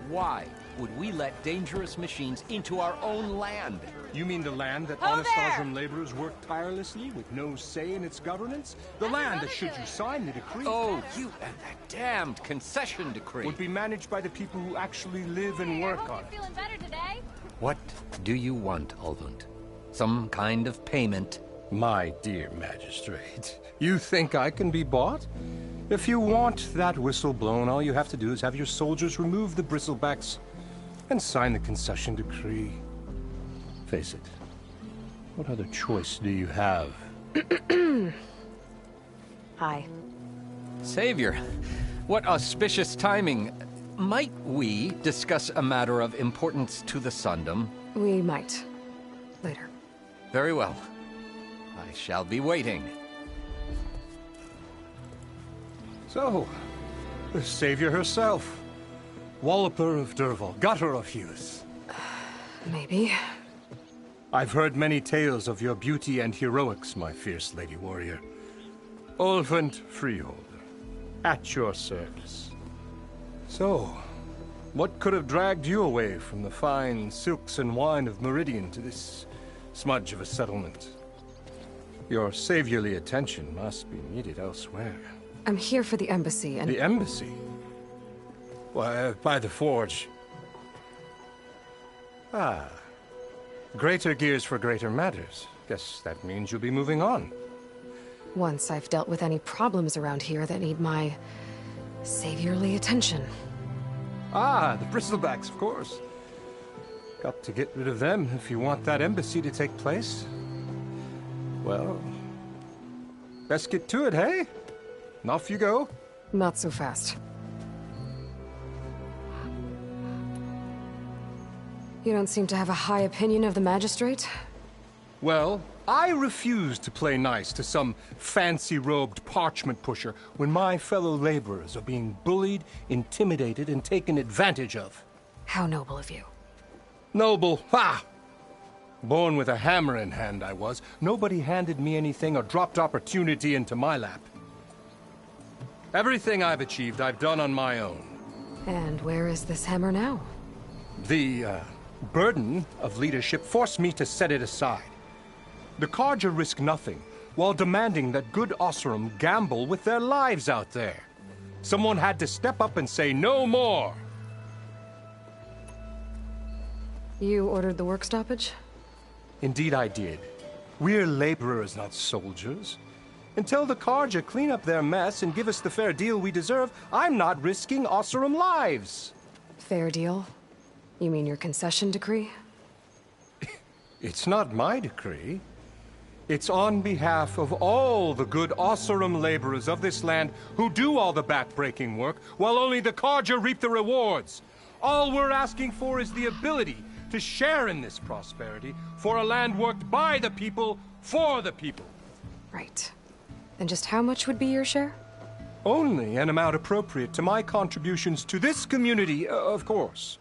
Why would we let dangerous machines into our own land? You mean the land that Ho honest there! Osram laborers work tirelessly with no say in its governance? The land that, should you sign the decree... Oh, you and that damned concession decree. ...would be managed by the people who actually live and work on it. Feeling better today? What do you want, Olvund? Some kind of payment? My dear magistrate, you think I can be bought? If you want that whistle blown, all you have to do is have your soldiers remove the bristlebacks and sign the concession decree. Face it, what other choice do you have? Hi. Savior, what auspicious timing. Might we discuss a matter of importance to the Sundom? We might. Later. Very well. I shall be waiting. So, the Savior herself. Walloper of Derval, gutter of youth. Maybe. I've heard many tales of your beauty and heroics, my fierce lady warrior. Olvund Freeholder, at your service. So, what could have dragged you away from the fine silks and wine of Meridian to this smudge of a settlement? Your saviorly attention must be needed elsewhere. I'm here for the embassy and... The embassy? Why, by the forge. Ah. Greater gears for greater matters. Guess that means you'll be moving on. Once I've dealt with any problems around here that need my... saviorly attention. Ah, the bristlebacks, of course. Got to get rid of them if you want that embassy to take place. Well, best get to it, hey? And off you go. Not so fast. You don't seem to have a high opinion of the magistrate? Well, I refuse to play nice to some fancy-robed parchment pusher when my fellow laborers are being bullied, intimidated, and taken advantage of. How noble of you. Noble? Ha! Born with a hammer in hand, I was. Nobody handed me anything or dropped opportunity into my lap. Everything I've achieved, I've done on my own. And where is this hammer now? The, burden of leadership forced me to set it aside. The Carja risk nothing, while demanding that good Osram gamble with their lives out there. Someone had to step up and say no more. You ordered the work stoppage? Indeed I did. We're laborers, not soldiers. Until the Carja clean up their mess and give us the fair deal we deserve, I'm not risking Osram lives. Fair deal? You mean your concession decree? It's not my decree. It's on behalf of all the good Osram laborers of this land who do all the back-breaking work, while only the Carja reap the rewards. All we're asking for is the ability to share in this prosperity for a land worked by the people, for the people. Right. And just how much would be your share? Only an amount appropriate to my contributions to this community, of course.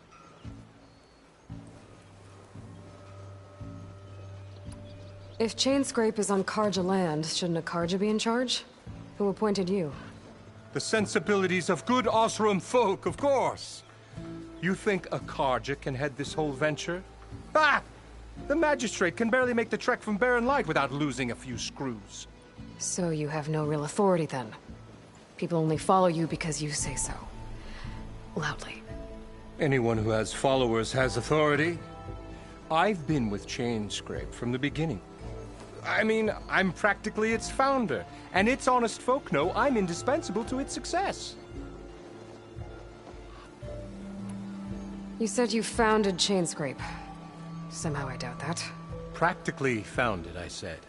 If Chainscrape is on Carja land, shouldn't a Carja be in charge? Who appointed you? The sensibilities of good Osram folk, of course. You think a Carja can head this whole venture? Ah! The magistrate can barely make the trek from Barren Light without losing a few screws. So you have no real authority then? People only follow you because you say so. Loudly. Anyone who has followers has authority. I've been with Chainscrape from the beginning. I mean, I'm practically its founder, and its honest folk know I'm indispensable to its success. You said you founded Chainscrape. Somehow I doubt that. Practically founded, I said.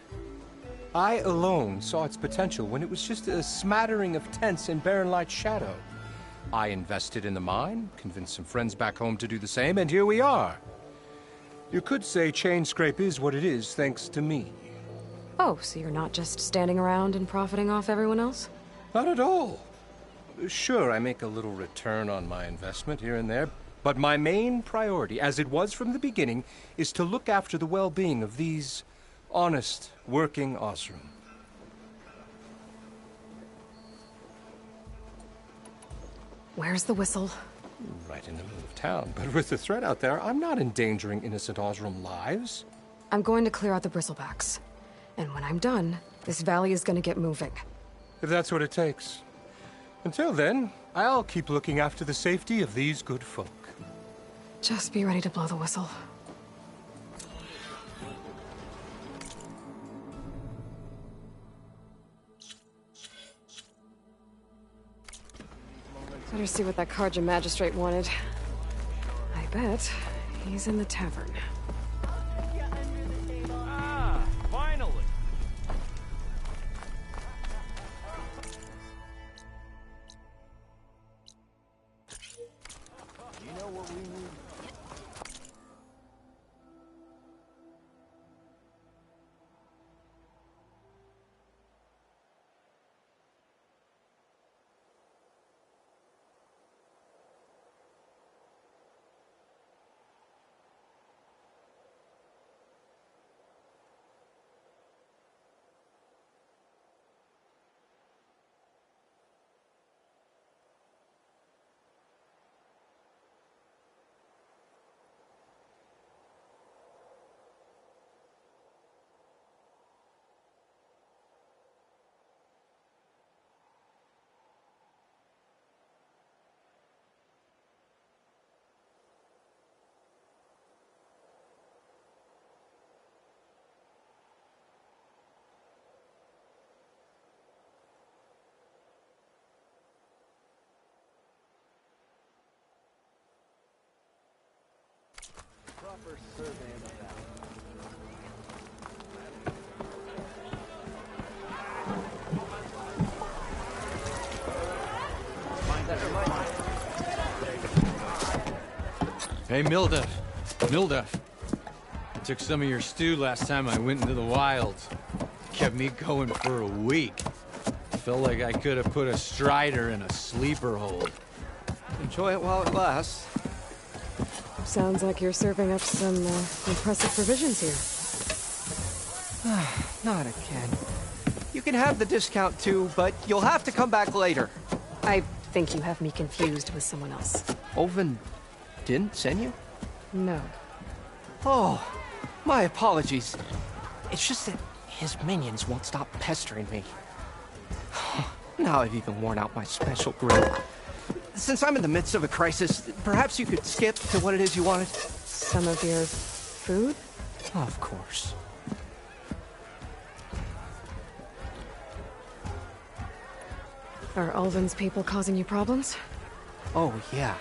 I alone saw its potential when it was just a smattering of tents in Barren Light's shadow. I invested in the mine, convinced some friends back home to do the same, and here we are. You could say Chainscrape is what it is thanks to me. Oh, so you're not just standing around and profiting off everyone else? Not at all. Sure, I make a little return on my investment here and there, but my main priority, as it was from the beginning, is to look after the well-being of these honest, working Osram. Where's the whistle? Right in the middle of town, but with the threat out there, I'm not endangering innocent Osram lives. I'm going to clear out the bristlebacks. And when I'm done, this valley is going to get moving. If that's what it takes. Until then, I'll keep looking after the safety of these good folk. Just be ready to blow the whistle. Better see what that Karja magistrate wanted. I bet he's in the tavern. Ah, finally! You know what we need? Proper survey of the valley. Hey, Milduff. Milduff. I took some of your stew last time I went into the wilds. Kept me going for a week. Felt like I could have put a strider in a sleeper hold. Enjoy it while it lasts. Sounds like you're serving up some impressive provisions here. Not again. You can have the discount too, but you'll have to come back later. I think you have me confused with someone else. Oven didn't send you? No. Oh, my apologies. It's just that his minions won't stop pestering me. Now I've even worn out my special grill. Since I'm in the midst of a crisis, perhaps you could skip to what it is you wanted? Some of your food? Of course. Are Ulvin's people causing you problems? Oh, yeah.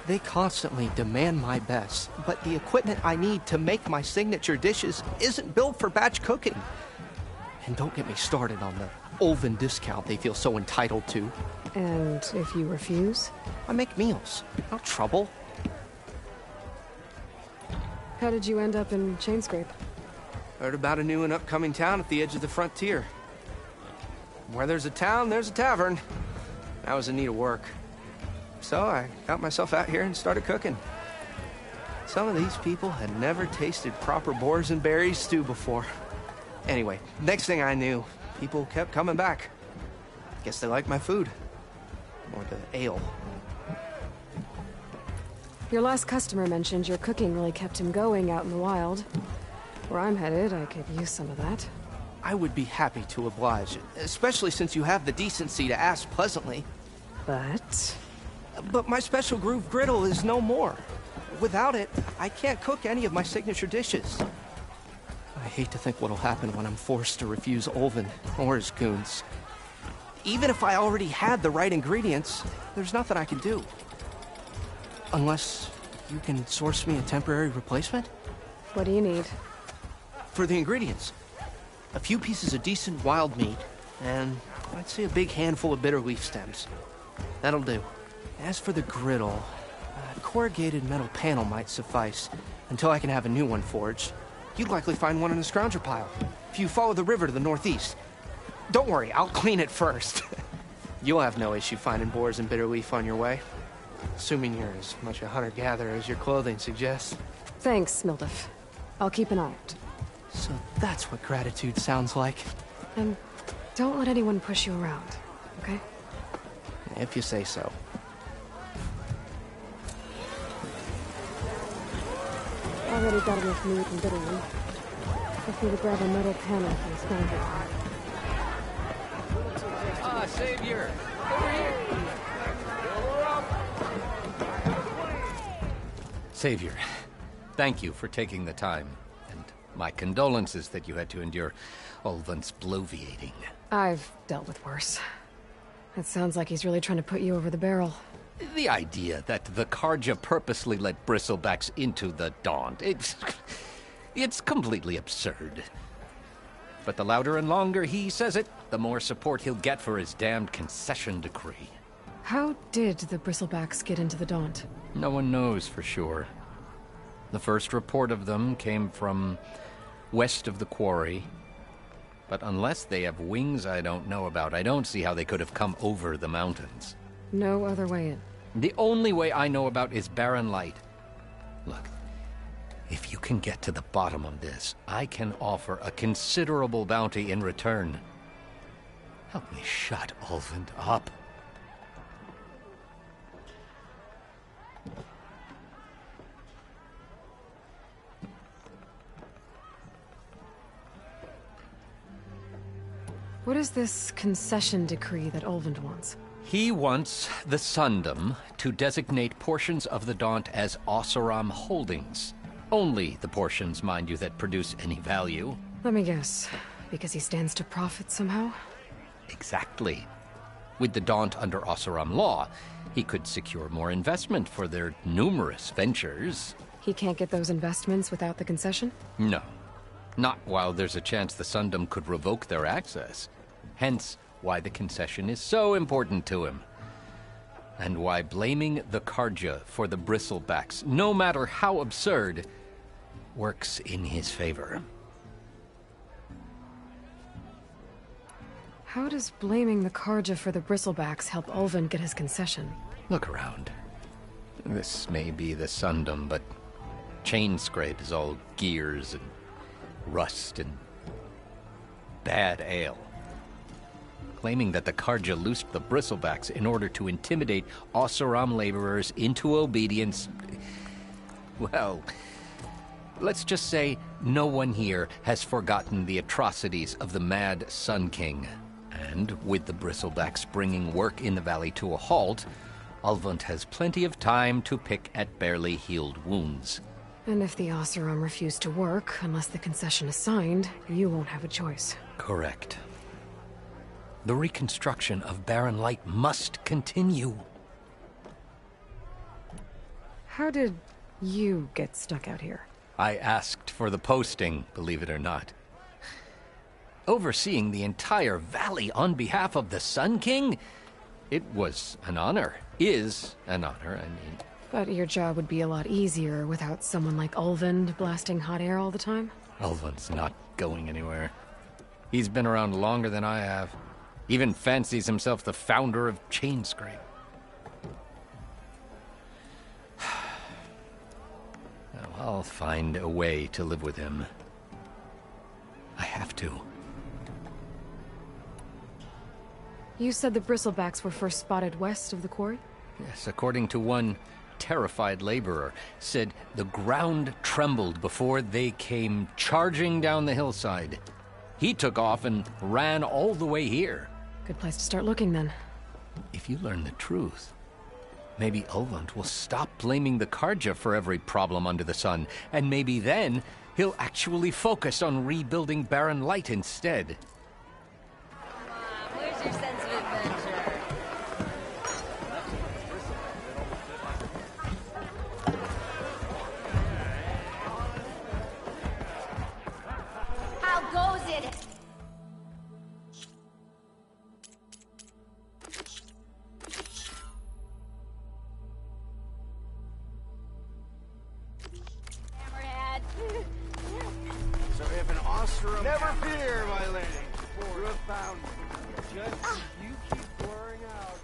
They constantly demand my best, but the equipment I need to make my signature dishes isn't built for batch cooking. And don't get me started on the Ulvin discount they feel so entitled to. And if you refuse? I make meals. No trouble. How did you end up in Chainscrape? Heard about a new and upcoming town at the edge of the frontier. Where there's a town, there's a tavern. I was in need of work. So I got myself out here and started cooking. Some of these people had never tasted proper boars and berries stew before. Anyway, next thing I knew, people kept coming back. Guess they liked my food. Or the ale. Your last customer mentioned your cooking really kept him going out in the wild. Where I'm headed, I could use some of that. I would be happy to oblige, especially since you have the decency to ask pleasantly. But my special groove griddle is no more. Without it, I can't cook any of my signature dishes. I hate to think what'll happen when I'm forced to refuse Olvin or his goons. Even if I already had the right ingredients, there's nothing I can do. Unless you can source me a temporary replacement? What do you need? For the ingredients. A few pieces of decent wild meat, and I'd say a big handful of bitter leaf stems. That'll do. As for the griddle, a corrugated metal panel might suffice until I can have a new one forged. You'd likely find one in the scrounger pile, if you follow the river to the northeast. Don't worry, I'll clean it first. You'll have no issue finding boars and bitter leaf on your way. Assuming you're as much a hunter-gatherer as your clothing suggests. Thanks, Mildef. I'll keep an eye out. So that's what gratitude sounds like. And don't let anyone push you around, okay? If you say so. Already got enough meat and bitter leaf. Just need to grab a metal panel from the scrounger pile. Ah, Savior! Over here! Savior, thank you for taking the time, and my condolences that you had to endure Olvin's bloviating. I've dealt with worse. It sounds like he's really trying to put you over the barrel. The idea that the Karja purposely let bristlebacks into the Daunt, it's completely absurd. But the louder and longer he says it, the more support he'll get for his damned concession decree. How did the bristlebacks get into the Daunt? No one knows for sure. The first report of them came from west of the quarry. But unless they have wings I don't know about, I don't see how they could have come over the mountains. No other way in. The only way I know about is Barren Light. Look, if you can get to the bottom of this, I can offer a considerable bounty in return. Help me shut Olvin up. What is this concession decree that Olvin wants? He wants the Sundom to designate portions of the Daunt as Oseram holdings. Only the portions, mind you, that produce any value. Let me guess. Because he stands to profit somehow? Exactly. With the Daunt under Oseram law, he could secure more investment for their numerous ventures. He can't get those investments without the concession? No. Not while there's a chance the Sundom could revoke their access. Hence, why the concession is so important to him. And why blaming the Karja for the bristlebacks, no matter how absurd, works in his favor. How does blaming the Karja for the bristlebacks help Olvin get his concession? Look around. This may be the Sundom, but Chainscrape is all gears and rust and bad ale. Claiming that the Karja loosed the bristlebacks in order to intimidate Oseram laborers into obedience. Well, let's just say no one here has forgotten the atrocities of the Mad Sun King. And with the bristlebacks bringing work in the valley to a halt, Ulvund has plenty of time to pick at barely healed wounds. And if the Oseram refuse to work, unless the concession is signed, you won't have a choice. Correct. The reconstruction of Barren Light must continue. How did you get stuck out here? I asked for the posting, believe it or not. Overseeing the entire valley on behalf of the Sun King? It was an honor. Is an honor, I mean. But your job would be a lot easier without someone like Ulvund blasting hot air all the time? Ulvund's not going anywhere. He's been around longer than I have. Even fancies himself the founder of Chainscrape. I'll find a way to live with him. I have to. You said the bristlebacks were first spotted west of the quarry? Yes, according to one terrified laborer, said the ground trembled before they came charging down the hillside. He took off and ran all the way here. Good place to start looking, then. If you learn the truth, maybe Ulvund will stop blaming the Karja for every problem under the sun, and maybe then He'll actually focus on rebuilding Barren Light instead. Where's your sense of adventure? How goes it? Hammerhead. So if an Ostrom... Never fear, my lady. You have found me. Just if you keep blurring out...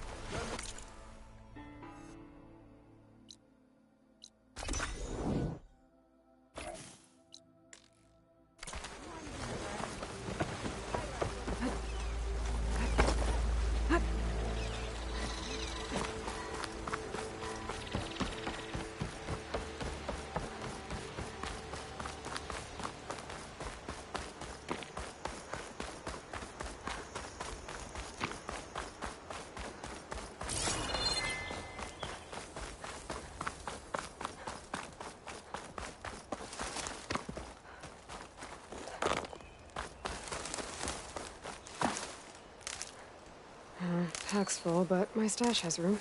Pack's full, but my stash has room.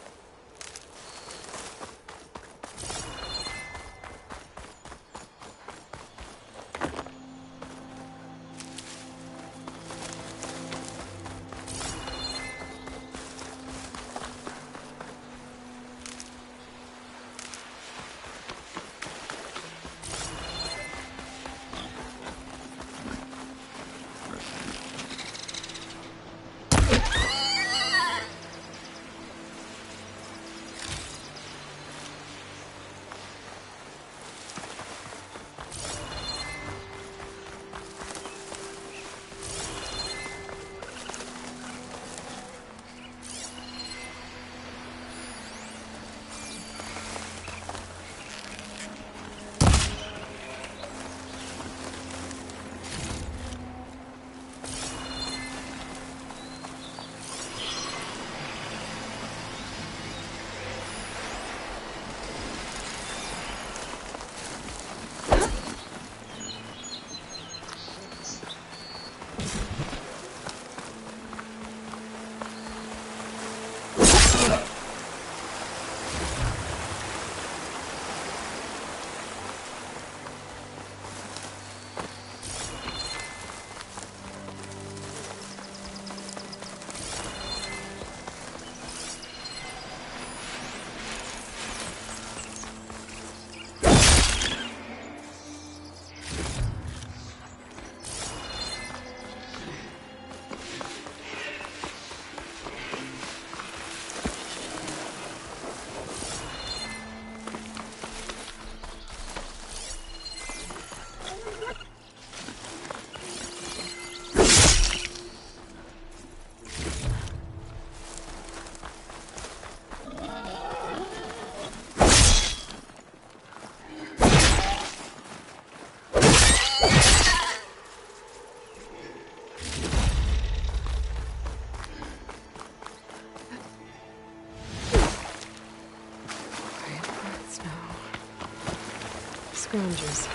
Scroungers.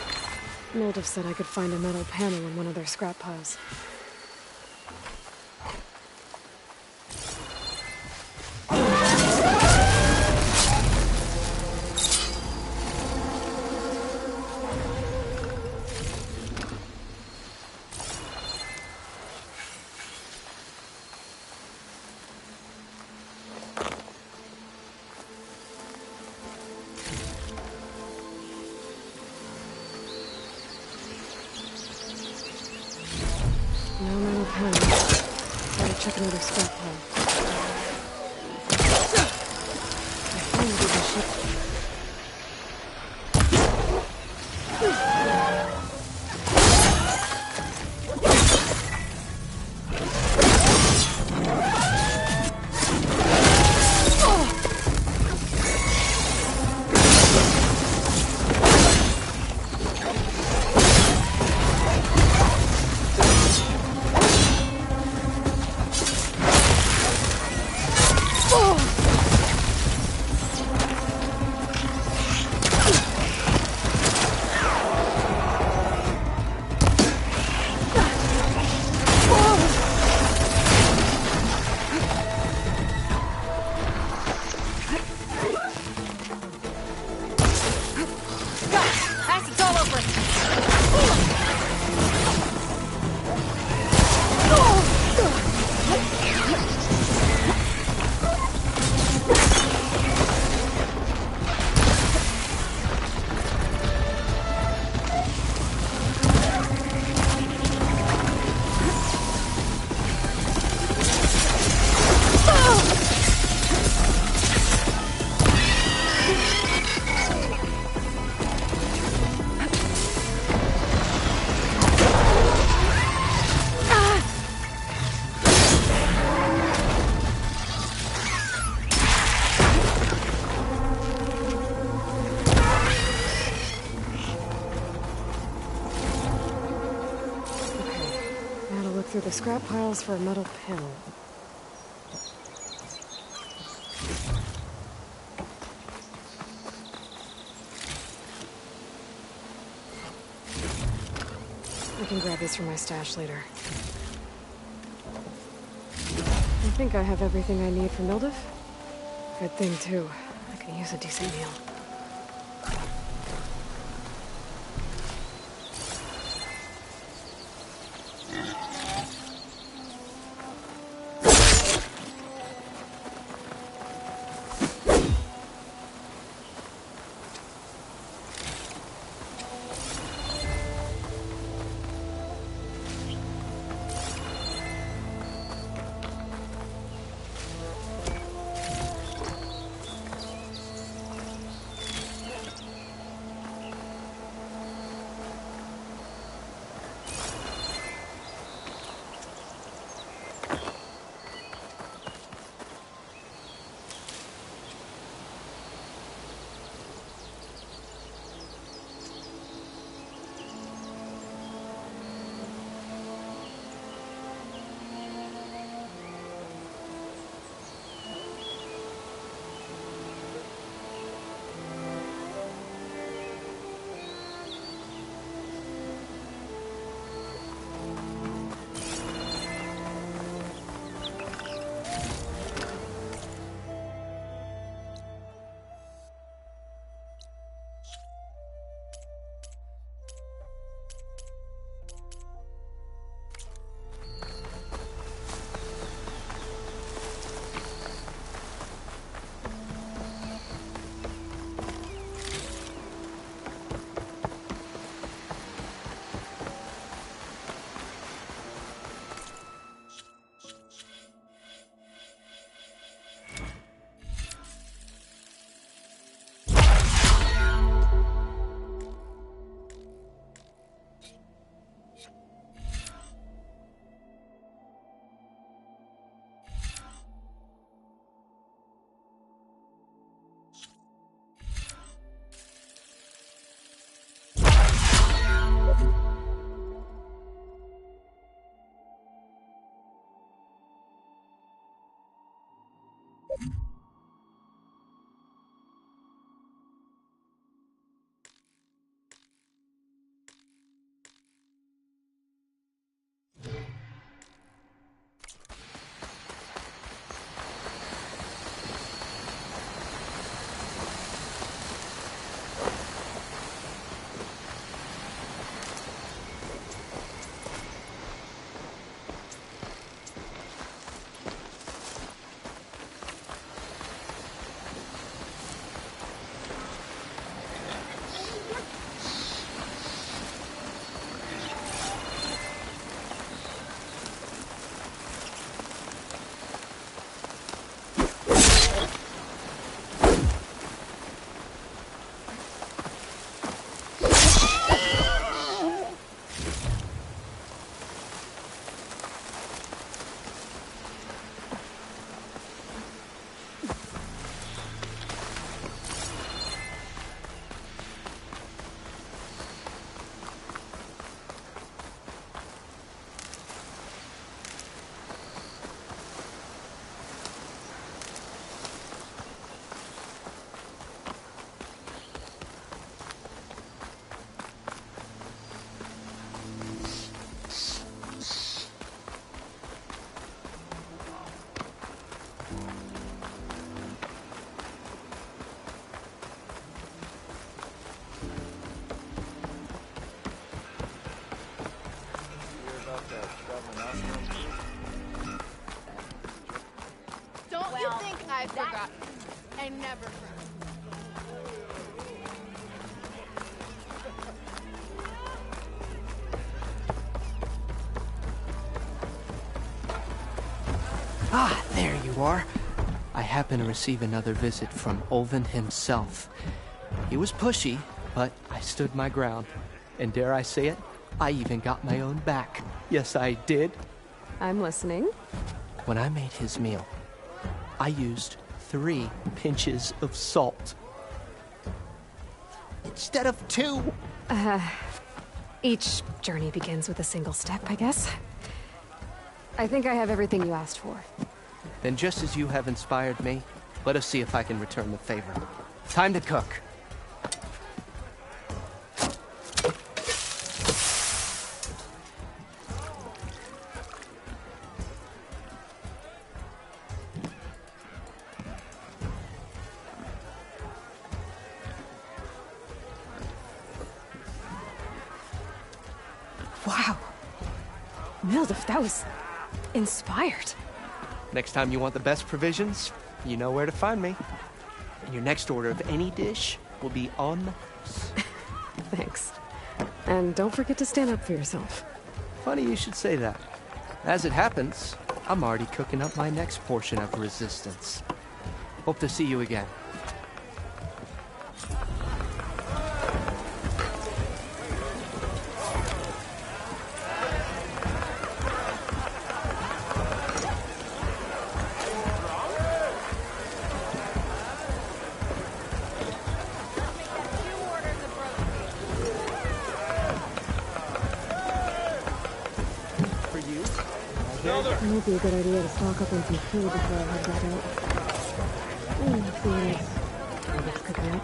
Mold said I could find a metal panel in one of their scrap piles. No metal panel. Gotta check another scrap pile. I finally did the ship. through the scrap piles for a metal panel. I can grab this from my stash later. I think I have everything I need for Mildev. Good thing, too. I can use a decent meal. Don't you think I've forgotten? I never forgot. Ah, there you are. I happen to receive another visit from Ulvin himself. He was pushy, but I stood my ground. And dare I say it, I even got my own back. Yes, I did. I'm listening. When I made his meal, I used 3 pinches of salt. Instead of 2. Each journey begins with a single step, I guess. I think I have everything you asked for. Then just as you have inspired me, let us see if I can return the favor. Time to cook. Wow. Mildef, that was inspired. Next time you want the best provisions, you know where to find me. And your next order of any dish will be on the house. Thanks. And don't forget to stand up for yourself. Funny you should say that. As it happens, I'm already cooking up my next portion of resistance. Hope to see you again. It might be a good idea to stock up on some food before I head back out. See what else I guess cooking up.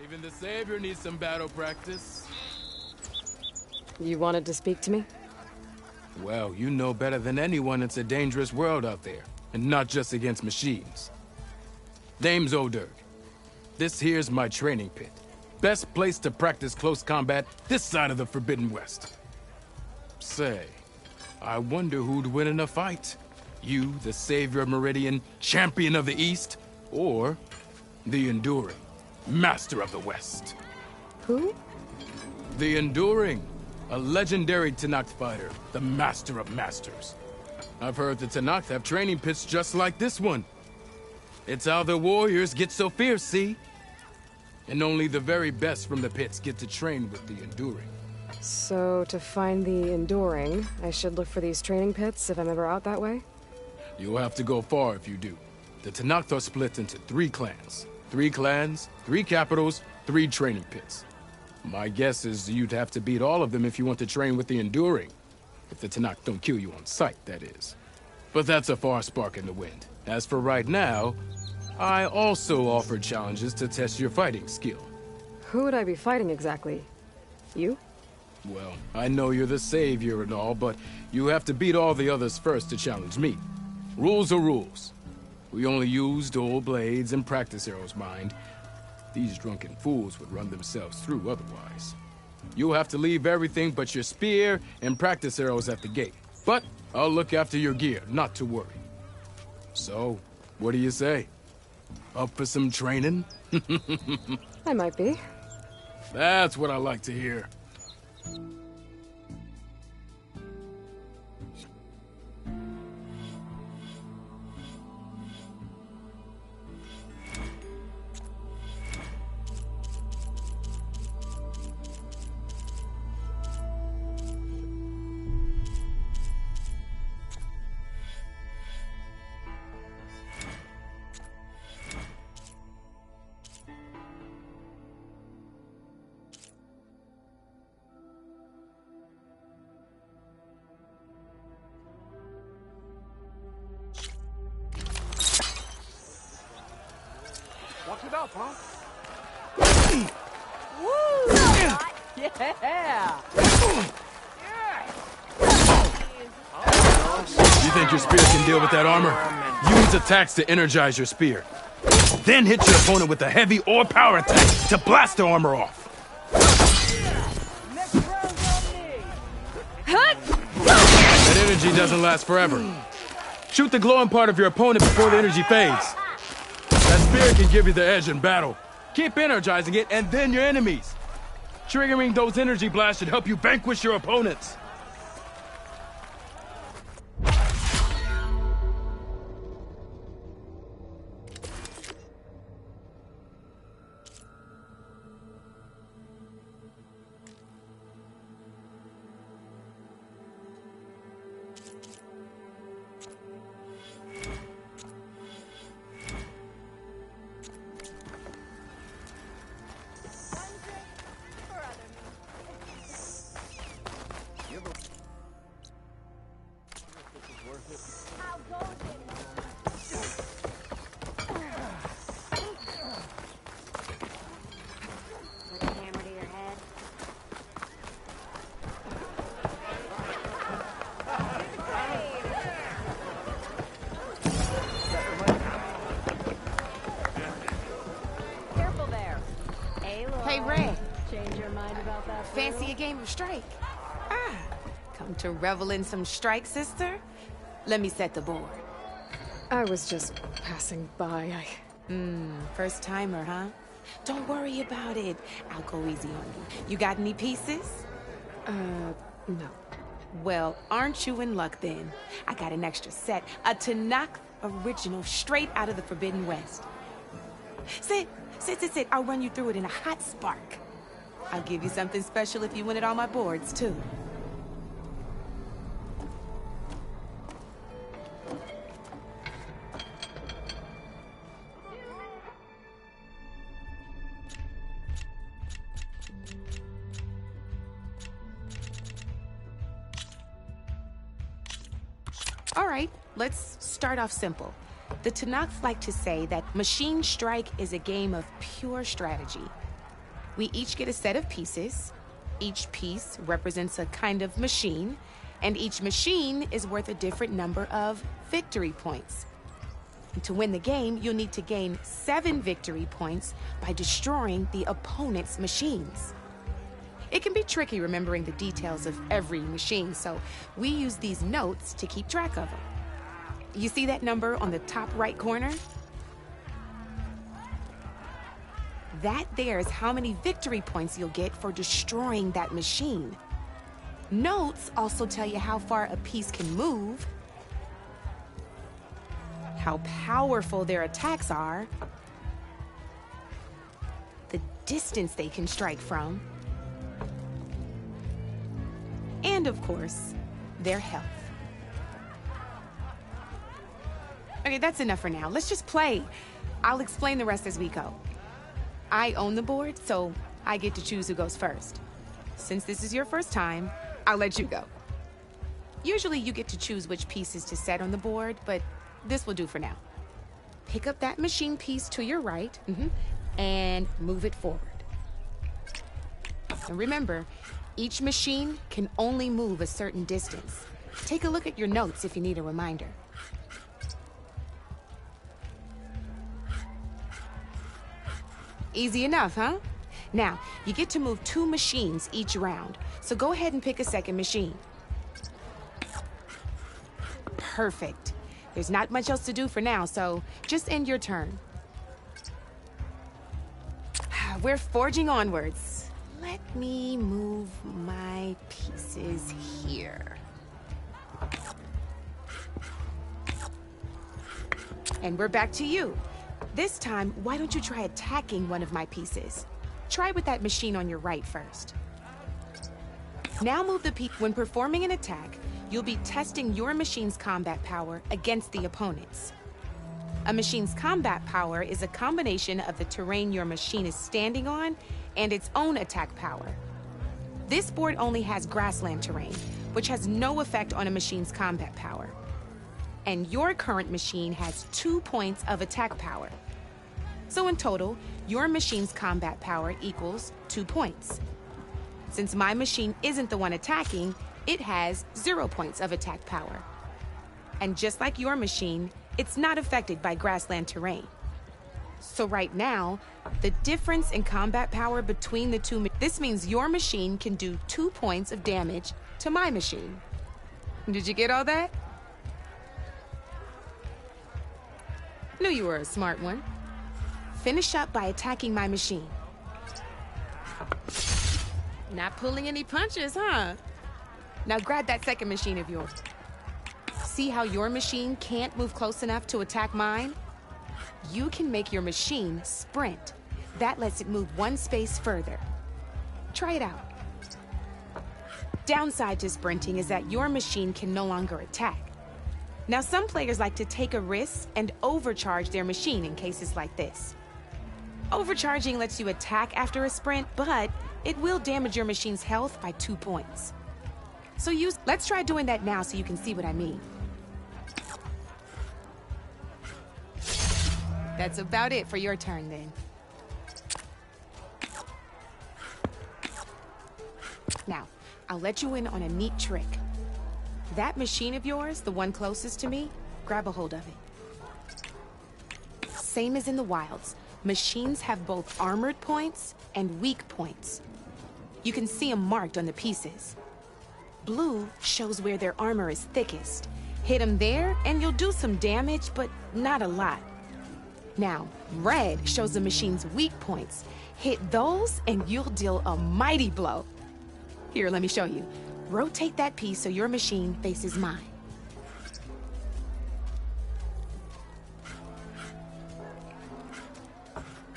Even the Savior needs some battle practice. You wanted to speak to me? Well, you know better than anyone it's a dangerous world out there, and not just against machines. Name's Oderg. This here's my training pit. Best place to practice close combat this side of the Forbidden West. Say, I wonder who'd win in a fight. You, the Savior of Meridian, Champion of the East, or the Enduring, Master of the West. Who? The Enduring, a legendary Tenakth fighter, the Master of Masters. I've heard the Tenakth have training pits just like this one. It's how the warriors get so fierce, see? And only the very best from the pits get to train with the Enduring. So, to find the Enduring, I should look for these training pits if I'm ever out that way? You'll have to go far if you do. The Tenakth are split into 3 clans. 3 clans, 3 capitals, 3 training pits. My guess is you'd have to beat all of them if you want to train with the Enduring. If the Tenakth don't kill you on sight, that is. But that's a far spark in the wind. As for right now, I also offer challenges to test your fighting skill. Who would I be fighting exactly? You? Well, I know you're the Savior and all, but you have to beat all the others first to challenge me. Rules are rules. We only use dual blades and practice arrows, mind. These drunken fools would run themselves through otherwise. You'll have to leave everything but your spear and practice arrows at the gate. But I'll look after your gear, not to worry. So, what do you say? Up for some training? I might be. That's what I like to hear. Watch it up, huh? Woo! Yeah! You think your spear can deal with that armor? Use attacks to energize your spear. Then hit your opponent with a heavy or power attack to blast the armor off. That energy doesn't last forever. Shoot the glowing part of your opponent before the energy fades. That spear can give you the edge in battle. Keep energizing it, and then your enemies. Triggering those energy blasts should help you vanquish your opponents. Hey, Ray. Change your mind about that? Fancy a game of strike? Come to revel in some strike, sister? Let me set the board. I was just passing by. First timer, huh? Don't worry about it. I'll go easy on you. You got any pieces? No. Well, aren't you in luck then? I got an extra set, a Tanakh original straight out of the Forbidden West. Sit. I'll run you through it in a hot spark. I'll give you something special if you win it on my boards, too. All right, let's start off simple. The Tanakh like to say that Machine Strike is a game of pure strategy. We each get a set of pieces. Each piece represents a kind of machine, and each machine is worth a different number of victory points. And to win the game, you'll need to gain 7 victory points by destroying the opponent's machines. It can be tricky remembering the details of every machine, so we use these notes to keep track of them. You see that number on the top right corner? That there is how many victory points you'll get for destroying that machine. Notes also tell you how far a piece can move, how powerful their attacks are, the distance they can strike from, and of course, their health. Okay, that's enough for now. Let's just play. I'll explain the rest as we go. I own the board, so I get to choose who goes first. Since this is your first time, I'll let you go. Usually you get to choose which pieces to set on the board, but this will do for now. Pick up that machine piece to your right, and move it forward. And remember, each machine can only move a certain distance. Take a look at your notes if you need a reminder. Easy enough, huh? Now, you get to move 2 machines each round, so go ahead and pick a second machine. Perfect. There's not much else to do for now, so just end your turn. we're forging onwards. Let me move my pieces here. And we're back to you. This time, why don't you try attacking one of my pieces? Try with that machine on your right first. Now move the piece. When performing an attack, you'll be testing your machine's combat power against the opponent's. A machine's combat power is a combination of the terrain your machine is standing on and its own attack power. This board only has grassland terrain, which has no effect on a machine's combat power. And your current machine has 2 points of attack power. So in total, your machine's combat power equals 2 points. Since my machine isn't the one attacking, it has 0 points of attack power. And just like your machine, it's not affected by grassland terrain. So right now, the difference in combat power between the two, this means your machine can do 2 points of damage to my machine. Did you get all that? Knew you were a smart one. Finish up by attacking my machine. Not pulling any punches, huh? Now grab that second machine of yours. See how your machine can't move close enough to attack mine? You can make your machine sprint. That lets it move 1 space further. Try it out. Downside to sprinting is that your machine can no longer attack. Now, some players like to take a risk and overcharge their machine in cases like this. Overcharging lets you attack after a sprint, but it will damage your machine's health by 2 points. So let's try doing that now so you can see what I mean. That's about it for your turn then. Now, I'll let you in on a neat trick. That machine of yours, the one closest to me, grab a hold of it. Same as in the wilds, machines have both armored points and weak points. You can see them marked on the pieces. Blue shows where their armor is thickest. Hit them there and you'll do some damage, but not a lot. Now, red shows the machine's weak points. Hit those and you'll deal a mighty blow. Here, let me show you. Rotate that piece so your machine faces mine.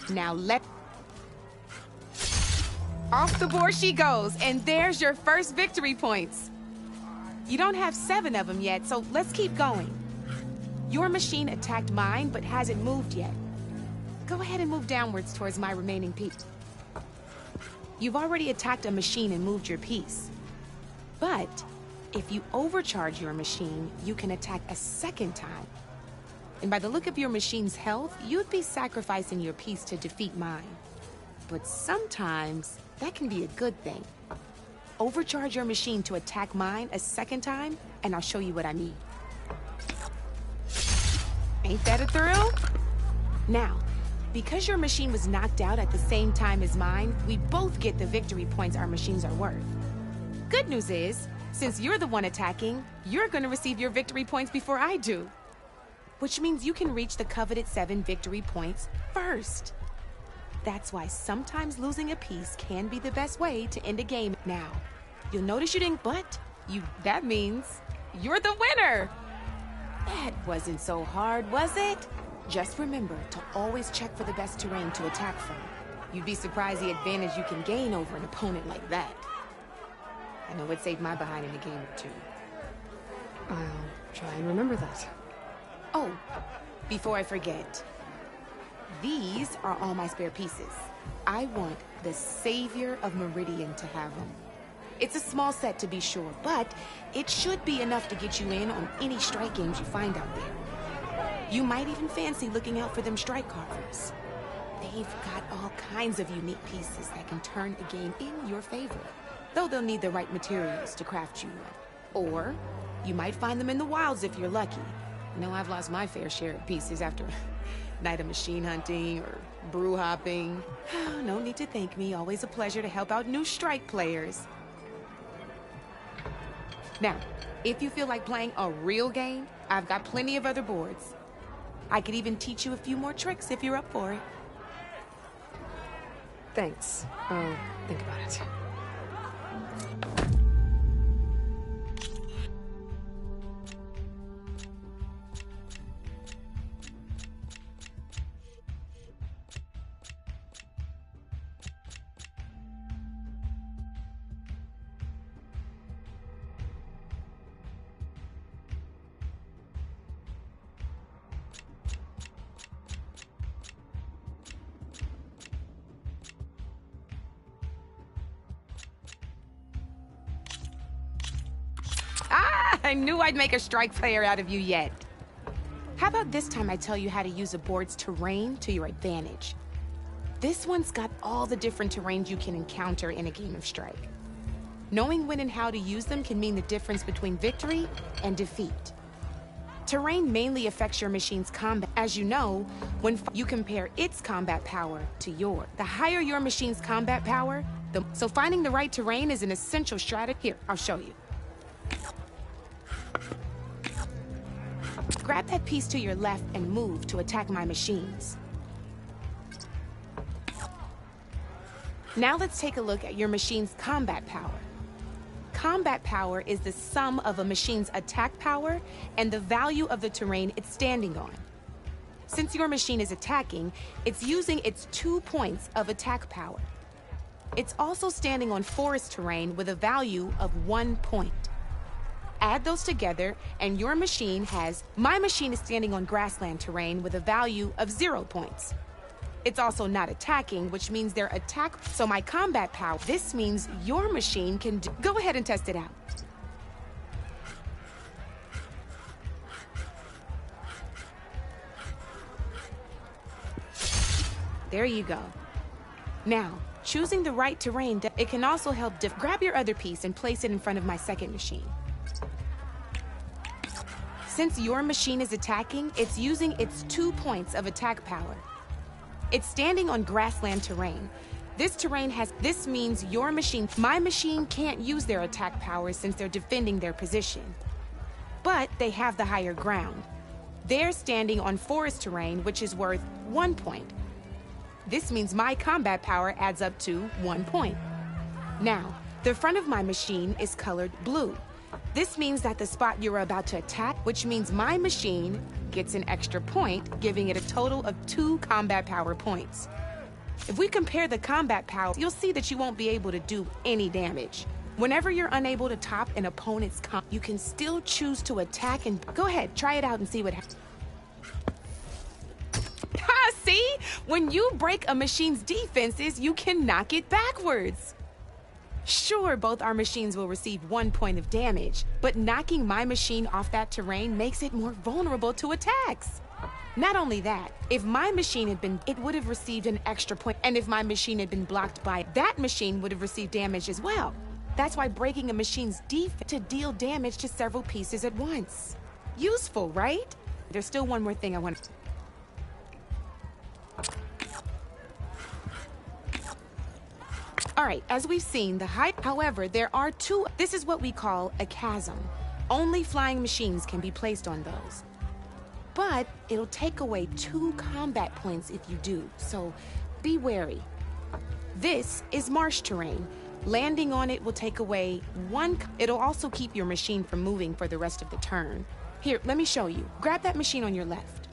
Now off the board she goes, and there's your first victory points. You don't have 7 of them yet, so let's keep going. Your machine attacked mine, but hasn't moved yet. Go ahead and move downwards towards my remaining piece. You've already attacked a machine and moved your piece. But if you overcharge your machine, you can attack a second time. And by the look of your machine's health, you'd be sacrificing your piece to defeat mine. But sometimes, that can be a good thing. Overcharge your machine to attack mine a second time, and I'll show you what I mean. Ain't that a thrill? Now, because your machine was knocked out at the same time as mine, we both get the victory points our machines are worth. Good news is, since you're the one attacking, you're gonna receive your victory points before I do. Which means you can reach the coveted 7 victory points first. That's why sometimes losing a piece can be the best way to end a game. Now, you'll notice you didn't, but that means you're the winner. That wasn't so hard, was it? Just remember to always check for the best terrain to attack from. You'd be surprised the advantage you can gain over an opponent like that. I know it saved my behind in a game or 2. I'll try and remember that. Oh, before I forget, these are all my spare pieces. I want the Savior of Meridian to have them. It's a small set to be sure, but it should be enough to get you in on any strike games you find out there. You might even fancy looking out for them strike carvers. They've got all kinds of unique pieces that can turn a game in your favor, though they'll need the right materials to craft you one. Or you might find them in the wilds if you're lucky. You know, I've lost my fair share of pieces after a night of machine hunting or brew hopping. No need to thank me. Always a pleasure to help out new strike players. Now, if you feel like playing a real game, I've got plenty of other boards. I could even teach you a few more tricks if you're up for it. Thanks. I'll think about it. I knew I'd make a strike player out of you yet. How about this time I tell you how to use a board's terrain to your advantage? This one's got all the different terrains you can encounter in a game of Strike. Knowing when and how to use them can mean the difference between victory and defeat. Terrain mainly affects your machine's combat. As you know, when you compare its combat power to yours. The higher your machine's combat power, so finding the right terrain is an essential strategy. Here, I'll show you. Grab that piece to your left and move to attack my machines. Now let's take a look at your machine's combat power. Combat power is the sum of a machine's attack power and the value of the terrain it's standing on. Since your machine is attacking, it's using its 2 points of attack power. It's also standing on forest terrain with a value of 1 point. Add those together, and your machine has... My machine is standing on grassland terrain with a value of 0 points. It's also not attacking, which means their attack... So my combat power... This means your machine can... Go ahead and test it out. There you go. Now, choosing the right terrain, it can also help... Grab your other piece and place it in front of my second machine. Since your machine is attacking, it's using its 2 points of attack power. It's standing on grassland terrain. This means your machine... My machine can't use their attack power since they're defending their position. But they have the higher ground. They're standing on forest terrain, which is worth 1 point. This means my combat power adds up to 1 point. Now, the front of my machine is colored blue. This means that the spot you're about to attack, which means my machine gets an extra point, giving it a total of 2 combat power points. If we compare the combat power, you'll see that you won't be able to do any damage. Whenever you're unable to top an opponent's you can still choose to attack and... Go ahead, try it out and see what happens. See? When you break a machine's defenses, you can knock it backwards. Sure, both our machines will receive 1 point of damage, but knocking my machine off that terrain makes it more vulnerable to attacks. Not only that, if my machine had been, it would have received an extra point, and if my machine had been blocked by, that machine would have received damage as well. That's why breaking a machine's defense to deal damage to several pieces at once. Useful, right? There's still one more thing I want to... All right, as we've seen, the height, however, there are 2, this is what we call a chasm. Only flying machines can be placed on those. But it'll take away 2 combat points if you do, so be wary. This is marsh terrain. Landing on it will take away 1, it'll also keep your machine from moving for the rest of the turn. Here, let me show you. Grab that machine on your left.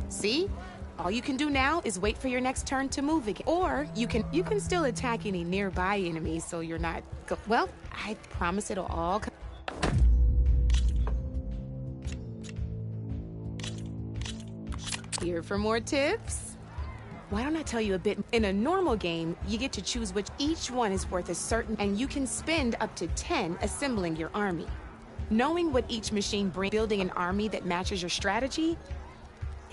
See? All you can do now is wait for your next turn to move again. Or you can still attack any nearby enemies so you're not... Well, I promise it'll all come... Here for more tips? Why don't I tell you a bit? In a normal game, you get to choose which each one is worth a certain... And you can spend up to 10 assembling your army. Knowing what each machine brings, building an army that matches your strategy,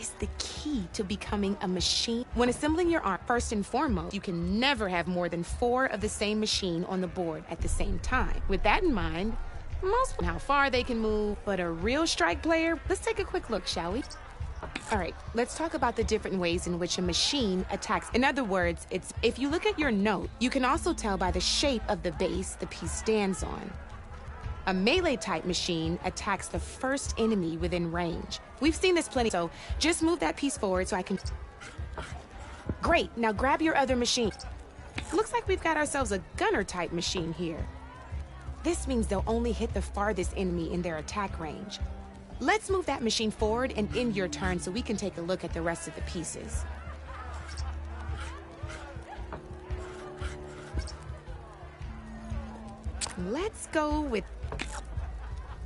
is the key to becoming a machine. When assembling your arm, first and foremost, you can never have more than 4 of the same machine on the board at the same time. With that in mind, most how far they can move, but a real Strike player, let's take a quick look, shall we? All right, let's talk about the different ways in which a machine attacks. In other words, if you look at your note, you can also tell by the shape of the base the piece stands on. A melee-type machine attacks the first enemy within range. We've seen this plenty, so just move that piece forward so I can... Great, now grab your other machine. Looks like we've got ourselves a gunner-type machine here. This means they'll only hit the farthest enemy in their attack range. Let's move that machine forward and end your turn so we can take a look at the rest of the pieces. Let's go with...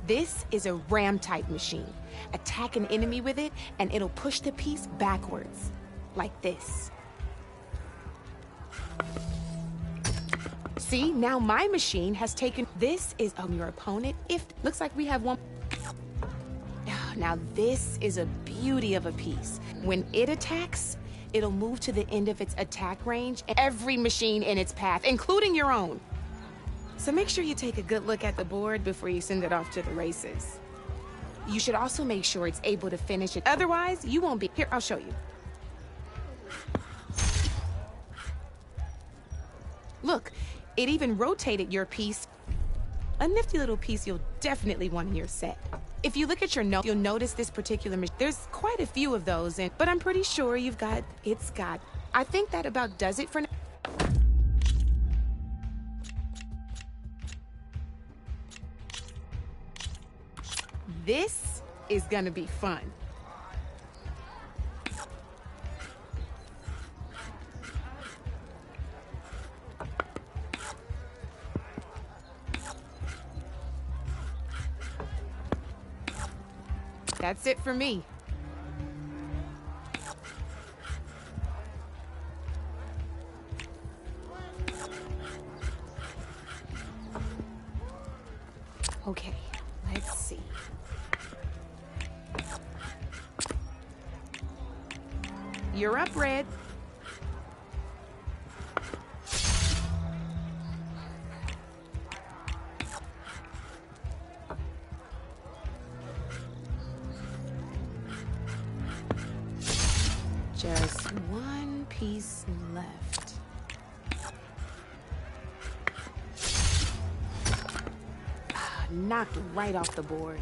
This is a ram-type machine. Attack an enemy with it, and it'll push the piece backwards. Like this. See, now my machine has taken... This is your opponent. Looks like we have one... Now this is a beauty of a piece. When it attacks, it'll move to the end of its attack range, and every machine in its path, including your own. So make sure you take a good look at the board before you send it off to the races. You should also make sure it's able to finish it. Otherwise, you won't be... Here, I'll show you. Look, it even rotated your piece. A nifty little piece you'll definitely want in your set. If you look at your note, you'll notice this particular machine. There's quite a few of those, but I'm pretty sure it's got. I think that about does it for now. This is gonna be fun. That's it for me. Okay, let's see. You're up, Red. Just one piece left. Knocked right off the board.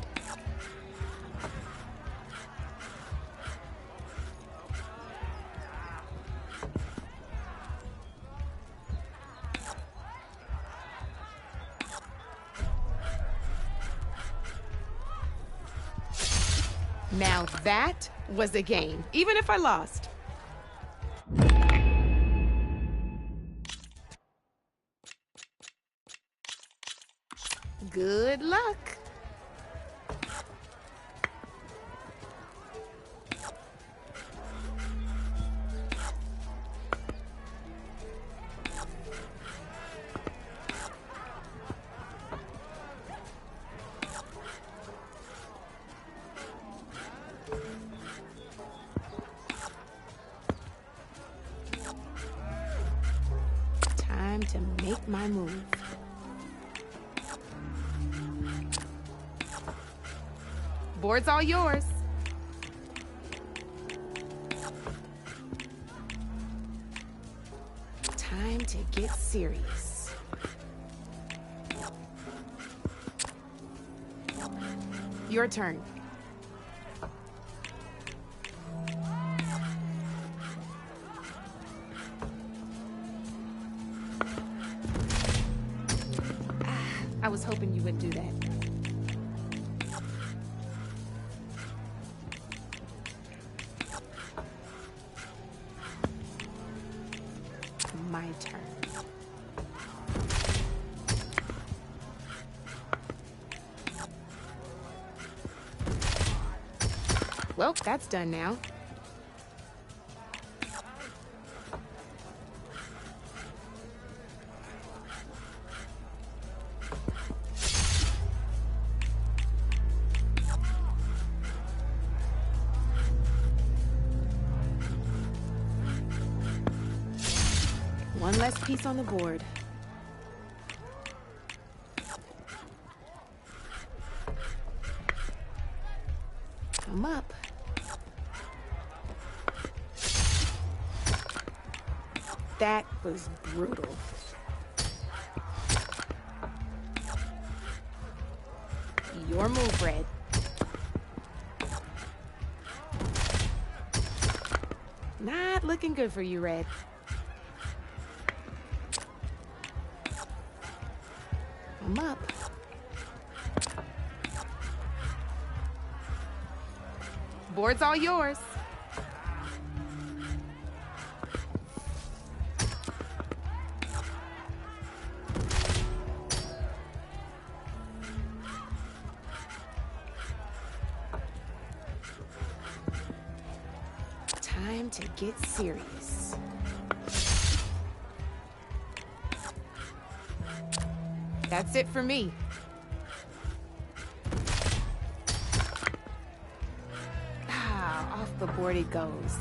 Now that was a game, even if I lost. Good luck. Time to make my move. Board's all yours. Time to get serious. Your turn. I was hoping you would do that. My turn. Well, that's done now. One less piece on the board. I'm up. That was brutal. Your move, Red. Not looking good for you, Red. I'm up. Board's all yours. Time to get serious. That's it for me. Ah, off the board it goes.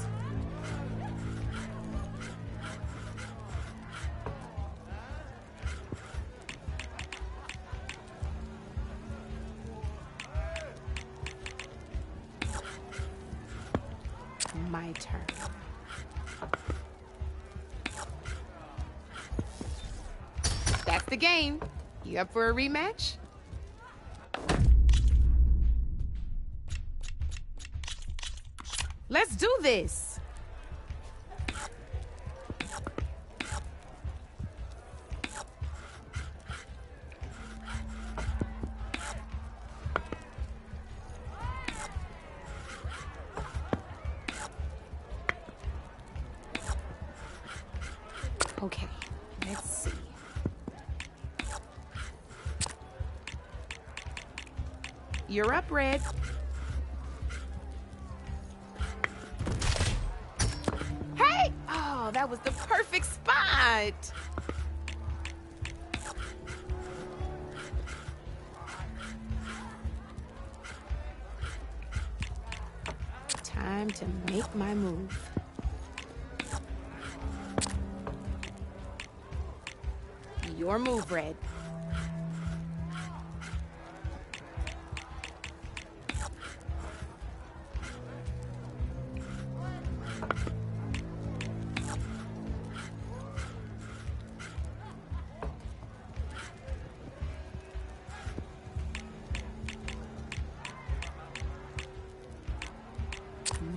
My turn. That's the game. You up for a rematch? Let's do this. Okay, let's see. You're up, Red. Hey! Oh, that was the perfect spot. Time to make my move. Your move, Red.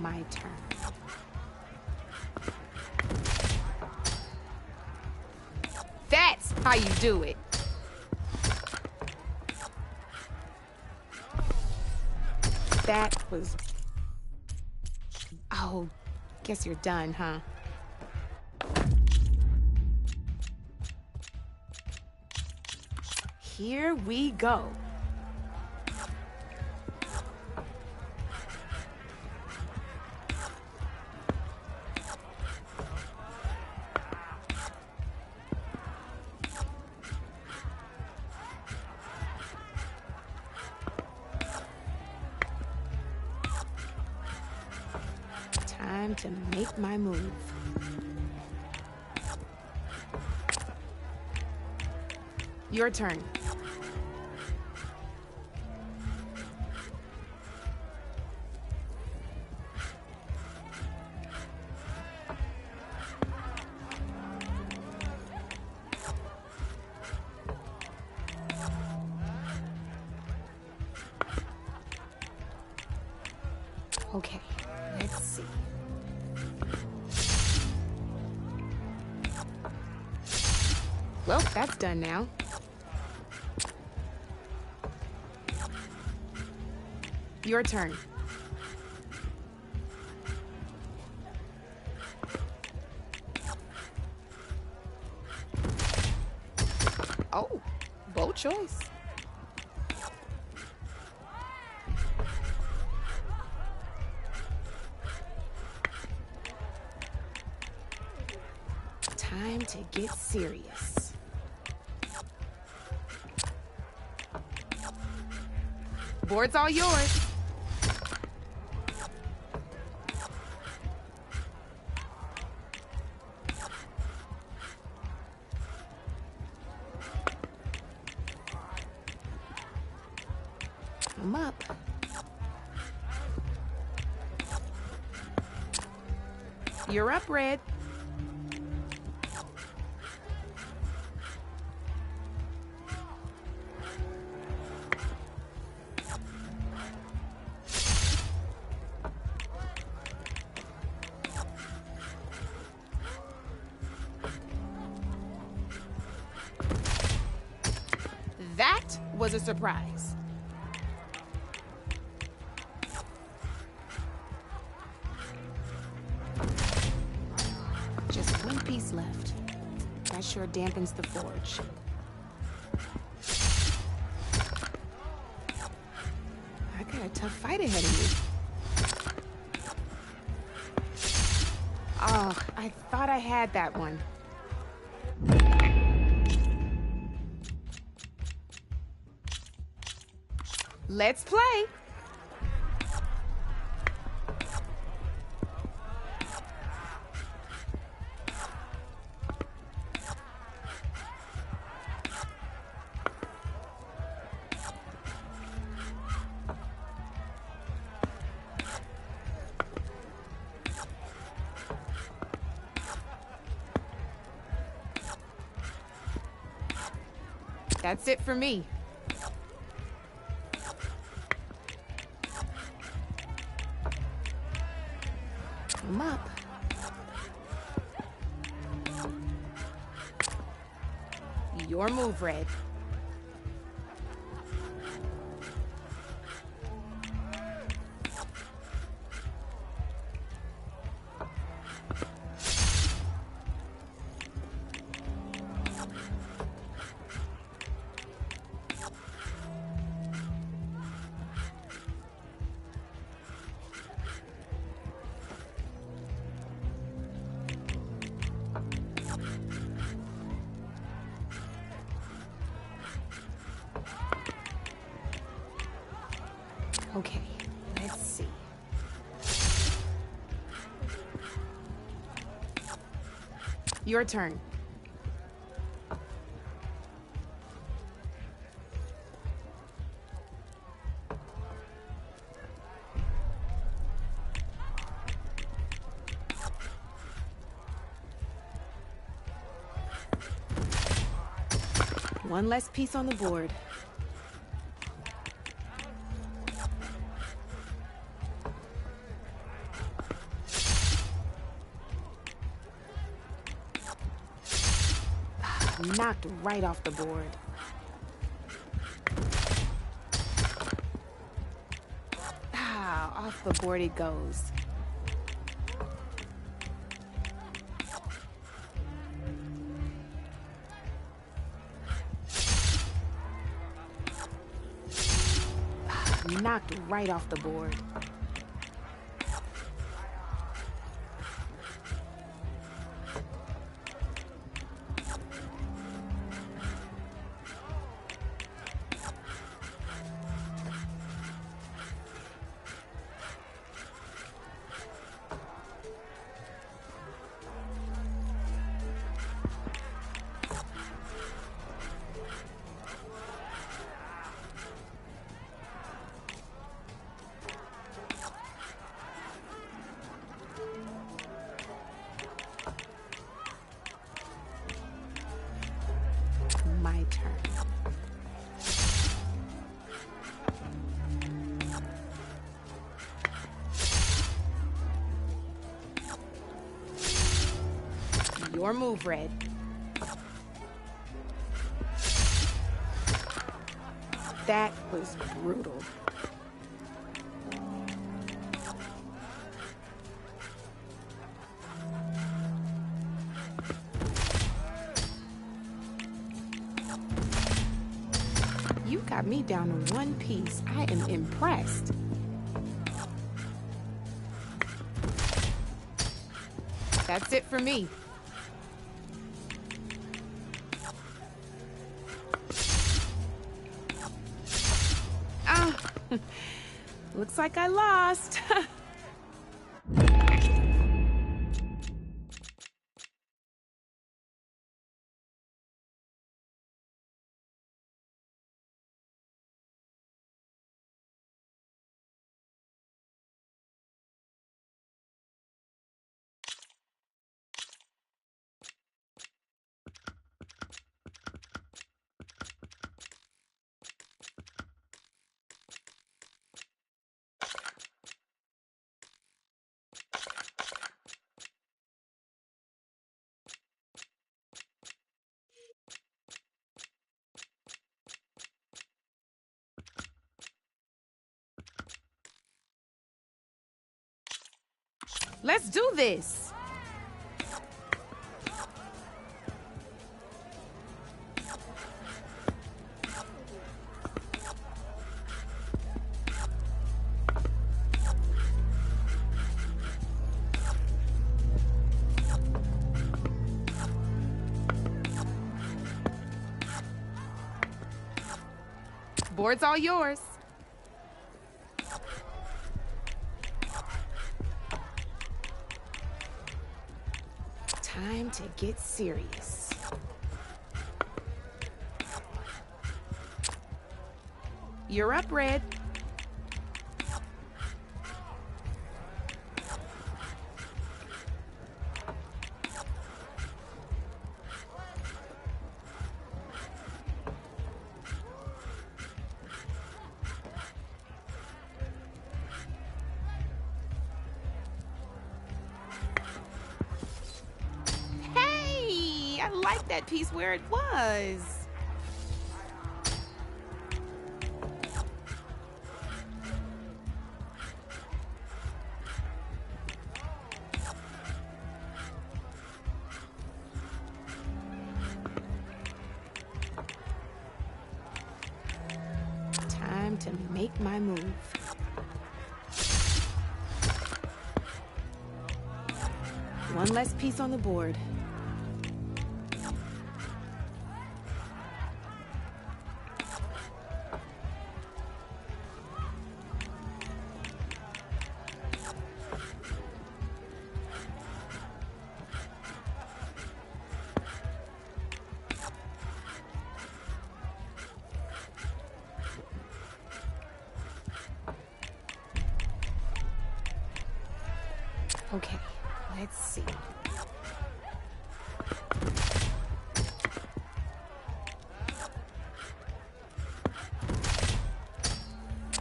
My turn. That's how you do it. That was... Oh, guess you're done, huh? Here we go. Time to make my move. Your turn. Okay, let's see. Well, that's done now. Your turn. Oh, bold choice. Time to get serious. Board's all yours. I'm up. You're up, Red. was a surprise. Just one piece left. That sure dampens the forge. I got a tough fight ahead of me. Oh, I thought I had that one. Let's play. That's it for me. I'm up. Your move, Red. Okay, let's see. Your turn. One less piece on the board. Knocked right off the board. Ah, off the board it goes. Knocked right off the board. My turn. Your move, Red. That was brutal. You got me down to one piece. I am impressed. That's it for me. Ah, looks like I lost. Let's do this. Board's all yours. Time to get serious. You're up, Red. I like that piece where it was. Time to make my move. One less piece on the board. Okay, let's see.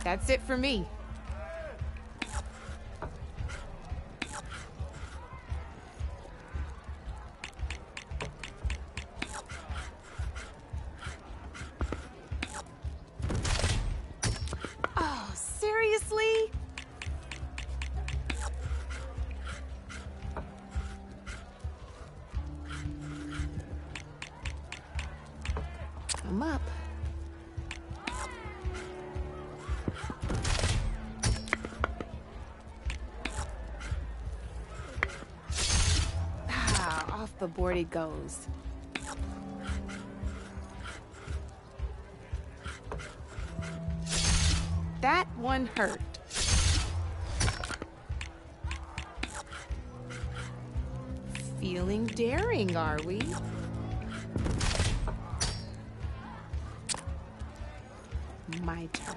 That's it for me. Oh, seriously? I'm up. Ah, off the board it goes. That one hurt. Feeling daring, are we? My turn.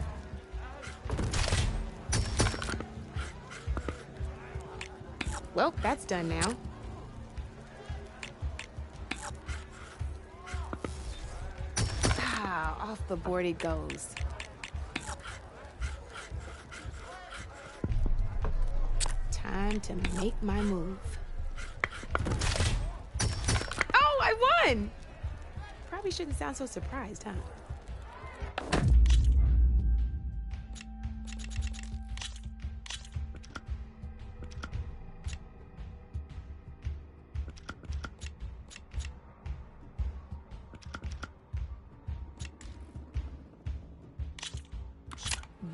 Well, that's done now. Ah, off the board it goes. Time to make my move. Oh, I won! Probably shouldn't sound so surprised, huh?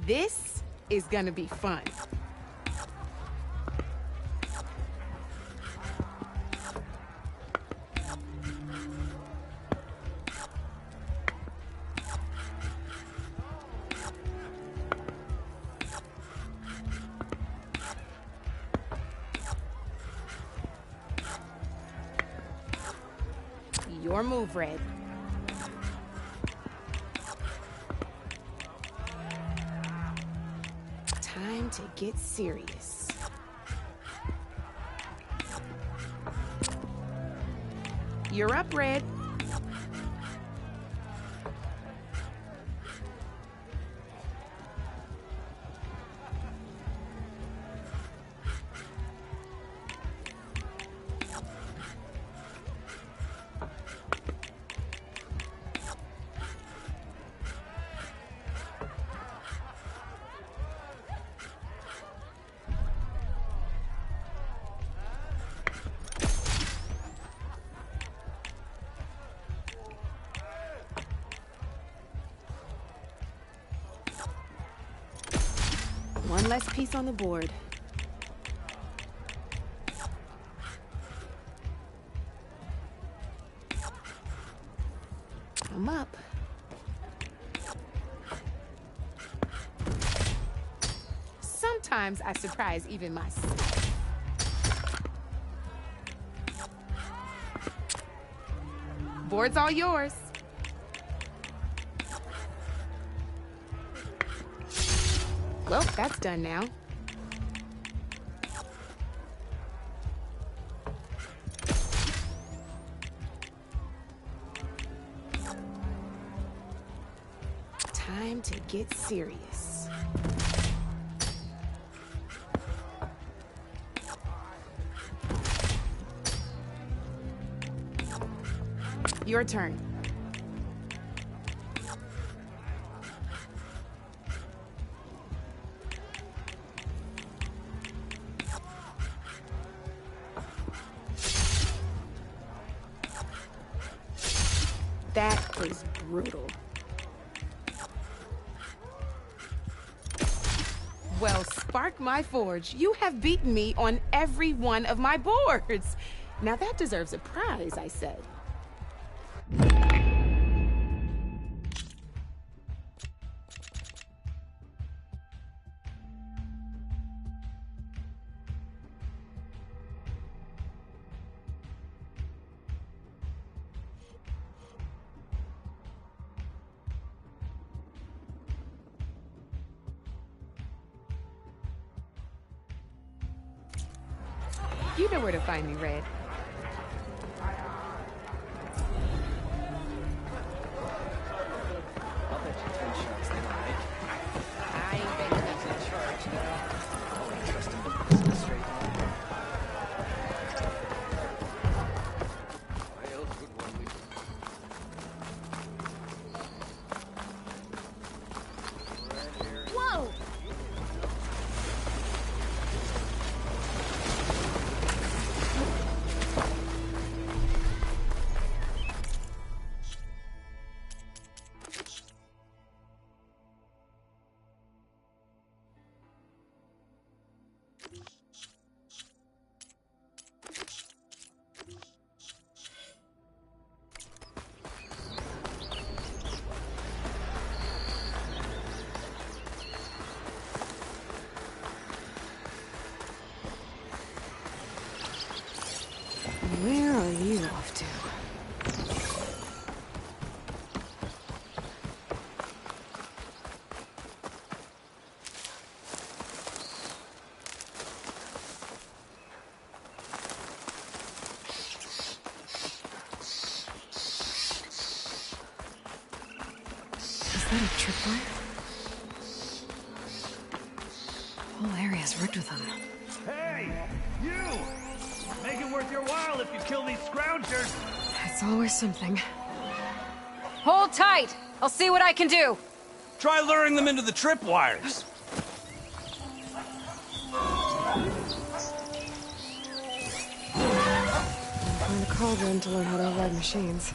This is gonna be fun. Your move, Red. Time to get serious. You're up, Red. One less piece on the board. I'm up. Sometimes I surprise even myself. Board's all yours. Well, that's done now. Time to get serious. Your turn. That was brutal. Well, spark my forge. You have beaten me on every one of my boards. Now that deserves a prize, I said. You know where to find me, Red. I'll bet you 10 shots they don't make it. I ain't betting he's in charge, though. I wouldn't trust him to put this straight line. Whoa! Where are you off to? Is that a tripwire? The whole area's rigged with them. Hey! You! Make it worth your while if you kill these scroungers! It's always something. Hold tight! I'll see what I can do! Try luring them into the tripwires! Find a cauldron to learn how to override machines.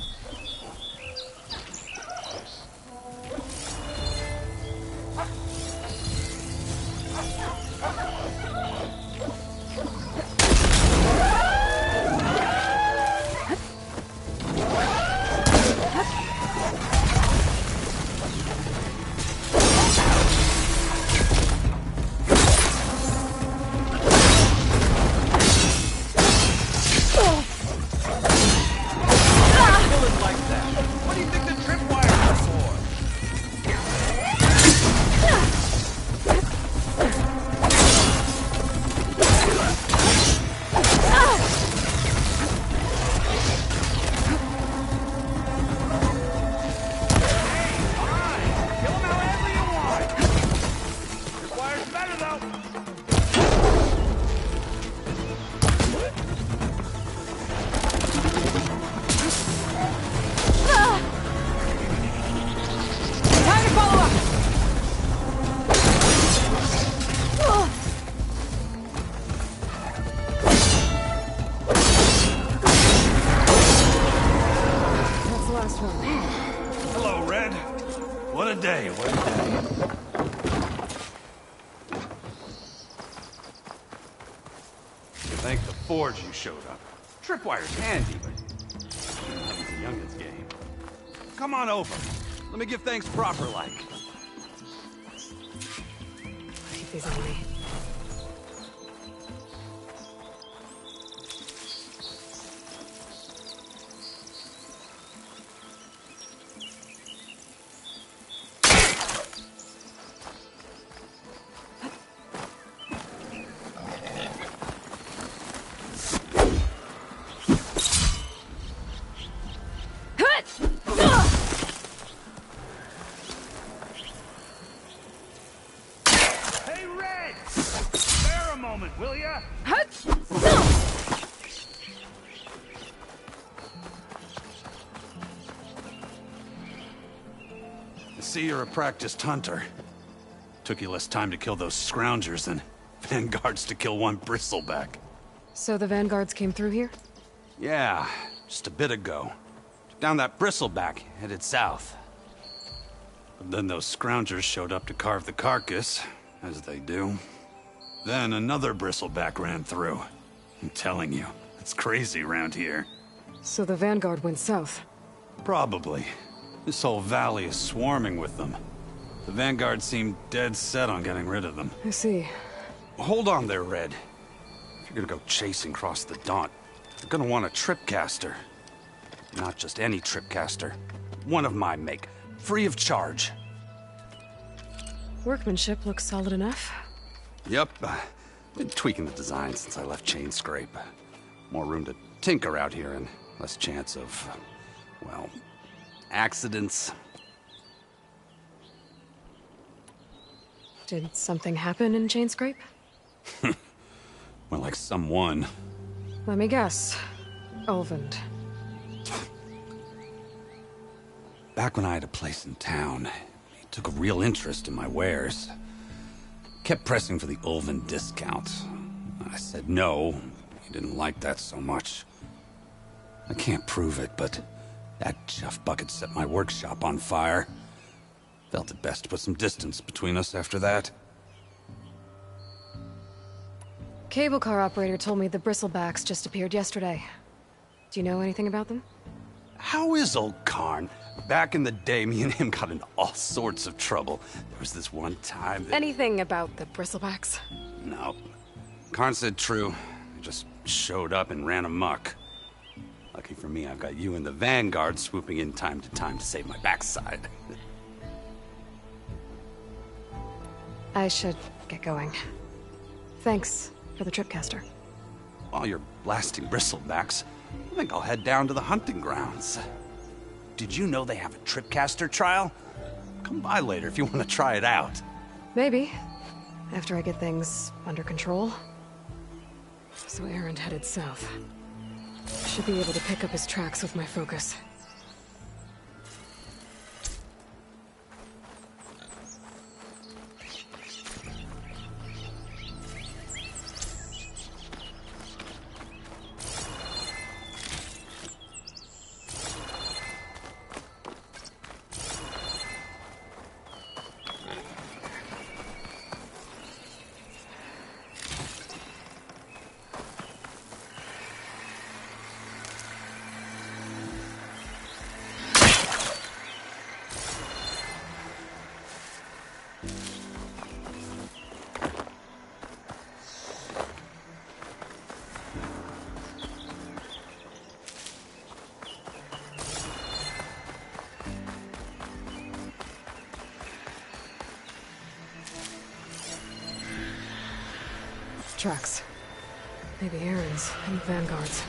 Forge you showed up. Tripwire's handy, but nothing's a youngin's game. Come on over. Let me give thanks proper like. Keep these on me. Hey, Red! Spare a moment, will ya? I see you're a practiced hunter. Took you less time to kill those scroungers than vanguards to kill one bristleback. So the vanguards came through here? Yeah, just a bit ago. Took down that bristleback, headed south. But then those scroungers showed up to carve the carcass, as they do. Then another bristleback ran through. I'm telling you, it's crazy around here. So the vanguard went south? Probably. This whole valley is swarming with them. The vanguard seemed dead set on getting rid of them. I see. Hold on there, Red. If you're gonna go chasing across the Daunt, you're gonna want a tripcaster. Not just any tripcaster. One of my make. Free of charge. Workmanship looks solid enough. Yep. Been tweaking the design since I left Chain Scrape. More room to tinker out here and less chance of, well, accidents. Did something happen in Chain Scrape? Well, like someone. Let me guess. Ulvund. Back when I had a place in town, he took a real interest in my wares. Kept pressing for the Ulvund discount. I said no. He didn't like that so much. I can't prove it, but that chuff bucket set my workshop on fire. Felt it best to put some distance between us after that. Cable car operator told me the bristlebacks just appeared yesterday. Do you know anything about them? How is old Karn? Back in the day, me and him got into all sorts of trouble. There was this one time that... Anything about the bristlebacks? No. Karn said true. They just showed up and ran amok. Lucky for me, I've got you and the Vanguard swooping in time to save my backside. I should get going. Thanks for the tripcaster. While you're blasting bristlebacks, I think I'll head down to the hunting grounds. Did you know they have a tripcaster trial? Come by later if you want to try it out. Maybe. After I get things under control. So Aaron headed south. Should be able to pick up his tracks with my focus. Tracks. Maybe Aaron's and the Vanguard's.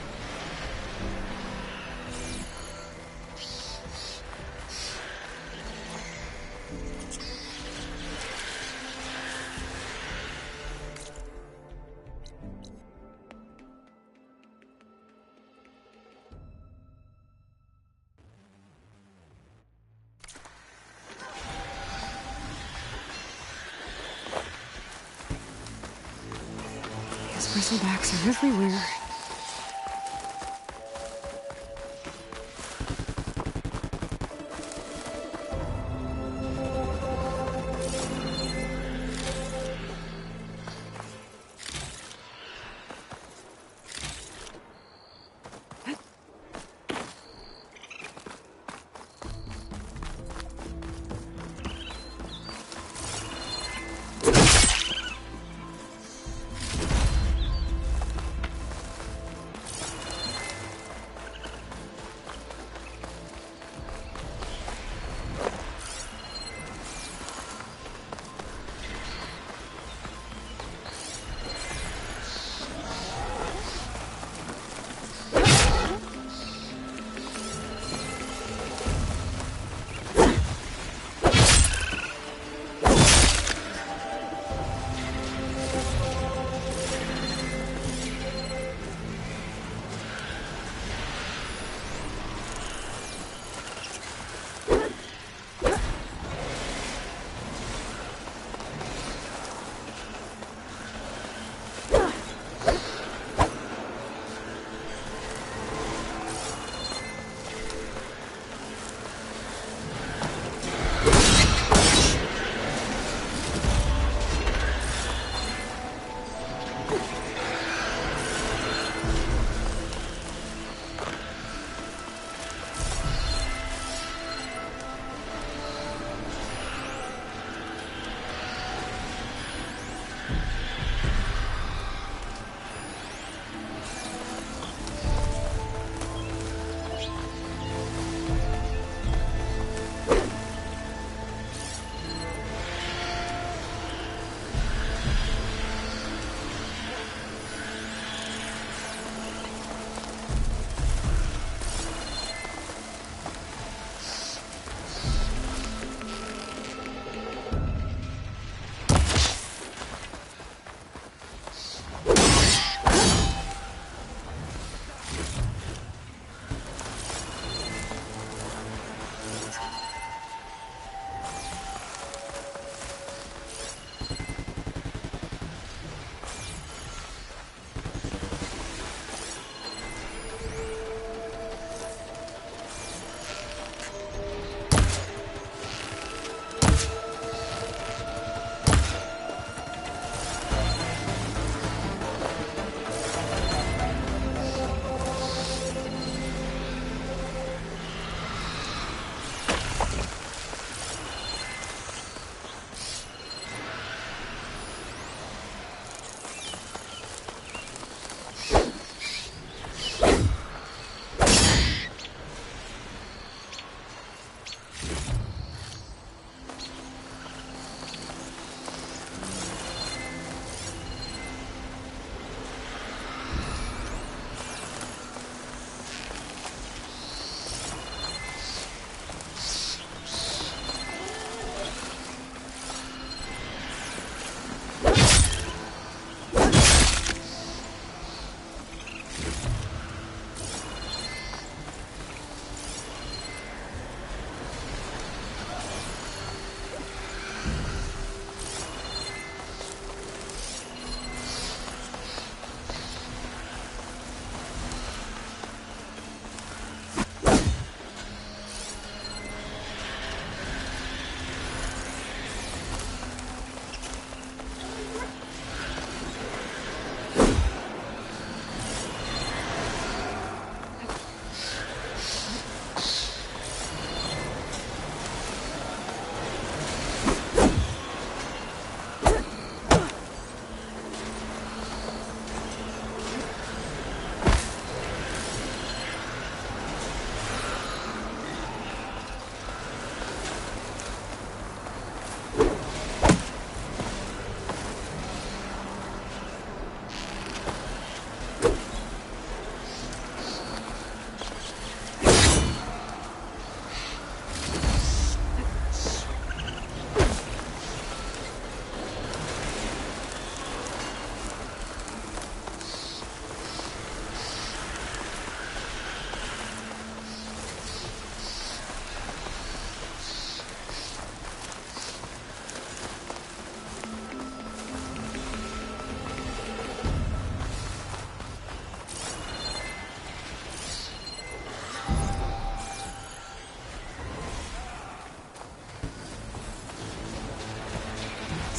Bristlebacks are everywhere.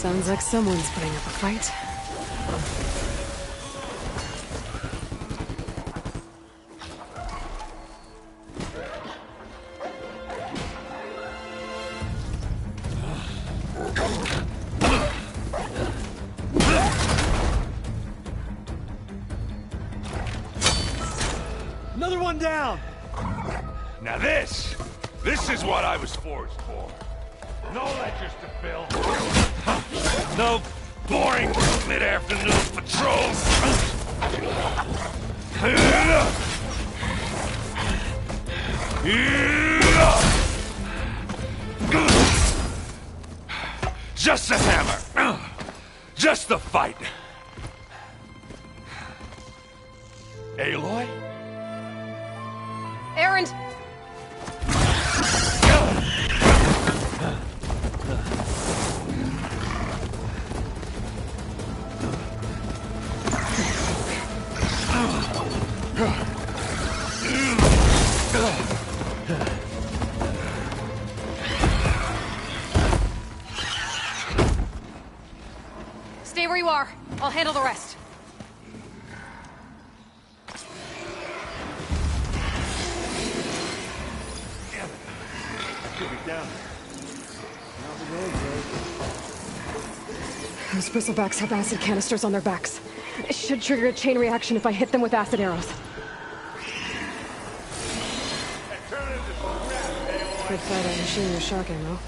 Sounds like someone's putting up a fight. Another one down! Now this is what I was forged for. No ledgers to fill. No boring mid-afternoon patrols. Just a hammer. Just the fight. Aloy? Erend! Stay where you are. I'll handle the rest. Those bristlebacks have acid canisters on their backs. It should trigger a chain reaction if I hit them with acid arrows. Good fight at machine your shark ammo.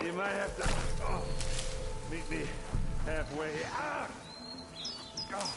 You might have to meet me halfway. Ah! Oh.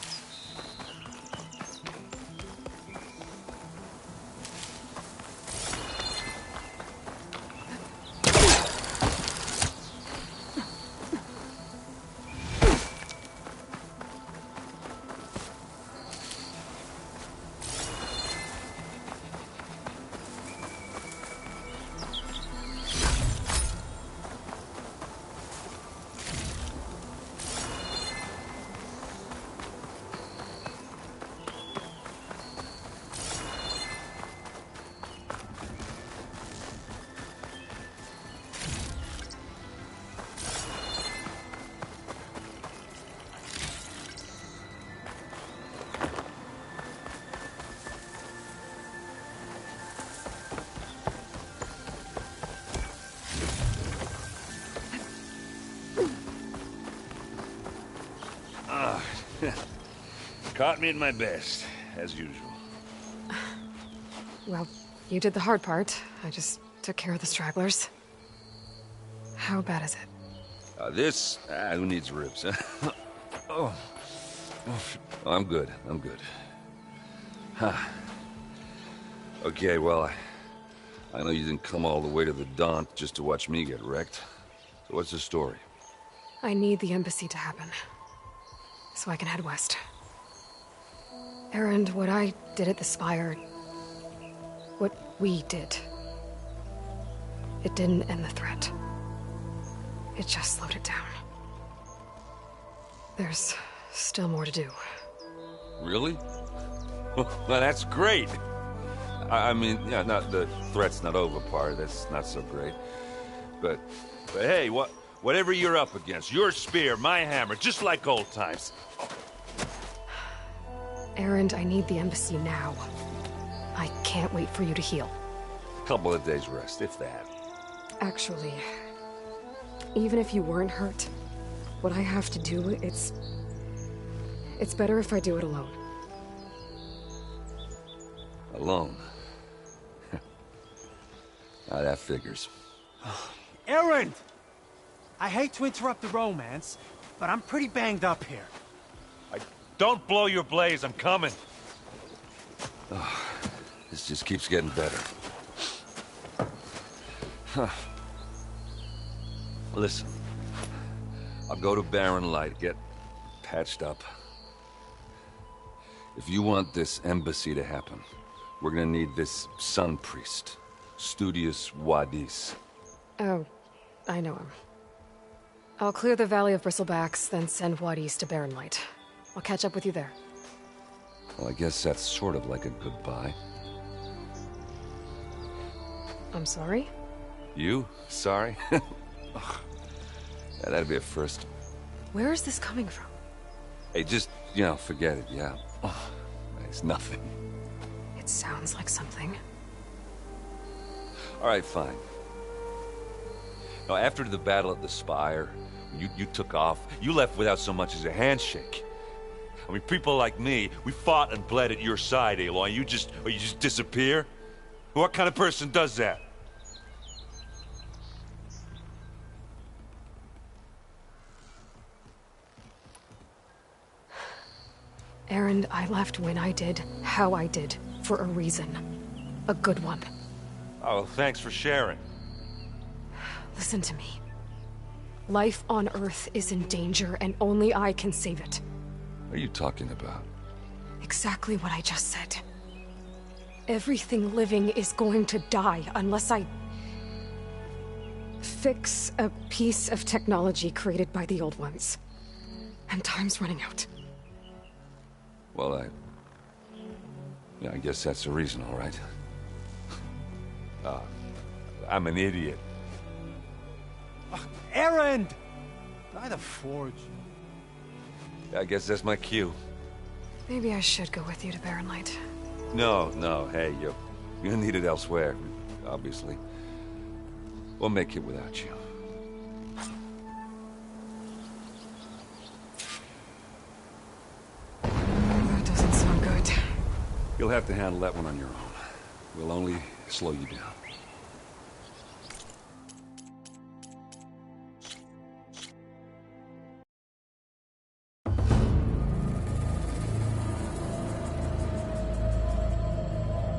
Caught me at my best, as usual. Well, you did the hard part. I just took care of the stragglers. How bad is it? Who needs ribs, huh? Oh. I'm good. Huh. Okay, well, I know you didn't come all the way to the Daunt just to watch me get wrecked. So what's the story? I need the embassy to happen, so I can head west. Erend, what I did at the Spire... what we did... it didn't end the threat. It just slowed it down. There's still more to do. Really? Well, that's great. I mean, yeah, not the threat's not over part. That's not so great. But hey, whatever you're up against, your spear, my hammer, just like old times. Erend, I need the embassy now. I can't wait for you to heal. Couple of days rest, if that. Actually, even if you weren't hurt, what I have to do, it's better if I do it alone. Alone? Now that figures. Erend! I hate to interrupt the romance, but I'm pretty banged up here. Don't blow your blaze, I'm coming. Oh, this just keeps getting better. Huh. Listen, I'll go to Barren Light, get patched up. If you want this embassy to happen, we're gonna need this sun priest, Studius Wadis. Oh, I know him. I'll clear the Valley of Bristlebacks, then send Wadis to Barren Light. I'll catch up with you there. Well, I guess that's sort of like a goodbye. I'm sorry? You? Sorry? Yeah, that'd be a first. Where is this coming from? Hey, just, forget it, yeah. Oh, it's nothing. It sounds like something. All right, fine. Now, after the battle at the Spire, you took off, you left without so much as a handshake. I mean, people like me, we fought and bled at your side, Aloy. You just disappear? What kind of person does that? Erend, I left when I did, how I did, for a reason. A good one. Oh, thanks for sharing. Listen to me. Life on Earth is in danger, and only I can save it. What are you talking about? Exactly what I just said. Everything living is going to die unless I... fix a piece of technology created by the Old Ones. And time's running out. Well, I guess that's the reason, all right. I'm an idiot. Erend! By the Forge. I guess that's my cue. Maybe I should go with you to Barren Light. No, hey, you're needed elsewhere, obviously. We'll make it without you. That doesn't sound good. You'll have to handle that one on your own. We'll only slow you down.